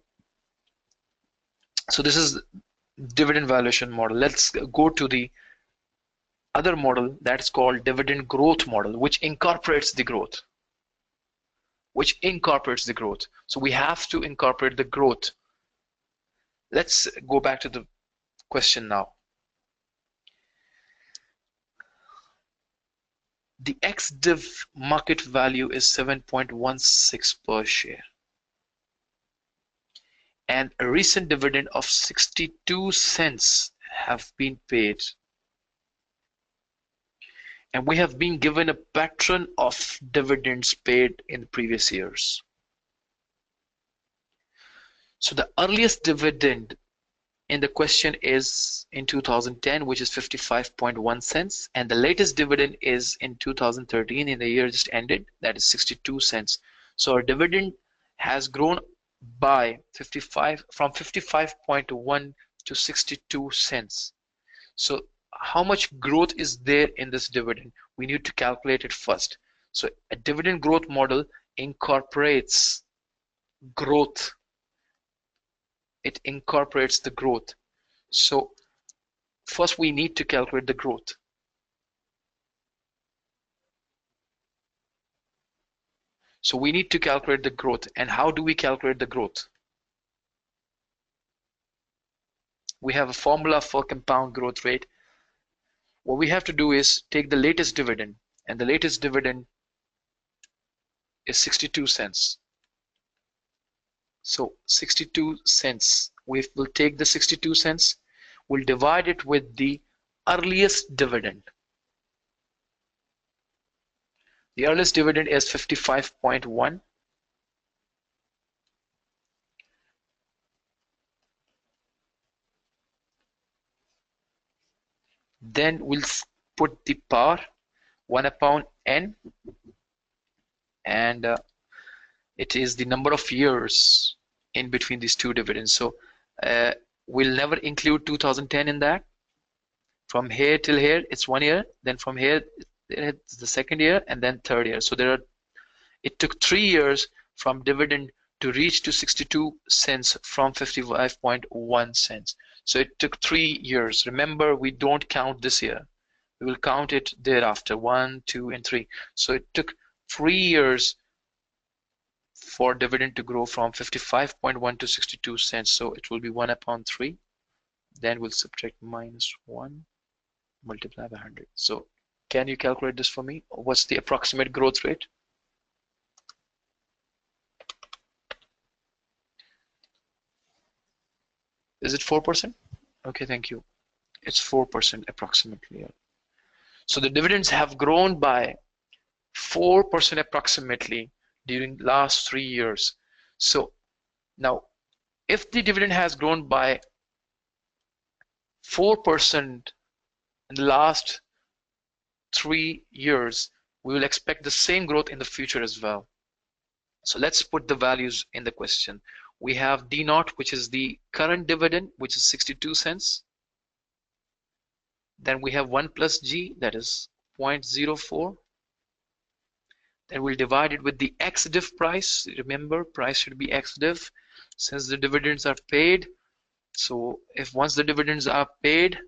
so this is dividend valuation model. Let's go to the other model that's called dividend growth model, which incorporates the growth. So we have to incorporate the growth. Let's go back to the question now. The ex-div market value is 7.16 per share. And a recent dividend of 62 cents have been paid. And we have been given a pattern of dividends paid in previous years. So the earliest dividend in the question is in 2010, which is 55.1 cents, and the latest dividend is in 2013, in the year just ended, that is 62 cents. So our dividend has grown by from 55.1 to 62 cents. So how much growth is there in this dividend? We need to calculate it first. So a dividend growth model incorporates growth. It incorporates the growth. So first we need to calculate the growth. So we need to calculate the growth. And how do we calculate the growth? We have a formula for compound growth rate. What we have to do is take the latest dividend, and the latest dividend is 62 cents. So 62 cents, we will take the 62 cents, we'll divide it with the earliest dividend. The earliest dividend is 55.1. Then we'll put the power 1 upon n, and it is the number of years in between these two dividends. So we'll never include 2010 in that. From here till here, it's 1 year. Then from here, it's the second year, and then third year. So it took 3 years from dividend to reach to 62 cents from 55.1 cents. So it took 3 years. Remember, we don't count this year. We will count it thereafter, 1, 2, and 3. So it took 3 years for dividend to grow from 55.1 to 62 cents. So it will be 1 upon 3. Then we'll subtract minus 1, multiply by 100. So can you calculate this for me? What's the approximate growth rate? Is it 4%? Okay, thank you. It's 4% approximately. So the dividends have grown by 4% approximately during last 3 years. So now, if the dividend has grown by 4% in the last 3 years, we will expect the same growth in the future as well. So let's put the values in the question. We have D naught, which is the current dividend, which is 62 cents. Then we have 1 plus G, that is 0.04. Then we'll divide it with the ex-div price. Remember, price should be ex-div since the dividends are paid. So if once the dividends are paid,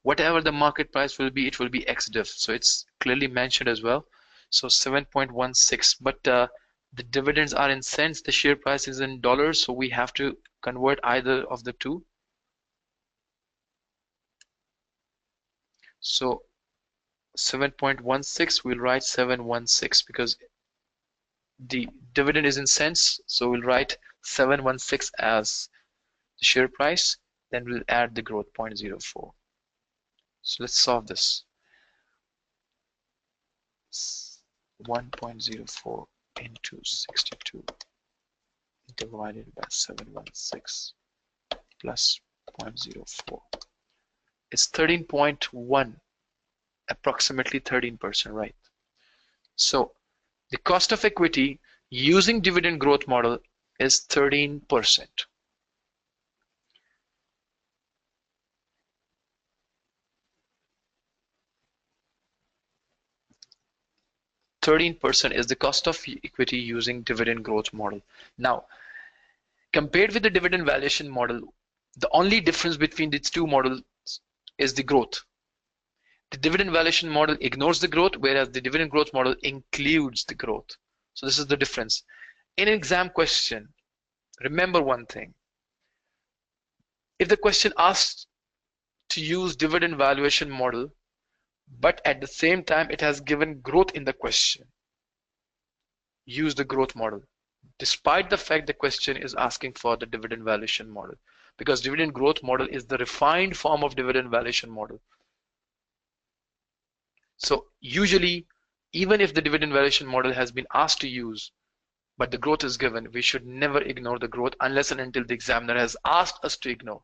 whatever the market price will be, it will be ex-div. So it's clearly mentioned as well. So 7.16, but the dividends are in cents, the share price is in dollars, so we have to convert either of the two. So 7.16, we'll write 716 because the dividend is in cents, so we'll write 716 as the share price, then we'll add the growth 0.04. So let's solve this. 1.04 into 62 divided by 716 plus 0.04. It's 13.1 approximately 13%, right? So the cost of equity using dividend growth model is 13%. 13% is the cost of equity using dividend growth model. Now, compared with the dividend valuation model, the only difference between these two models is the growth. The dividend valuation model ignores the growth, whereas the dividend growth model includes the growth. So this is the difference. In an exam question, remember one thing. If the question asks to use dividend valuation model, but at the same time it has given growth in the question, use the growth model, despite the fact the question is asking for the dividend valuation model, because dividend growth model is the refined form of dividend valuation model. So usually, even if the dividend valuation model has been asked to use, but the growth is given, we should never ignore the growth unless and until the examiner has asked us to ignore.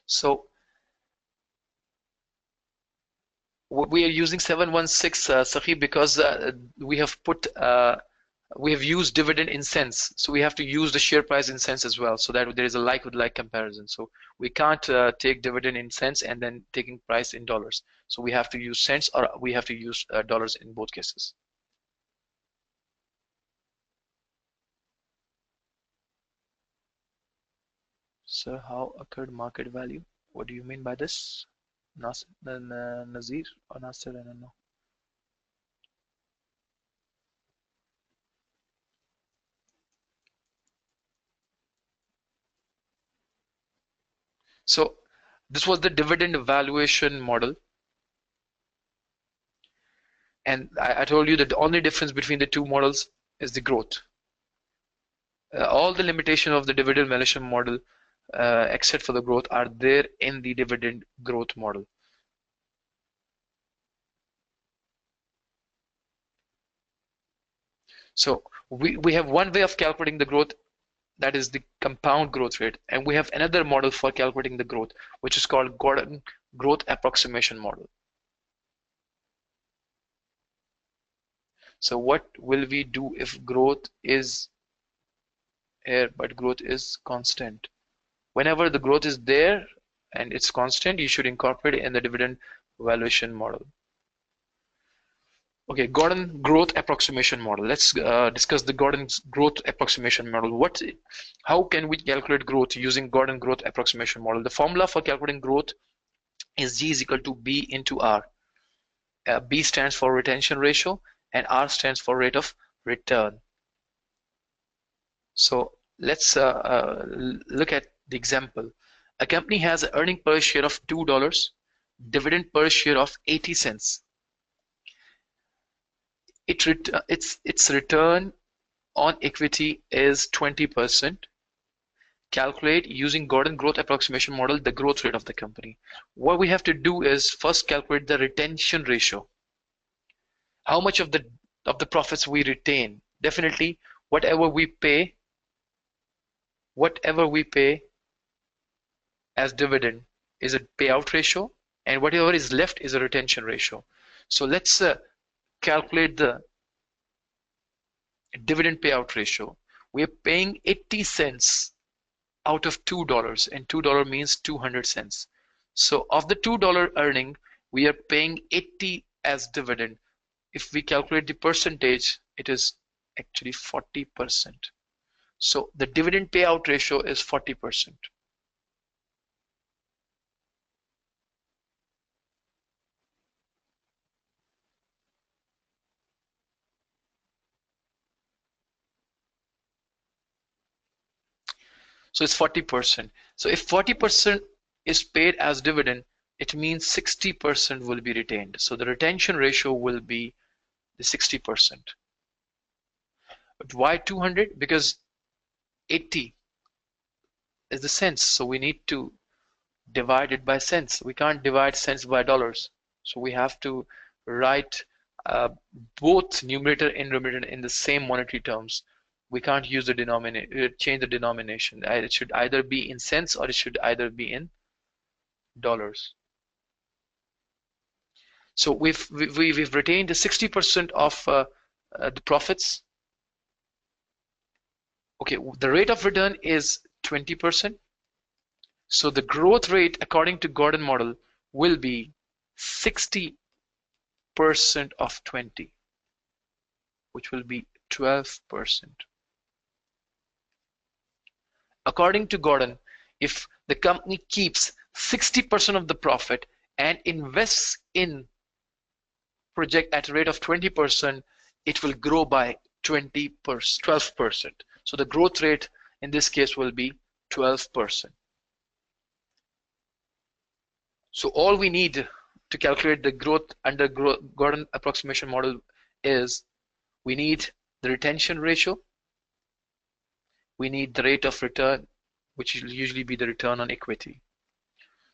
So we are using 716 Sahib because we have used dividend in cents, so we have to use the share price in cents as well, so that there is a like with like comparison. So we can't take dividend in cents and then taking price in dollars. So we have to use cents, or we have to use dollars in both cases. So how occurred market value? What do you mean by this? Nazir or Nasir? I don't know. So this was the dividend valuation model. And I told you that the only difference between the two models is the growth. All the limitations of the dividend valuation model, except for the growth, are there in the dividend growth model. So we have one way of calculating the growth, that is the compound growth rate, and we have another model for calculating the growth, which is called Gordon growth approximation model. So what will we do if growth is here but growth is constant? Whenever the growth is there and it's constant, you should incorporate it in the dividend valuation model. Okay, Gordon growth approximation model. Let's discuss the Gordon's growth approximation model. How can we calculate growth using Gordon growth approximation model? The formula for calculating growth is G is equal to B into R. B stands for retention ratio and R stands for rate of return. So let's look at the example. A company has an earning per share of $2, dividend per share of 80 cents. Its return on equity is 20%. Calculate using Gordon growth approximation model the growth rate of the company. What we have to do is first calculate the retention ratio. How much of the profits we retain? Definitely whatever we pay as dividend is a payout ratio, and whatever is left is a retention ratio. So let's calculate the dividend payout ratio. We are paying 80 cents out of $2, and $2 means 200 cents. So of the $2 earning, we are paying 80 as dividend. If we calculate the percentage, it is actually 40%. So the dividend payout ratio is 40%. So it's 40%. So if 40% is paid as dividend, it means 60% will be retained. So the retention ratio will be the 60%. But why 200? Because 80 is the cents. So we need to divide it by cents. We can't divide cents by dollars. So we have to write both numerator and denominator in the same monetary terms. We can't use the denominator, change the denomination. It should either be in cents or it should either be in dollars. So we've retained 60% of the profits. Okay, the rate of return is 20%. So the growth rate, according to Gordon model, will be 60% of 20, which will be 12%. According to Gordon, if the company keeps 60% of the profit and invests in project at a rate of 20%, it will grow by 12%. So the growth rate in this case will be 12%. So all we need to calculate the growth under Gordon approximation model is we need the retention ratio, we need the rate of return, which will usually be the return on equity.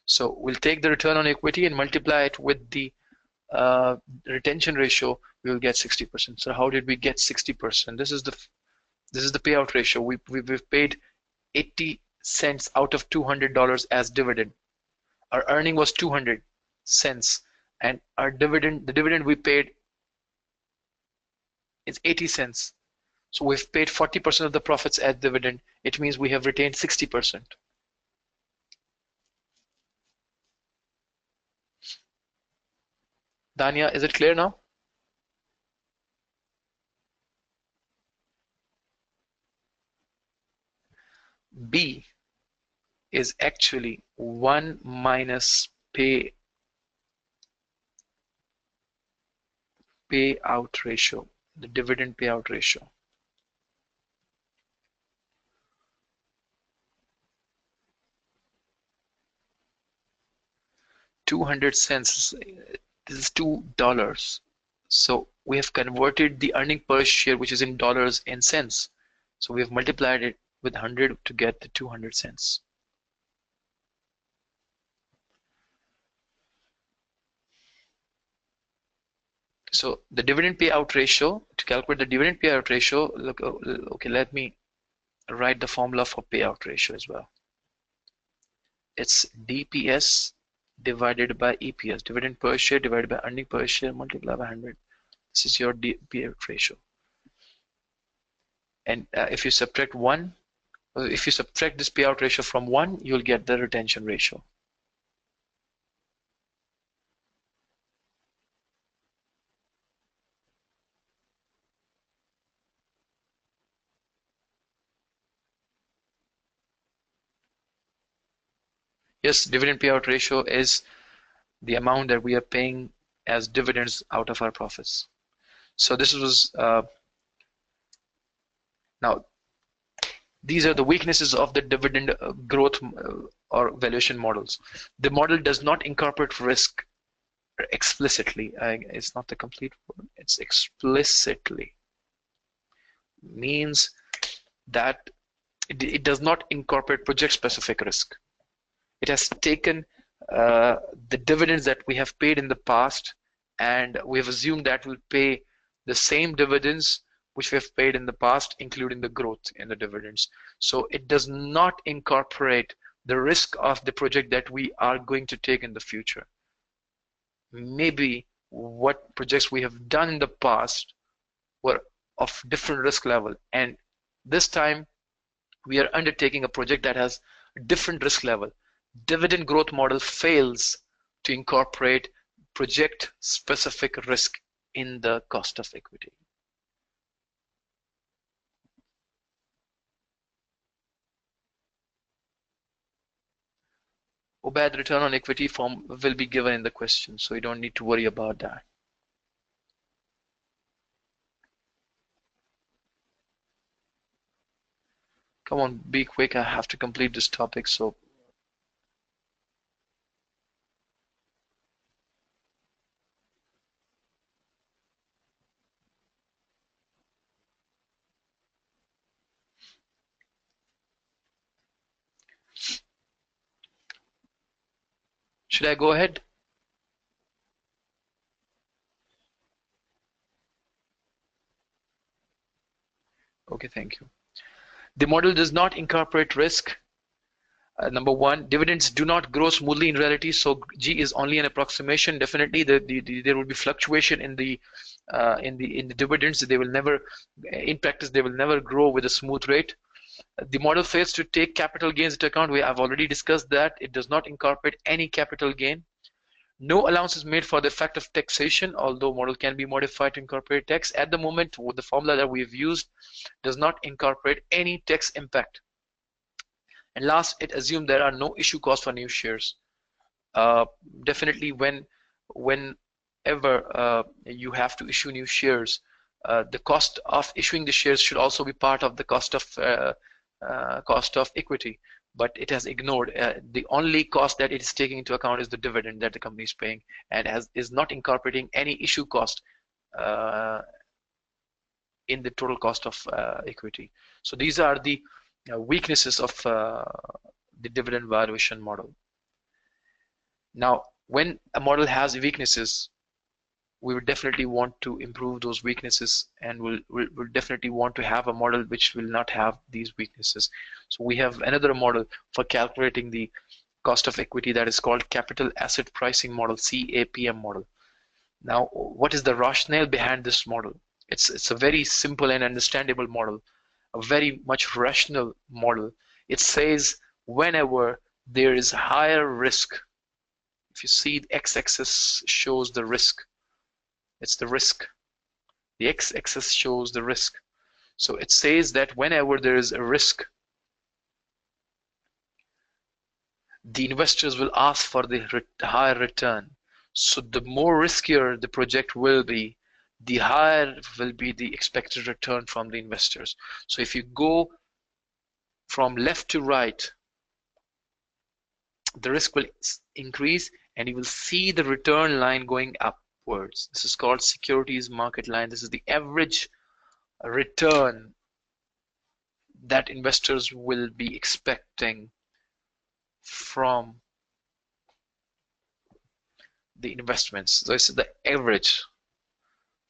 So we'll take the return on equity and multiply it with the retention ratio. We will get 60%. So how did we get 60%? This is the payout ratio. We've paid 80 cents out of $200 as dividend. Our earning was 200 cents, and our dividend, the dividend we paid is 80 cents. So we've paid 40% of the profits as dividend. It means we have retained 60%. Dania, is it clear now? B is actually 1 minus payout ratio, the dividend payout ratio. $2.00. This is $2. So we have converted the earning per share, which is in dollars, in cents. So we have multiplied it with 100 to get the 200 cents. So the dividend payout ratio, to calculate the dividend payout ratio, look, okay, let me write the formula for payout ratio as well. It's DPS divided by EPS, dividend per share divided by earning per share multiplied by 100. This is your payout ratio. And if you subtract this payout ratio from 1, you'll get the retention ratio. Yes, dividend payout ratio is the amount that we are paying as dividends out of our profits. So this was now these are the weaknesses of the dividend growth or valuation models. The model does not incorporate risk explicitly. It's not the complete word. It's explicitly. Means that it does not incorporate project-specific risk. It has taken the dividends that we have paid in the past, and we have assumed that we'll pay the same dividends which we have paid in the past, including the growth in the dividends. So it does not incorporate the risk of the project that we are going to take in the future. Maybe what projects we have done in the past were of different risk level, and this time we are undertaking a project that has a different risk level. Dividend growth model fails to incorporate project specific risk in the cost of equity. Obad, return on equity form will be given in the question, so you don't need to worry about that. Come on, be quick. I have to complete this topic. So should I go ahead? Okay. Okay, thank you. The model does not incorporate risk. Number one, dividends do not grow smoothly in reality, so G is only an approximation. Definitely, there will be fluctuation in the dividends. They will never, in practice, they will never grow with a smooth rate. The model fails to take capital gains into account. We have already discussed that. It does not incorporate any capital gain. No allowance is made for the effect of taxation, although model can be modified to incorporate tax. At the moment, the formula that we've used does not incorporate any tax impact. And last, it assumes there are no issue costs for new shares. Uh, Definitely, whenever you have to issue new shares, the cost of issuing the shares should also be part of the cost of equity. But it has ignored the only cost that it is taking into account is the dividend that the company is paying, and is not incorporating any issue cost uh, in the total cost of equity. So these are the weaknesses of the dividend valuation model. Now, when a model has weaknesses, we would definitely want to improve those weaknesses, and we'll definitely want to have a model which will not have these weaknesses. So we have another model for calculating the cost of equity that is called capital asset pricing model, CAPM model. Now, what is the rationale behind this model? It's a very simple and understandable model, a very much rational model. It says whenever there is higher risk, if you see the x-axis shows the risk, it's the risk. The x-axis shows the risk. So it says that whenever there is a risk, the investors will ask for the higher return. So the more riskier the project will be, the higher will be the expected return from the investors. So if you go from left to right, the risk will increase and you will see the return line going upwards. This is called securities market line. This is the average return that investors will be expecting from the investments. So this is the average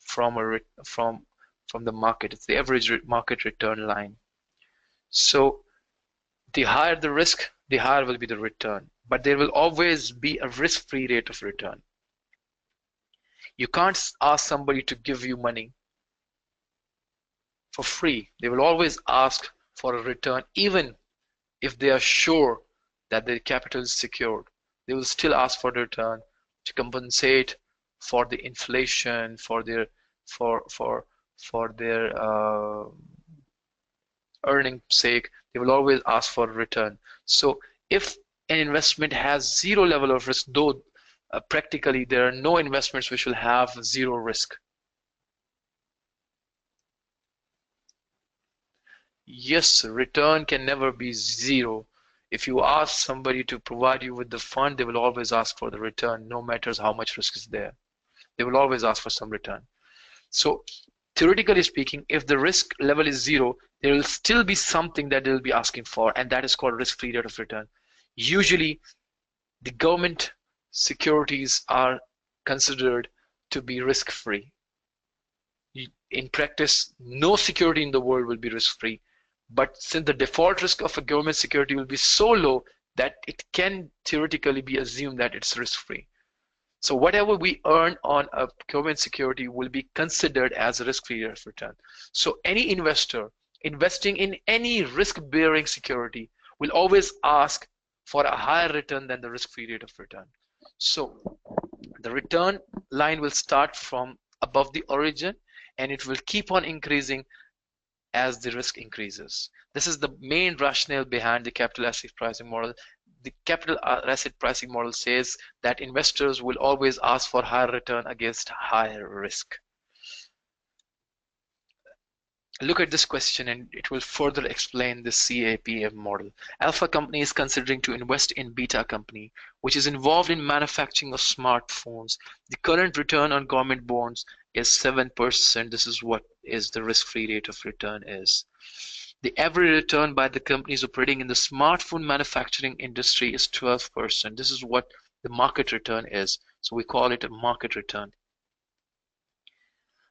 from the market. It's the average market return line. So the higher the risk, the higher will be the return. But there will always be a risk-free rate of return. You can't ask somebody to give you money for free. They will always ask for a return, even if they are sure that their capital is secured. They will still ask for the return to compensate for the inflation, for their earning sake. They will always ask for a return. So if an investment has zero level of risk, though practically there are no investments which will have zero risk. Yes, return can never be zero. If you ask somebody to provide you with the fund, they will always ask for the return, no matter how much risk is there. They will always ask for some return. So theoretically speaking, if the risk level is zero, there will still be something that they'll be asking for, and that is called risk-free rate of return. Usually, the government securities are considered to be risk-free. In practice, no security in the world will be risk-free. But since the default risk of a government security will be so low that it can theoretically be assumed that it's risk-free. So whatever we earn on a government security will be considered as a risk-free rate of return. So any investor investing in any risk-bearing security will always ask for a higher return than the risk-free rate of return. So the return line will start from above the origin and it will keep on increasing as the risk increases. This is the main rationale behind the capital asset pricing model. The capital asset pricing model says that investors will always ask for higher return against higher risk. Look at this question and it will further explain the CAPM model. Alpha company is considering to invest in beta company, which is involved in manufacturing of smartphones. The current return on government bonds is 7%. This is what is the risk-free rate of return is. The average return by the companies operating in the smartphone manufacturing industry is 12%. This is what the market return is. So we call it a market return.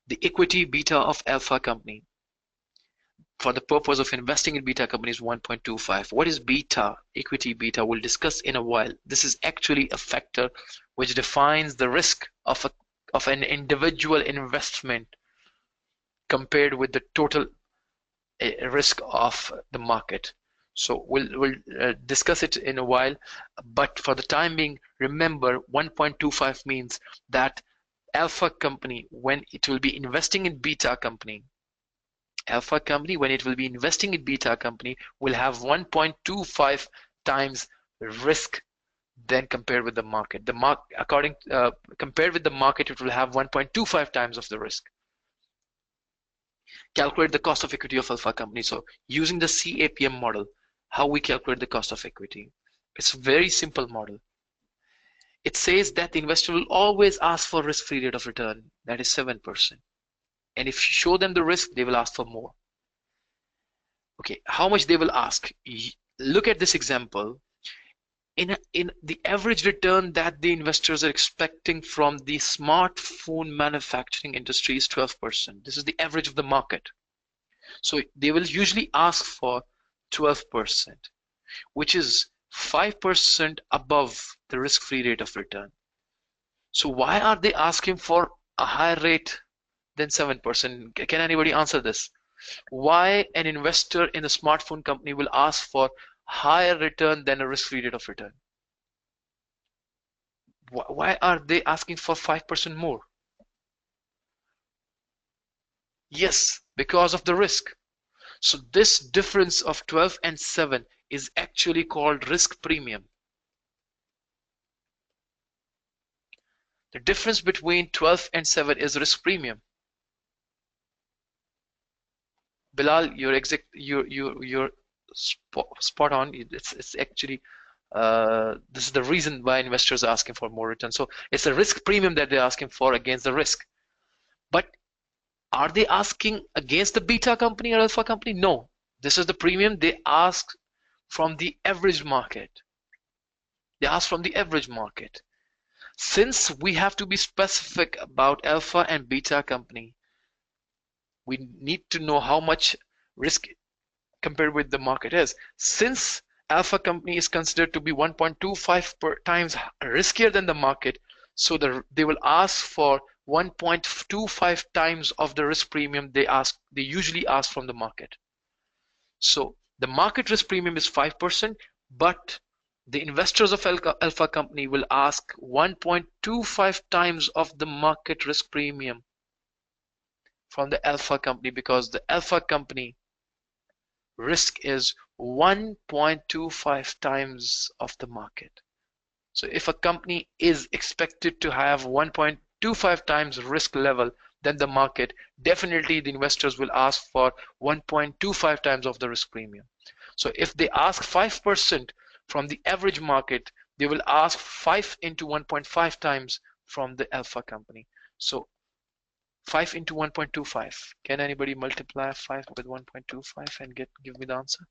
The equity beta of alpha company. for the purpose of investing in beta companies 1.25. What is beta? Equity beta, we'll discuss in a while. This is actually a factor which defines the risk of an individual investment compared with the total risk of the market. So we'll discuss it in a while, but for the time being, remember 1.25 means that alpha company, when it will be investing in beta company, alpha company, when it will be investing in beta company, will have 1.25 times risk than compared with the market. Compared with the market, it will have 1.25 times of the risk. Calculate the cost of equity of alpha company. So using the CAPM model, how we calculate the cost of equity. It's a very simple model. It says that the investor will always ask for risk-free rate of return, that is 7%. And if you show them the risk, they will ask for more. Okay, how much they will ask? Look at this example. In the average return that the investors are expecting from the smartphone manufacturing industry is 12%. This is the average of the market. So they will usually ask for 12%, which is 5% above the risk-free rate of return. So why are they asking for a higher rate than 7%? Can anybody answer this? Why an investor in a smartphone company will ask for higher return than a risk-free rate of return? Why are they asking for 5% more? Yes, because of the risk. So this difference of 12 and 7 is actually called risk premium. The difference between 12 and 7 is risk premium. Bilal, you're spot on. It's actually this is the reason why investors are asking for more return. So it's a risk premium that they're asking for against the risk. But are they asking against the beta company or alpha company? No. This is the premium they ask from the average market. They ask from the average market. Since we have to be specific about alpha and beta company, we need to know how much risk compared with the market is. Since alpha company is considered to be 1.25 times riskier than the market, so they will ask for 1.25 times of the risk premium they usually ask from the market. So the market risk premium is 5%, but the investors of alpha company will ask 1.25 times of the market risk premium from the alpha company, because the alpha company risk is 1.25 times of the market. So if a company is expected to have 1.25 times risk level than the market, definitely the investors will ask for 1.25 times of the risk premium. So if they ask 5% from the average market, they will ask 5 into 1.5 times from the alpha company. So 5 into 1.25. Can anybody multiply 5 with 1.25 and give me the answer?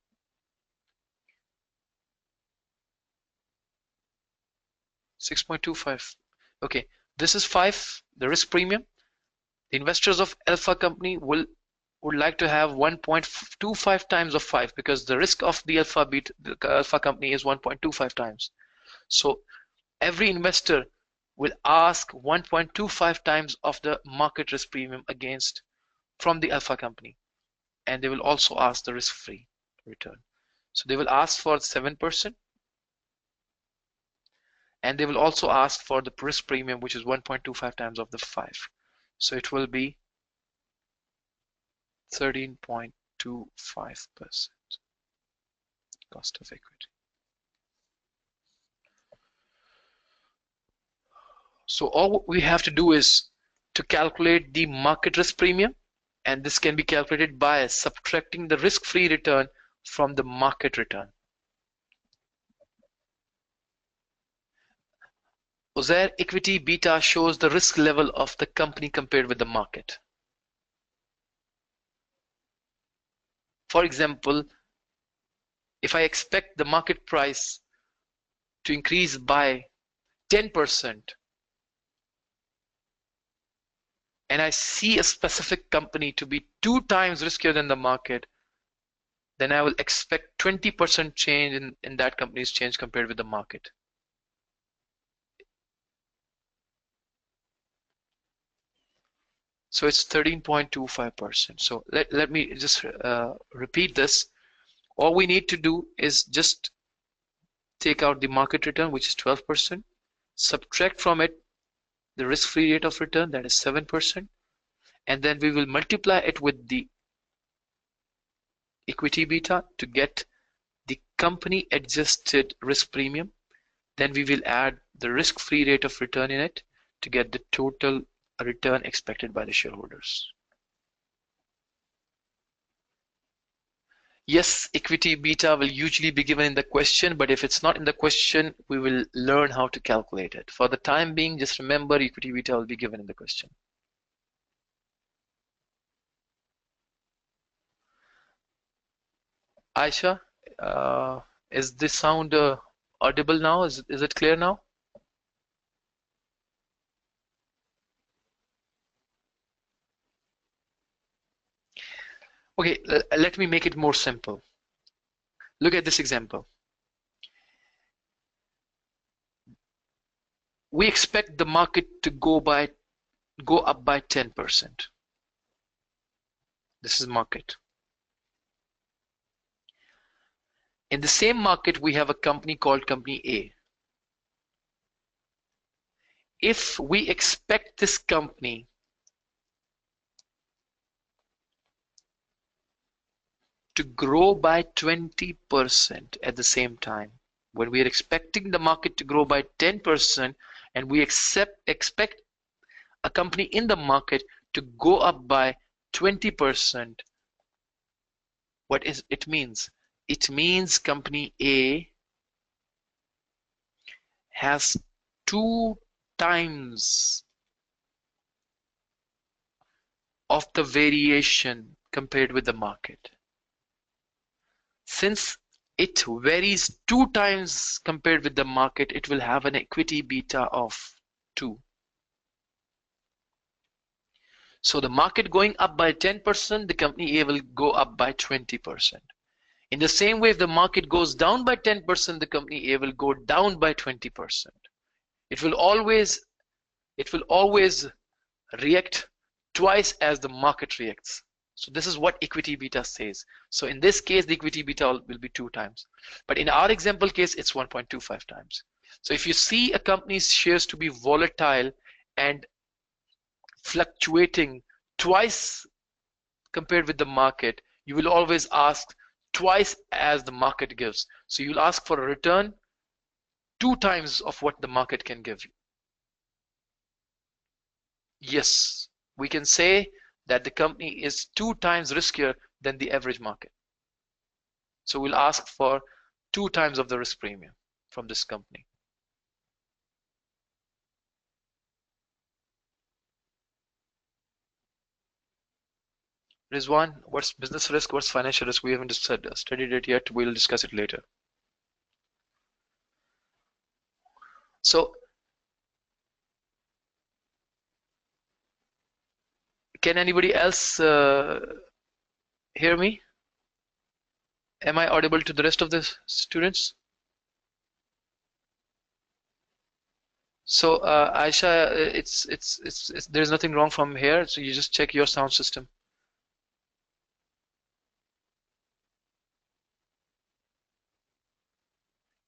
$6.25. Okay, this is 5, the risk premium. The investors of alpha company would like to have 1.25 times of 5, because the risk of the alpha company is 1.25 times. So every investor will ask 1.25 times of the market risk premium from the alpha company, and they will also ask the risk-free return. So they will ask for 7%, and they will also ask for the risk premium, which is 1.25 times of the 5. So it will be 13.25% cost of equity. So all we have to do is to calculate the market risk premium, and this can be calculated by subtracting the risk-free return from the market return. Uzair, equity beta shows the risk level of the company compared with the market. For example, if I expect the market price to increase by 10%, and I see a specific company to be 2 times riskier than the market, then I will expect 20% change in that company's change compared with the market. So it's 13.25%. So let me just repeat this. All we need to do is just take out the market return, which is 12%, subtract from it the risk-free rate of return, that is 7%, and then we will multiply it with the equity beta to get the company adjusted risk premium. Then we will add the risk-free rate of return in it to get the total return expected by the shareholders. Yes, equity beta will usually be given in the question, but if it's not in the question, we will learn how to calculate it. For the time being, just remember equity beta will be given in the question. Aisha, is this sound audible now? Is it clear now? Okay, let me make it more simple. Look at this example. We expect the market to go up by 10%. This is market. In the same market, we have a company called company A. If we expect this company to grow by 20% at the same time, when we are expecting the market to grow by 10% and we expect a company in the market to go up by 20%, what is it means? It means company A has 2 times of the variation compared with the market. Since it varies 2 times compared with the market, it will have an equity beta of 2. So the market going up by 10%, the company A will go up by 20%. In the same way, if the market goes down by 10%, the company A will go down by 20%. It will always react twice as the market reacts. So this is what equity beta says. So in this case, the equity beta will be 2 times. But in our example case, it's 1.25 times. So if you see a company's shares to be volatile and fluctuating twice compared with the market, you will always ask twice as the market gives. So you'll ask for a return 2 times of what the market can give you. Yes, we can say that the company is 2 times riskier than the average market. So we'll ask for 2 times of the risk premium from this company. Rizwan, what's business risk, what's financial risk? We haven't studied it yet. We'll discuss it later. So can anybody else hear me? Am I audible to the rest of the students? So Aisha, there's nothing wrong from here. So you just check your sound system.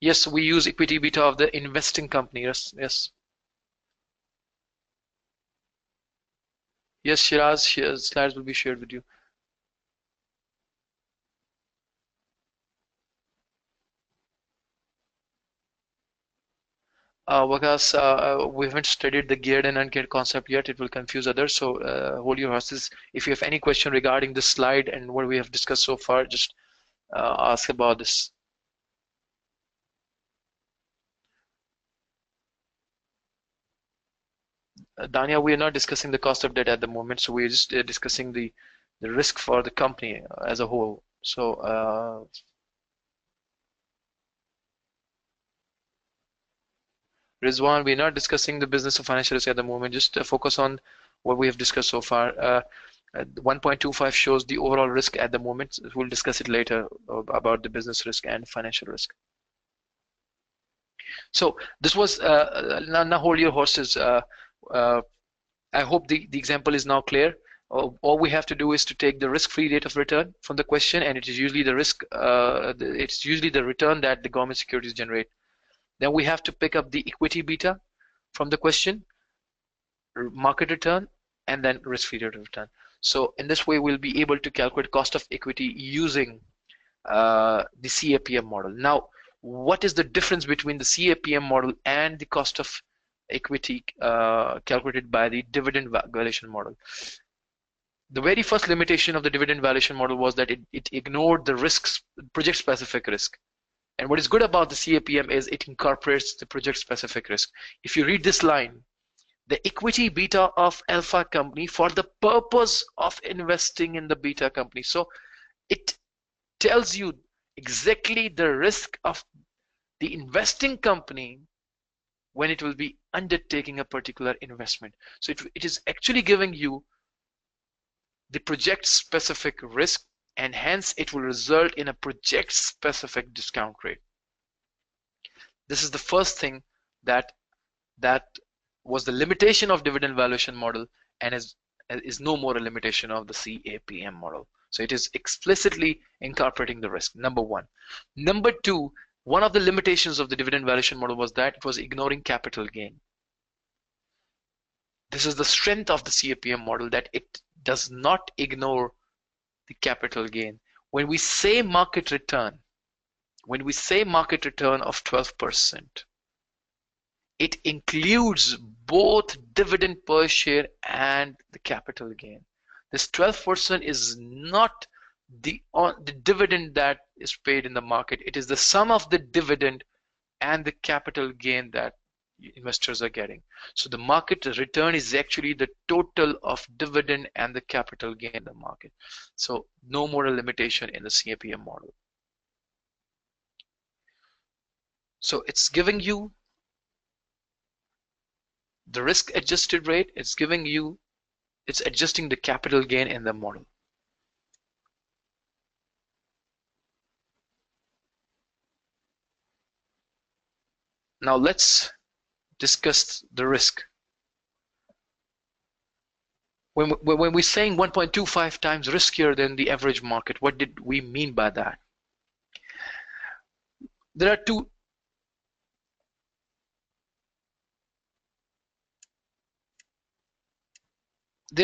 Yes, we use equity beta of the investing company. Yes, yes. Yes, Shiraz, slides will be shared with you. Wakas, we haven't studied the geared and ungeared concept yet. It will confuse others. So hold your horses. If you have any question regarding this slide and what we have discussed so far, just ask about this. Dania, we are not discussing the cost of debt at the moment, so we're just discussing the risk for the company as a whole. So Rizwan, we're not discussing the business of financial risk at the moment. Just focus on what we have discussed so far. 1.25 shows the overall risk at the moment. We'll discuss it later about the business risk and financial risk. So this was now hold your horses. Uh, I hope the example is now clear. All we have to do is to take the risk-free rate of return from the question, and it is usually the risk. It's usually the return that the government securities generate. Then we have to pick up the equity beta from the question, market return, and then risk-free rate of return. So in this way, we'll be able to calculate cost of equity using the CAPM model. Now, what is the difference between the CAPM model and the cost of equity calculated by the dividend valuation model? The very first limitation of the dividend valuation model was that it ignored the risks, project-specific risk. And what is good about the CAPM is it incorporates the project-specific risk. If you read this line, the equity beta of alpha company for the purpose of investing in the beta company. So it tells you exactly the risk of the investing company when it will be undertaking a particular investment. So it is actually giving you the project specific risk, and hence it will result in a project specific discount rate. This is the first thing that was the limitation of dividend valuation model, and is no more a limitation of the CAPM model. So it is explicitly incorporating the risk, number one. Number two, one of the limitations of the dividend valuation model was that it was ignoring capital gain. This is the strength of the CAPM model, that it does not ignore the capital gain. When we say market return, of 12%, it includes both dividend per share and the capital gain. This 12% is not the dividend that is paid in the market. It is the sum of the dividend and the capital gain that investors are getting. So the market return is actually the total of dividend and the capital gain in the market. So no more a limitation in the CAPM model. So it's giving you the risk adjusted rate, it's adjusting the capital gain in the model. Now let's discuss the risk. When we're saying 1.25 times riskier than the average market, what did we mean by that? There are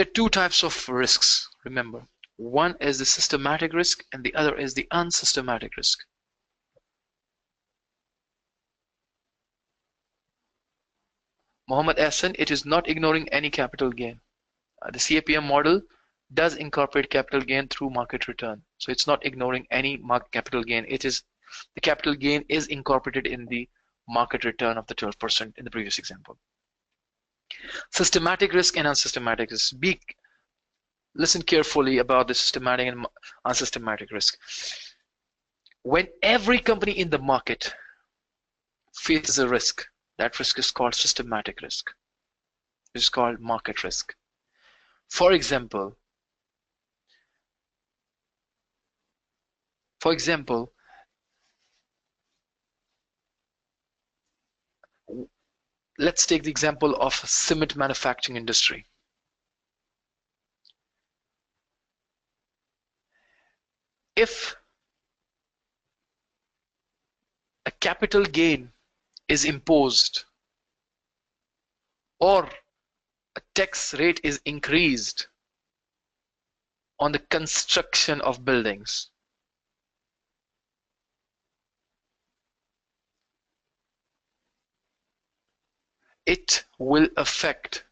two types of risks, remember. One is the systematic risk and the other is the unsystematic risk. Mohammed Hassan, it is not ignoring any capital gain. The CAPM model does incorporate capital gain through market return. So it's not ignoring any capital gain. The capital gain is incorporated in the market return of the 12% in the previous example. Systematic risk and unsystematic risk. Listen carefully about the systematic and unsystematic risk. When every company in the market faces a risk, that risk is called systematic risk. It's called market risk. For example, let's take the example of cement manufacturing industry. If a capital gain is imposed or a tax rate is increased on the construction of buildings, it will affect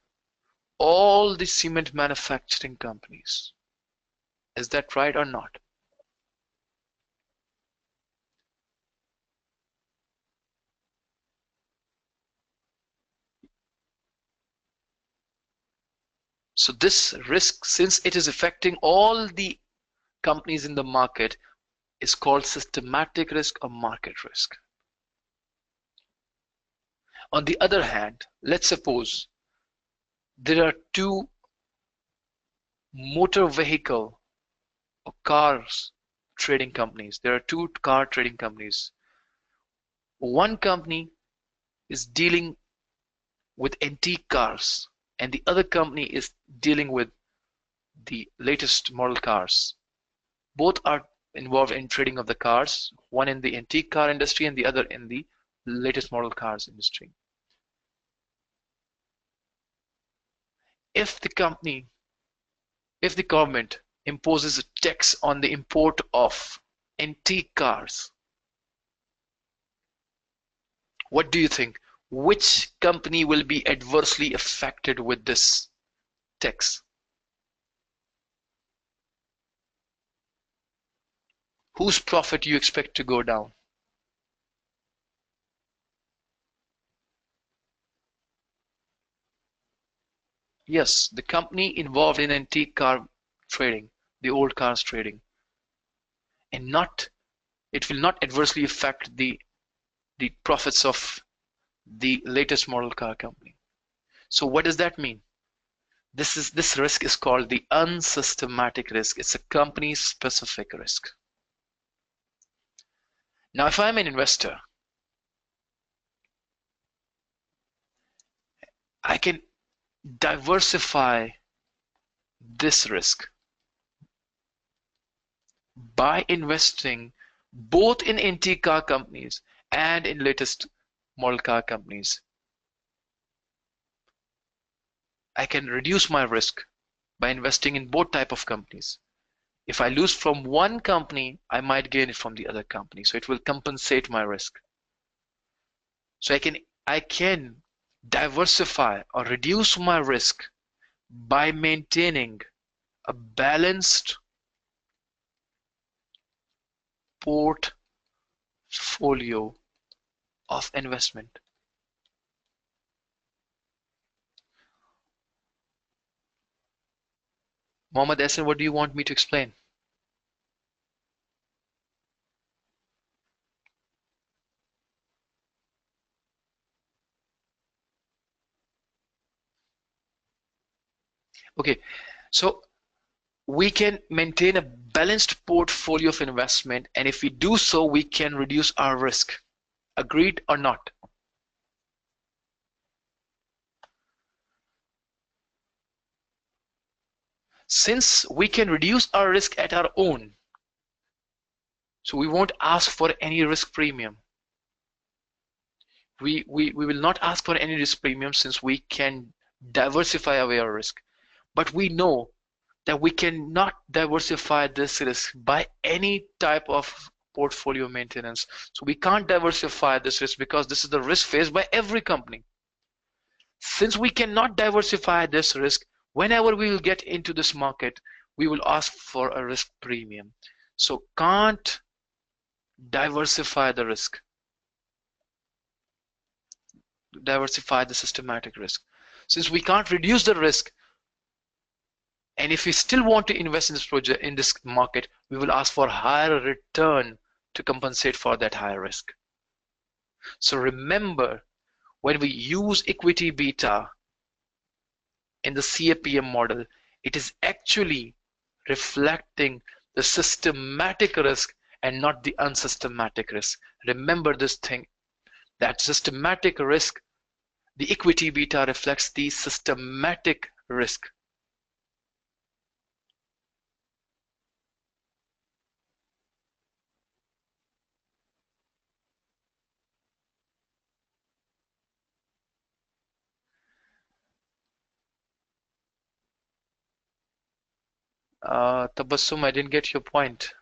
all the cement manufacturing companies. Is that right or not? So this risk, since it is affecting all the companies in the market, is called systematic risk or market risk. On the other hand, let's suppose there are two motor vehicle or cars trading companies. There are two car trading companies. One company is dealing with antique cars, and the other company is dealing with the latest model cars. Both are involved in trading of the cars, one in the antique car industry and the other in the latest model cars industry. If the company, if the government imposes a tax on the import of antique cars, what do you think? Which company will be adversely affected with this tax? Whose profit you expect to go down? Yes, the company involved in antique car trading, the old cars trading, and not it will not adversely affect the profits of the latest model car company. So what does that mean? This risk is called the unsystematic risk. It's a company specific risk. Now, if I'm an investor, I can diversify this risk by investing both in antique car companies and in latest model car companies. I can reduce my risk by investing in both type of companies. If I lose from one company, I might gain it from the other company. So it will compensate my risk. So I can diversify or reduce my risk by maintaining a balanced portfolio of investment. Mohammed Hassan, what do you want me to explain? Okay, so we can maintain a balanced portfolio of investment, and if we do so, we can reduce our risk. Agreed or not? Since we can reduce our risk at our own, so we won't ask for any risk premium. We will not ask for any risk premium since we can diversify away our risk. But we know that we cannot diversify this risk by any type of portfolio maintenance. So we can't diversify this risk because this is the risk faced by every company. Since we cannot diversify this risk, whenever we will get into this market, we will ask for a risk premium. So can't diversify the risk, diversify the systematic risk. Since we can't reduce the risk, and if we still want to invest in this project, in this market, we will ask for higher return to compensate for that higher risk. So remember, when we use equity beta in the CAPM model, it is actually reflecting the systematic risk and not the unsystematic risk. Remember this thing, that systematic risk, the equity beta reflects the systematic risk. Tabassum, I didn't get your point.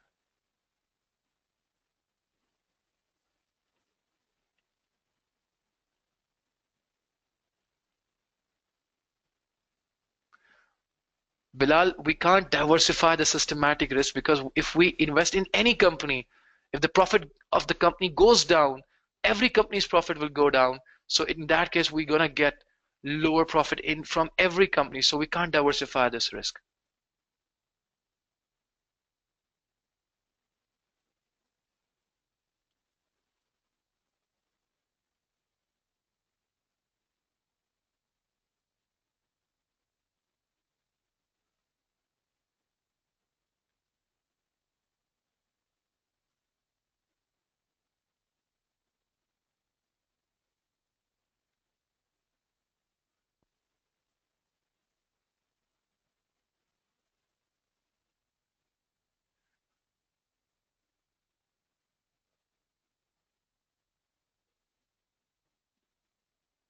Bilal, we can't diversify the systematic risk because if we invest in any company, if the profit of the company goes down, every company's profit will go down. So in that case, we're gonna get lower profit in from every company. So we can't diversify this risk.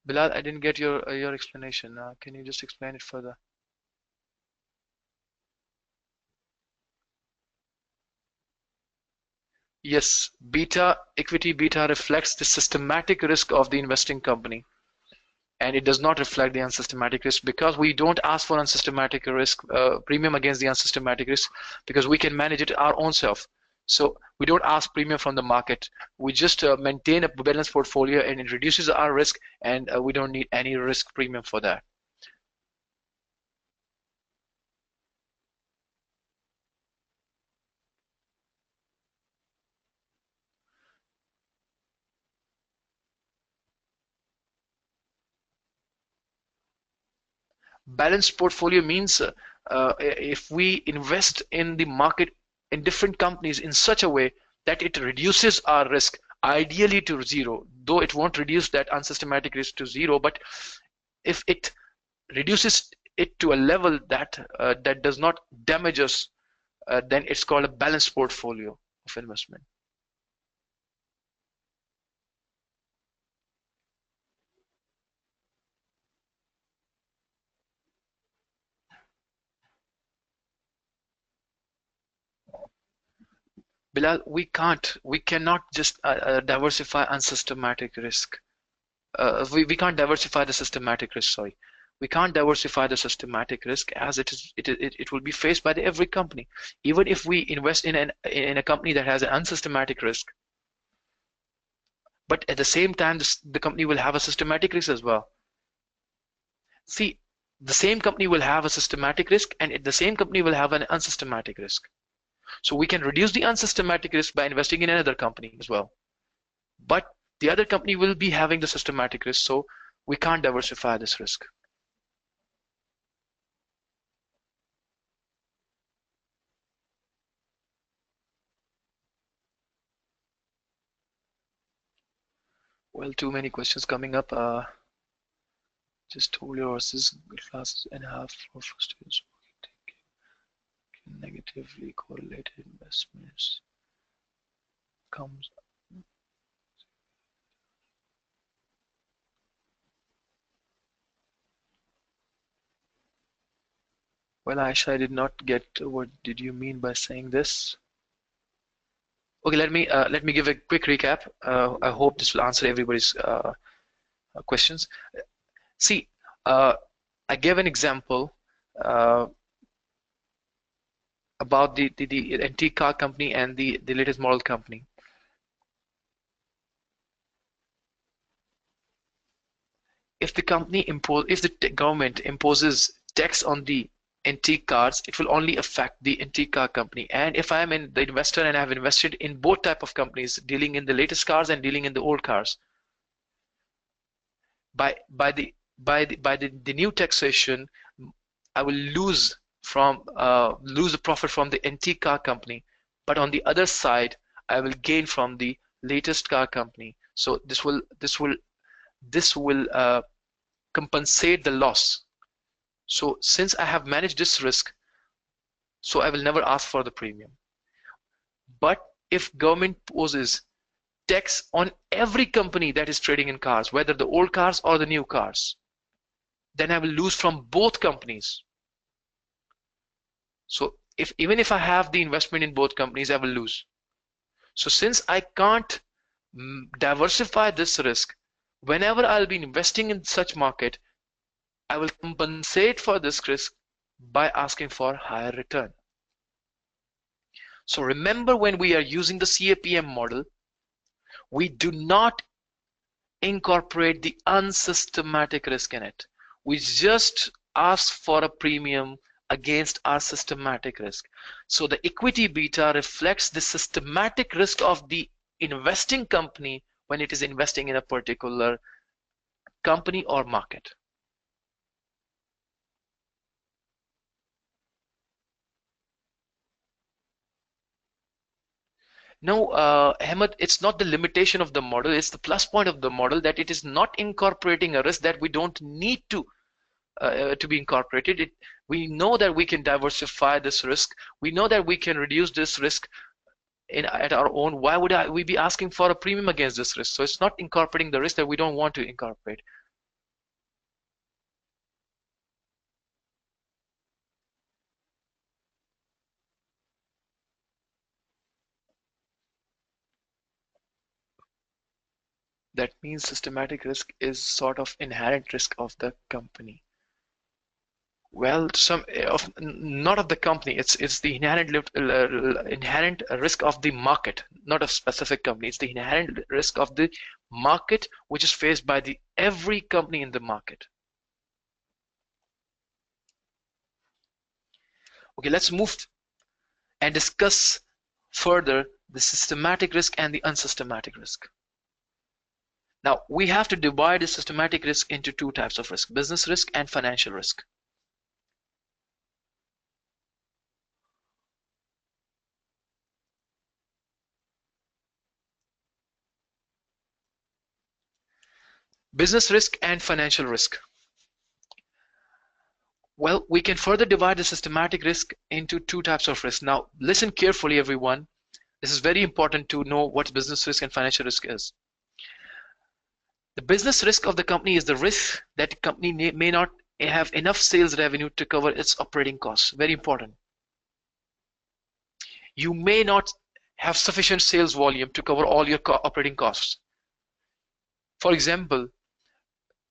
Bilal, I didn't get your explanation. Can you just explain it further? Yes, equity beta reflects the systematic risk of the investing company, and it does not reflect the unsystematic risk because we don't ask for unsystematic risk premium against the unsystematic risk because we can manage it our own self. So we don't ask premium from the market. We just maintain a balanced portfolio, and it reduces our risk, and we don't need any risk premium for that. Balanced portfolio means if we invest in the market in different companies in such a way that it reduces our risk, ideally to zero, though it won't reduce that unsystematic risk to zero, but if it reduces it to a level that does not damage us, then it's called a balanced portfolio of investment. Bilal, we cannot just diversify unsystematic risk. We can't diversify the systematic risk, sorry. We can't diversify the systematic risk as it will be faced by every company. Even if we invest in a company that has an unsystematic risk, but at the same time, the company will have a systematic risk as well. See, the same company will have a systematic risk, and the same company will have an unsystematic risk. So we can reduce the unsystematic risk by investing in another company as well. But the other company will be having the systematic risk, so we can't diversify this risk. Well, too many questions coming up. Just told your horses classes and a half for first years negatively correlated investments comes. Well, Aisha, I did not get what did you mean by saying this. Okay, let me give a quick recap. I hope this will answer everybody's questions. See, I gave an example uh, about the antique car company and the latest model company. If the government imposes tax on the antique cars, it will only affect the antique car company. And if I'm in the investor and I've invested in both type of companies dealing in the latest cars and dealing in the old cars, by the new taxation, I will lose the profit from the antique car company, but on the other side, I will gain from the latest car company. So this will compensate the loss. So since I have managed this risk, so I will never ask for the premium. But if government poses tax on every company that is trading in cars, whether the old cars or the new cars, then I will lose from both companies. So even if I have the investment in both companies, I will lose. So since I can't diversify this risk, whenever I'll be investing in such market, I will compensate for this risk by asking for higher return. So remember, when we are using the CAPM model, we do not incorporate the unsystematic risk in it. We just ask for a premium against our systematic risk. So the equity beta reflects the systematic risk of the investing company when it is investing in a particular company or market. No, Ahmed, it's not the limitation of the model, it's the plus point of the model that it is not incorporating a risk that we don't need to be incorporated. We know that we can diversify this risk. We know that we can reduce this risk at our own. Why would we be asking for a premium against this risk? So it's not incorporating the risk that we don't want to incorporate. That means systematic risk is sort of inherent risk of the company. Well, some of not of the company. It's the inherent risk of the market, not a specific company. It's the inherent risk of the market, which is faced by the every company in the market. Okay, let's move and discuss further the systematic risk and the unsystematic risk. Now, we have to divide the systematic risk into two types of risk: business risk and financial risk. Business risk and financial risk. Well, we can further divide the systematic risk into two types of risk. Now, listen carefully, everyone. This is very important to know what business risk and financial risk is. The business risk of the company is the risk that the company may not have enough sales revenue to cover its operating costs. Very important. You may not have sufficient sales volume to cover all your operating costs. For example,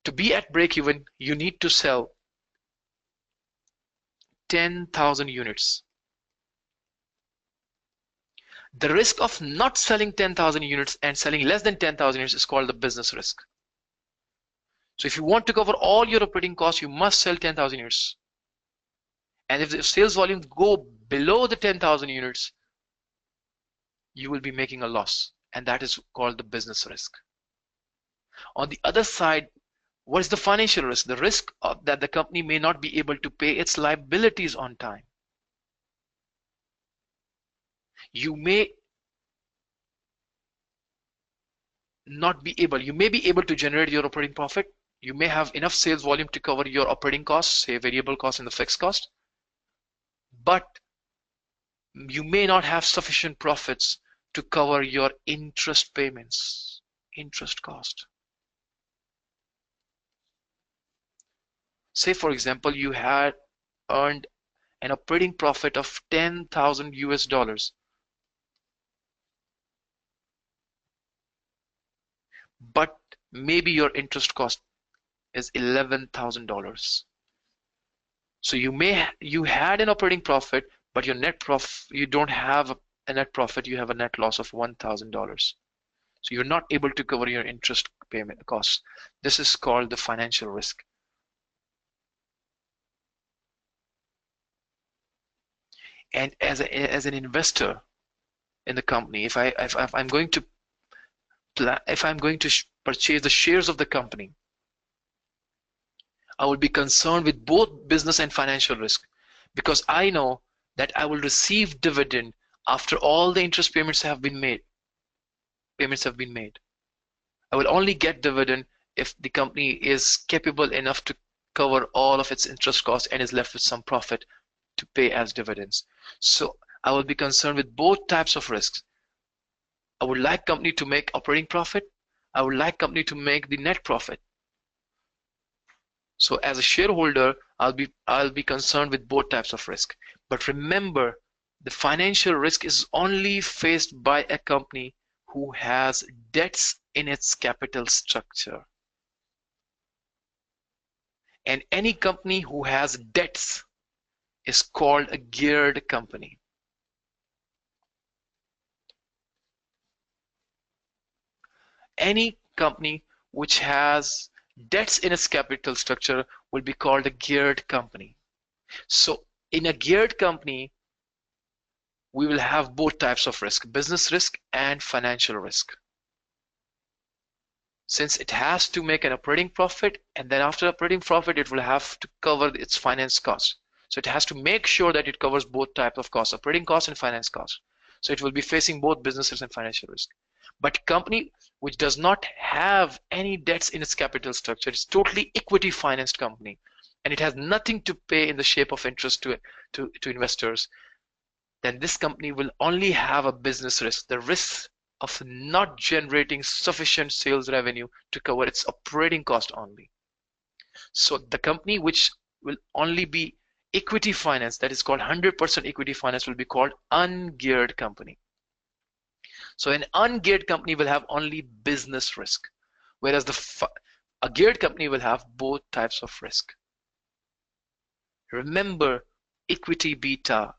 to be at break-even, you need to sell 10,000 units. The risk of not selling 10,000 units and selling less than 10,000 units is called the business risk. So if you want to cover all your operating costs, you must sell 10,000 units. And if the sales volume go below the 10,000 units, you will be making a loss. And that is called the business risk. On the other side, what is the financial risk? The risk that the company may not be able to pay its liabilities on time. You may be able to generate your operating profit. You may have enough sales volume to cover your operating costs, say variable costs and the fixed cost, but you may not have sufficient profits to cover your interest payments, interest cost. Say, for example, you had earned an operating profit of 10,000 US dollars, but maybe your interest cost is $11,000. So you had an operating profit, but your net profit, you don't have a net profit, you have a net loss of $1,000. So you're not able to cover your interest payment costs. This is called the financial risk. And as an investor in the company, if I'm going to purchase the shares of the company, I will be concerned with both business and financial risk, because I know that I will receive dividend after all the interest payments have been made. I will only get dividend if the company is capable enough to cover all of its interest costs and is left with some profit to pay as dividends. So I will be concerned with both types of risks. I would like company to make operating profit. I would like company to make the net profit. So as a shareholder, I'll be concerned with both types of risk. But remember, the financial risk is only faced by a company who has debts in its capital structure. And any company who has debts is called a geared company. Any company which has debts in its capital structure will be called a geared company. So in a geared company, we will have both types of risk, business risk and financial risk. Since it has to make an operating profit, and then after operating profit, it will have to cover its finance costs. So it has to make sure that it covers both types of costs, operating costs and finance costs. So it will be facing both business risk and financial risk. But company which does not have any debts in its capital structure, it's totally equity financed company, and it has nothing to pay in the shape of interest to investors, then this company will only have a business risk, the risk of not generating sufficient sales revenue to cover its operating cost only. So the company which will only be equity finance, that is called 100% equity finance, will be called ungeared company. So an ungeared company will have only business risk. whereas a geared company will have both types of risk. Remember, equity beta,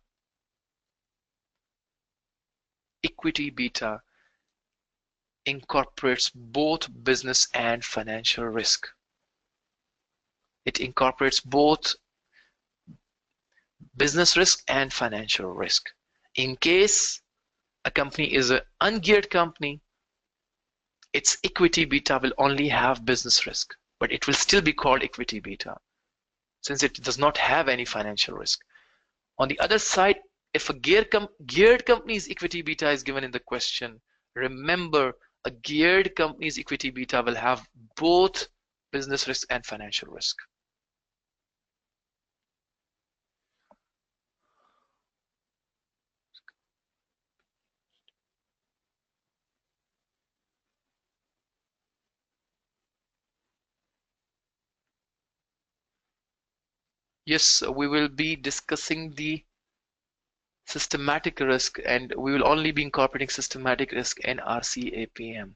equity beta incorporates both business and financial risk. It incorporates both business risk and financial risk. In case a company is an ungeared company, its equity beta will only have business risk, but it will still be called equity beta since it does not have any financial risk. On the other side, if a geared company's equity beta is given in the question, remember a geared company's equity beta will have both business risk and financial risk. Yes, we will be discussing the systematic risk, and we will only be incorporating systematic risk in RCAPM.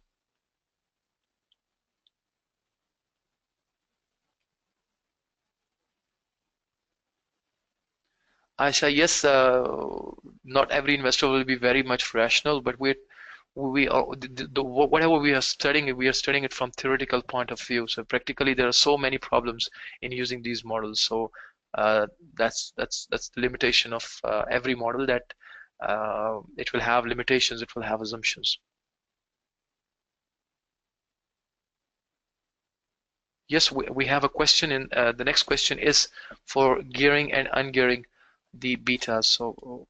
Aisha, yes, not every investor will be very much rational, but we are, whatever we are studying it from theoretical point of view. So practically, there are so many problems in using these models. So that's the limitation of every model, that it will have limitations, it will have assumptions. Yes, we have a question in the next question is for gearing and ungearing the betas. So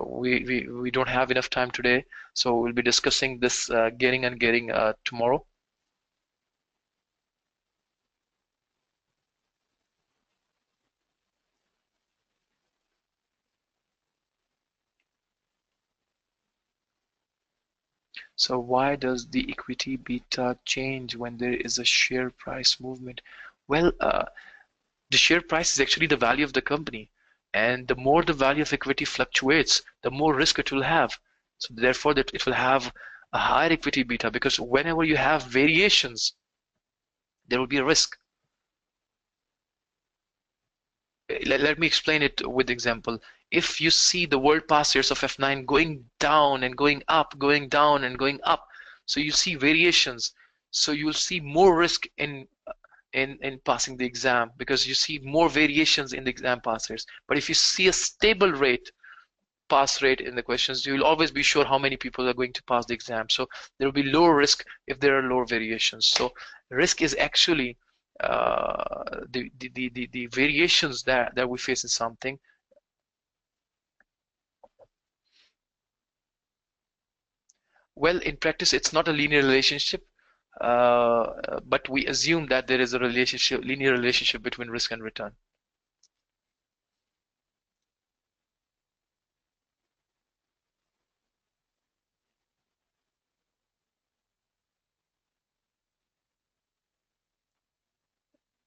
we don't have enough time today, so we'll be discussing this gearing and ungearing tomorrow. So why does the equity beta change when there is a share price movement? Well, the share price is actually the value of the company, and the more the value of equity fluctuates, the more risk it will have. So therefore, that it will have a higher equity beta, because whenever you have variations, there will be a risk. Let me explain it with example. If you see the world past years of F9 going down and going up, going down and going up, so you see variations. So you'll see more risk in passing the exam, because you see more variations in the exam pass rates. But if you see a stable rate, pass rate in the questions, you will always be sure how many people are going to pass the exam. So there will be lower risk if there are lower variations. So risk is actually the variations that we face in something. Well, in practice, it's not a linear relationship, but we assume that there is a linear relationship between risk and return.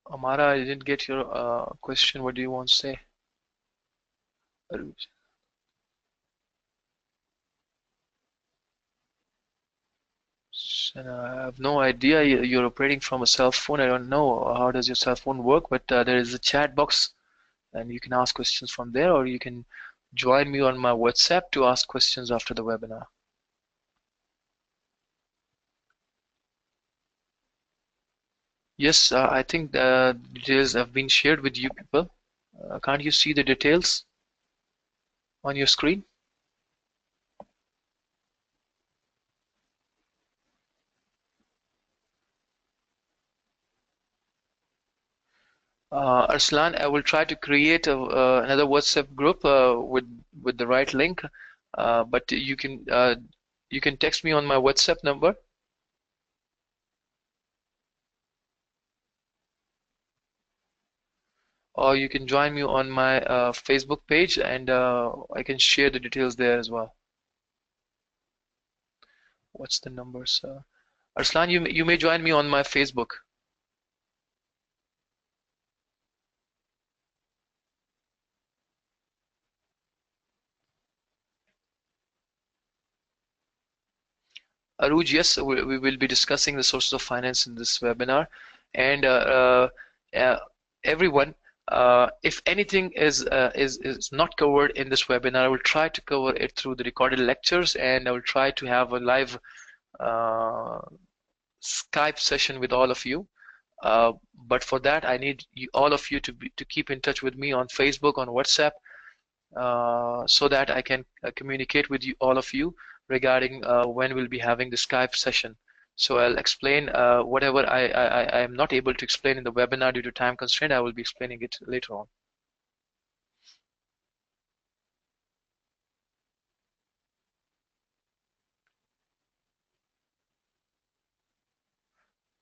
Amara, I didn't get your question. What do you want to say? I have no idea. You're operating from a cell phone. I don't know how does your cell phone work, but there is a chat box, and you can ask questions from there, or you can join me on my WhatsApp to ask questions after the webinar. Yes, I think the details have been shared with you people. Can't you see the details on your screen? Arslan, I will try to create another WhatsApp group with the right link, but you can text me on my WhatsApp number. Or you can join me on my Facebook page, and I can share the details there as well. What's the number, sir? Arslan, you may join me on my Facebook. Aruj, yes, we will be discussing the sources of finance in this webinar. And uh, everyone, if anything is not covered in this webinar, I will try to cover it through the recorded lectures, and I will try to have a live uh, Skype session with all of you. But for that, I need all of you to keep in touch with me on Facebook, on WhatsApp, so that I can communicate with you, all of you, regarding when we'll be having the Skype session. So I'll explain whatever I am not able to explain in the webinar due to time constraint. I will be explaining it later on.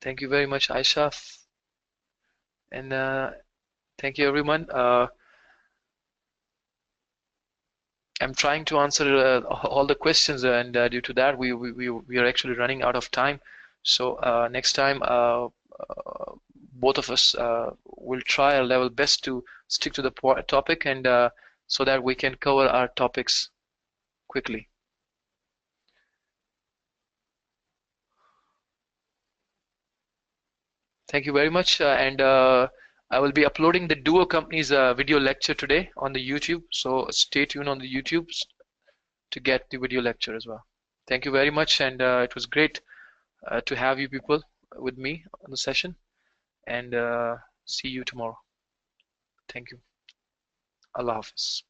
Thank you very much, Aisha, and thank you, everyone. I'm trying to answer all the questions, and due to that, we are actually running out of time. So next time, both of us will try our level best to stick to the topic, and so that we can cover our topics quickly. Thank you very much, and I will be uploading the Duo Company's video lecture today on the YouTube. So stay tuned on the YouTube to get the video lecture as well. Thank you very much, and it was great to have you people with me on the session, and see you tomorrow. Thank you. Allah Hafiz.